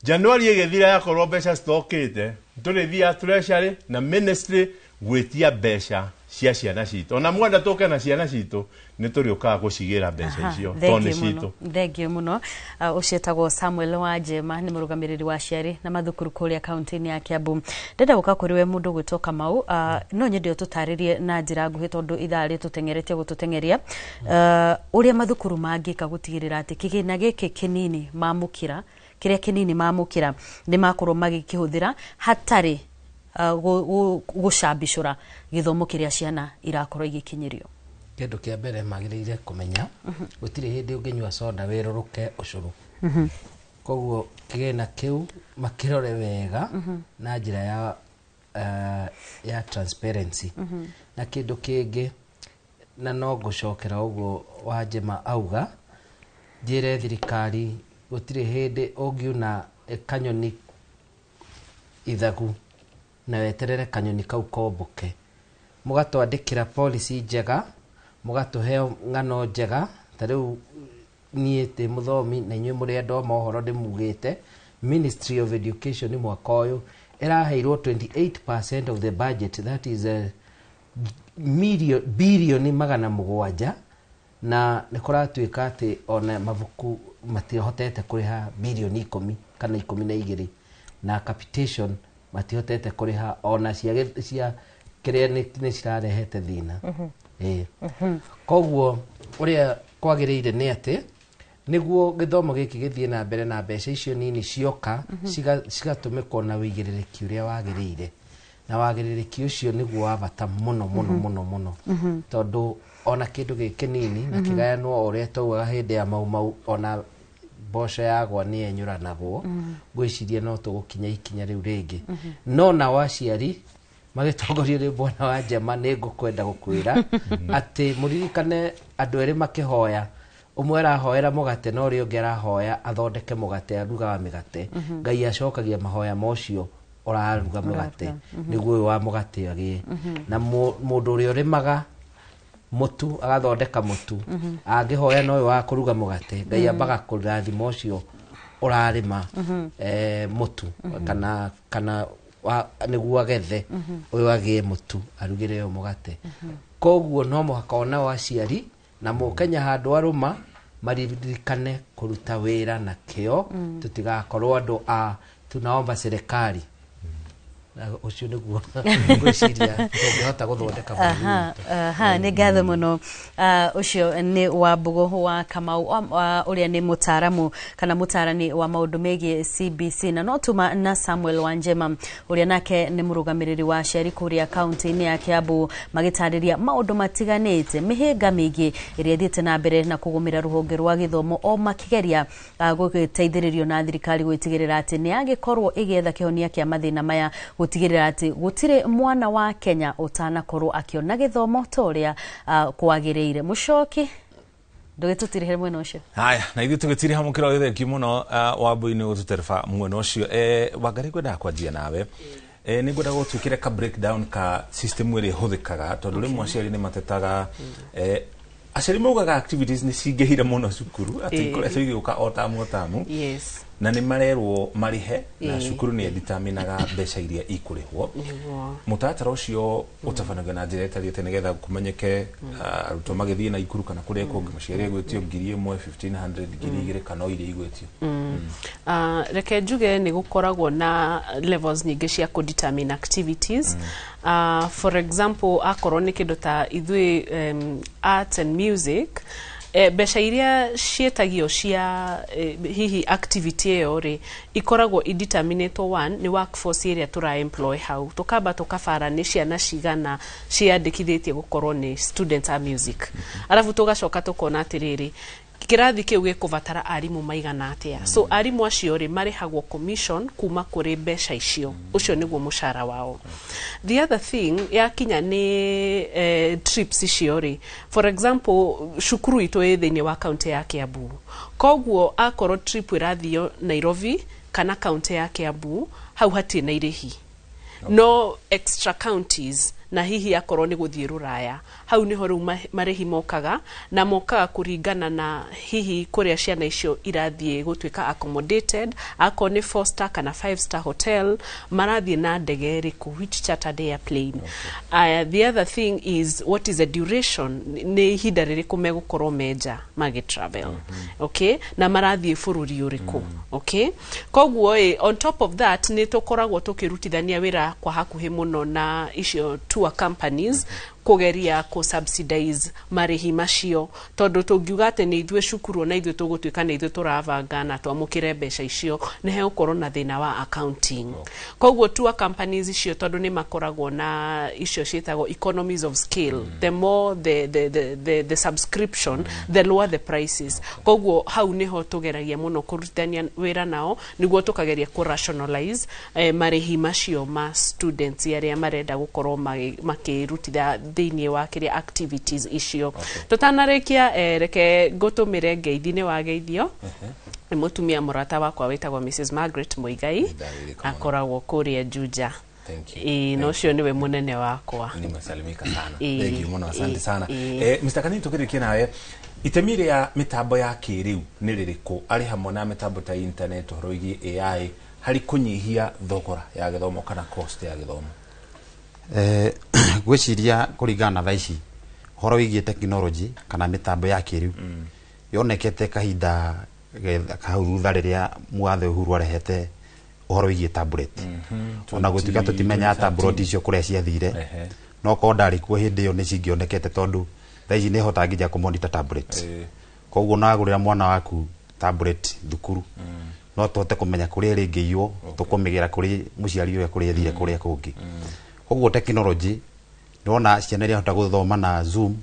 January igithira yakorwo mbeca stokite turithia treasury na ministry gwitia mbeca cia ciana citu ona mwenda tuke na ciana citu ni turiukaga gucigira mbeca icio toni citu thengio muno ucietagwo Samuel Wajema ni murugamiriri wa ciari na mathukuru kuria kaunti-ini ya Kiambu ndenda guka kuri we mundu gwitoka mau no nyende tutaririe na njira nguhi tondu ithari tutengeretie gututengeria uria mathukuru mangika gutigirira ati kigina giki kinini mamukira kiria kinini mamukira ni makorwo magikihũthĩra hatari gucambicura githomo kiria ciana irakorwo igikinyirio kindu kia mbere magirire kumenya gutire hindi unginywa soda weruruke ucuru koguo kigena kiu makirore wega na njira ya transparency na kindu kingi na no ngucokera uguo Wanjema auga njire thirikari gutire hindi ungiuna kanyoni ithagu na weterere kanyoni kau komboke mugatwandikira policy njega mugatuhe ng'ano njega tariu nie te muthomi na inyuĩ mũrĩ andũ a mohoro ndĩmugĩte Ministry of Education mwaka ũyũ ĩraheirwo 28% of the budget, that is bilioni 700 na nĩ kũratuĩka atĩ ona mabuku matihotete kũrĩha bilioni 10 kana 12 na capitation matihotete kũrĩha ona cia kĩrĩa nĩ cirarehete thĩna. Koguo ũrĩa kwagĩrĩire nĩ atĩ niguo gĩthomo gĩkĩ gĩthiĩ na mbere na mbeca icio nini cioka cigatũmĩkwo na wĩigĩrĩrĩki ũrĩa wagĩrĩire na wagĩrĩrĩki ũcio niguo wa bata mũno tondũ ona kĩndũ gĩkĩ nini na kĩgayanwo ũrĩa taugaga hĩndĩ ya mau ona mboco yagwa nĩ enyũranagwo ngwĩciria no tũgũkinya ikinya rĩu rĩngĩ no na waciari magĩtongorio nĩ Bwana Wanjema nĩ ngũkwenda gũkwĩra atĩ mũririkane andũ erĩ makĩhoya umwe arahoera mũgate na ũrĩa ũngĩ arahoya athondeke mũgate arugaga mĩgate Ngai acokagia mahoya macio ũraruga mũgate nĩguo ũyũ wa mũgate agĩe na mũndũ ũrĩa ũrĩmaga mũtu agathondeka mũtu angĩhoya na ũyũ wa kũruga mũgate Ngai ambaga kũrathima ũcio ũrarĩma mũtu kana nĩguo agethe ũyũ agĩe mũtu arugĩre ũyũ mũgate. Koguo no mũhaka ona waciari na mũkenya handũ arũma maririkane kũruta wĩra na kĩo tũtigakorwo andũ tunaomba serikali ucio niguo ngwĩciria tũngĩhota gũthondeka nĩ ngatho mũno. Ucio nĩ Wambũgũ wa Kamau ũrĩa nĩ mũtaaramu kana mũtaarani wa maũndũ megiĩ CBC na no tuma na Samuel Wanjema ũrĩa nake nĩ mũrũgamĩrĩri wa aciari kũrĩa kaunti-inĩ ya Kiambu magĩtarĩria maũndũ matiganĩte mĩhĩnga mĩingĩ ĩrĩa ĩthiĩte na mbere na kũgũmĩra rũhonge rwa gĩthomo o makĩgeria gũteithĩrĩrio na thirikari gwĩtigĩrĩra atĩ nĩ agĩkorwo ĩgĩetha kĩhonia kĩa mathĩna maya gũtigĩrĩra atĩ gũtirĩ mwana wa Kenya ũtanakorwo akĩona gĩthomo ta ũrĩa kwagĩrĩire. Mũcoki ndũgĩtũtirĩhe mwena ũcio. Haya na ithuĩ tũgĩtiriha mũkĩra wĩra ki mũno Wambũi-inĩ gũtũtereba mwena ũcio. Wangari ngwendaga kwanjia nawe nĩ ngwenda gũtwĩkĩre ka breakdown ka system ĩrĩa ĩhũthĩkaga tondũ rĩmwe aciari nĩ matetaga aciari maugaga activities nĩ cingĩhire mũno cukuru atĩ ikoretwo igĩũka o tamu na nĩ marerwo marihe na cukuru nĩ determinaga mbeca iria ikũrĩhwo. Mũtaratara ũcio ũtabanagio na njĩra ĩtariĩ atĩ nĩgetha kũmenyeke arutwo magĩthiĩ na ikuru kana kũrĩa kũngĩ mũciari egwĩtio 1,000 1,500 2,000 kana o iria igwĩtio. Reke njuge nĩ gũkoragwo na levels nyingĩ cia kũdetermine activities. For example akorwo nĩ kĩndũ ta ithuĩ arts and music mbeca iria cietagio cia hihi activity ĩyo rĩ ikoragwo indeterminatwo one nĩ workforce ĩrĩa tũra-employ hau tũkamba tũkabara nĩ ciana cigana ciandĩkithĩtie gũkorwo nĩ students a music arabu tũgacoka tũkona atĩrĩrĩ kĩrathi kĩu gĩkũbatara arimũ maigana atĩa. So arimũ acio rĩ marĩhagwo commission kuma kũrĩ mbeca icio ũcio nĩguo mũcara wao. The other thing yakinya nĩ trips icio rĩ for example cukuru itũ ĩ thĩinĩ wa kaunti ya Kiambu koguo akorwo trip ĩrathio Nairobi kana kaunti ya Kiambu hau hatirĩ na irĩhi no extra counties na hihi akorwo nĩ gũthiĩ Rũraya hau niho rĩu marĩhi mokaga na mokaga kũringana na hihi kũrĩa ciana icio irathiĩ gũtuĩka accommodated akorwo nĩ 4-star kana 5-star hotel marathiĩ na ndege ĩrĩkũ which chartered airplane. The other thing is what is the duration nĩ ihinda rĩrĩkũ megũkorwo menja magĩtravel okay na marathiĩ bũrũri ũrĩkũ okay. Koguo on top of that nĩ tũkoragwo tũkĩrutithania wĩra kwa hakuhĩ mũno na icio tour companies kugeria ku subsidize marĩhi macio tondu tũngiuga atĩ nĩ ithuĩ cukuru na ithuĩ tũgũtuĩka nĩ ithuĩ tũravanga na twamũkĩre mbeca icio nĩ hegũkorwo na thĩna wa accounting. Koguo tour companies icio tondu nĩ makoragwo na icio ciĩtagwo economies of scale the more the subscription the lower the prices. Koguo hau niho tũgeragia mũno kũrutithania wĩra nao nĩguo tũkageria ku rationalize marĩhi macio ma students arĩa marenda gũkorwo makĩrutithia thiini wa kiria activities icio tutanarekia reke ngutumire ngeithi-ini wa geithio ni mutumia murata wakwa witagwo Mrs Margaret Muigai akoragwo kuria Juja. No cio niwe munene wakwa. Nimesalimika sana. Thank you muno, asante sana. Mr. Kanini tukirikia nawe itemire ya mitambo ya kiriu ni ririko ari hamwe na mitambo ta internet horo igi AI hari kunyihia thogora ya githomo kana cost ya githomo? Gwiciria kuringana tha ici horo wigi technology kana mitambo ya kiriu yonekete kahinda kahau thutha riria mwathe Uhuru arehete uhoro wigi tablet. Ona gutuika tutimenya tablet icio kuria ciathire no ko ndari ku hindi yo ni cingionekete tondu tha ici ni hota ngija ku monitor tablet. Koguo nagurira mwana waku tablet thukuru no tote kumenya kuria ringiyo tukumigira kuri muciari uyu kuria thire kuria kungi. Koguo technology ndona ciana ria hota guthoma na Zoom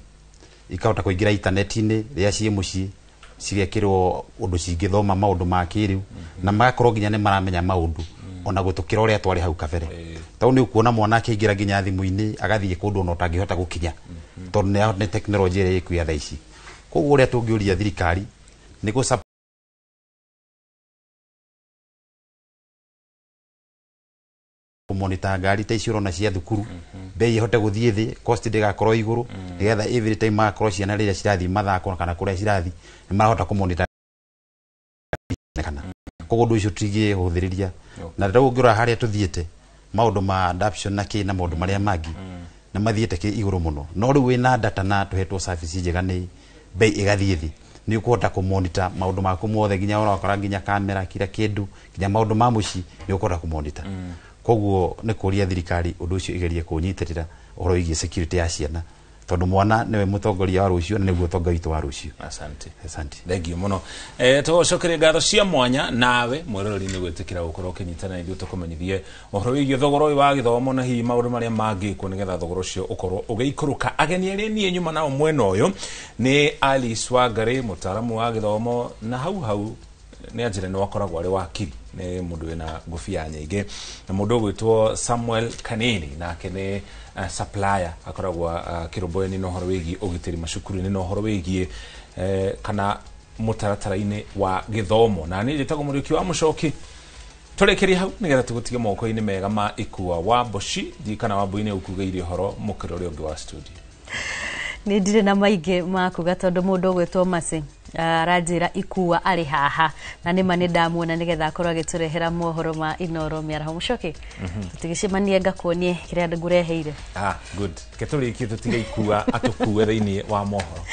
ikahota kuingira internet-ini ria cie muci cigekirwo undu cingithoma maundu ma kiriu na magakorwo nginya ni maramenya maundu ona gutukira uria twari hau kabere. Tau ni ukuona mwana akiingira nginya thimu-ini agathie kundu no tangihota gukinya tondu ni technology ria ikuya tha ici. Koguo uria tungiuria thirikari ni gu monitor ngari ta icio rona cia thukuru bei ihote guthie thi cost ndigakorwo iguru nigetha every time makorwo ciana riria cirathi mathako kana kuria cirathi ni marahota ku monitor kana koguo ndu icio tigie huthiriria na rĩu ngĩrora haria tuthiete maundu ma adoption na kĩ na maundu maria mangi na mathiete kĩ iguru muno no rĩu wĩna data na tuhetwo service njega ni bei igathie thi ni ukuhota ku monitor maundu maku mothe nginya urakora nginya kamera kila kindu nginya maundu ma muci ni ukuhota ku monitor. Koguo ni kuria thirikari undu ucio igerie kunyitirira uhoro wigi security ya ciana tondu mwana niwe mutongoria wa rucio na niguo tonga witu wa rucio. Asante. Asante. Thank you muno. Tucokere ngatho cia mwanya nawe mwiroreri ni gwitikira gukorwo kinyitana ithu tukumenyithie uhoro wigi thogoro uyu wa githomo na hihi maundu maria mangi ku nigetha thogoro ucio ukorwo ugiikuruka. Ageni eri nie nyuma nao mwena uyu ni Alice Wangari mutaaramu wa githomo na hau ni ajire no akoragwo ari wakiri ni mundu wina ngufia nyingi na mundu gwitwo Samuel Kanini nake ni supplier akoragwo kiromboeni no horo wigi ugitiri macukuru ni no horo wigi kana mutaratara-ini wa githomo na ni njitago muriki wa mucoki turekeria hau nigetha tugutige moko-ini mega ma Ikua wa Boshi di kana wa Buine ukugeirie horo mukirori ungi wa studio ni ndire na maige makuga tondu mundu gwitwo Masi aranjira Ikua ari haha na nima ni ndamuona nigetha akorwo agiturehera mohoro ma Inoro miaraho mucoki tutigicemanie ngakuonie kiria ngureheire. Good keturi iki tutiga Ikua atukue thiini wa mohoro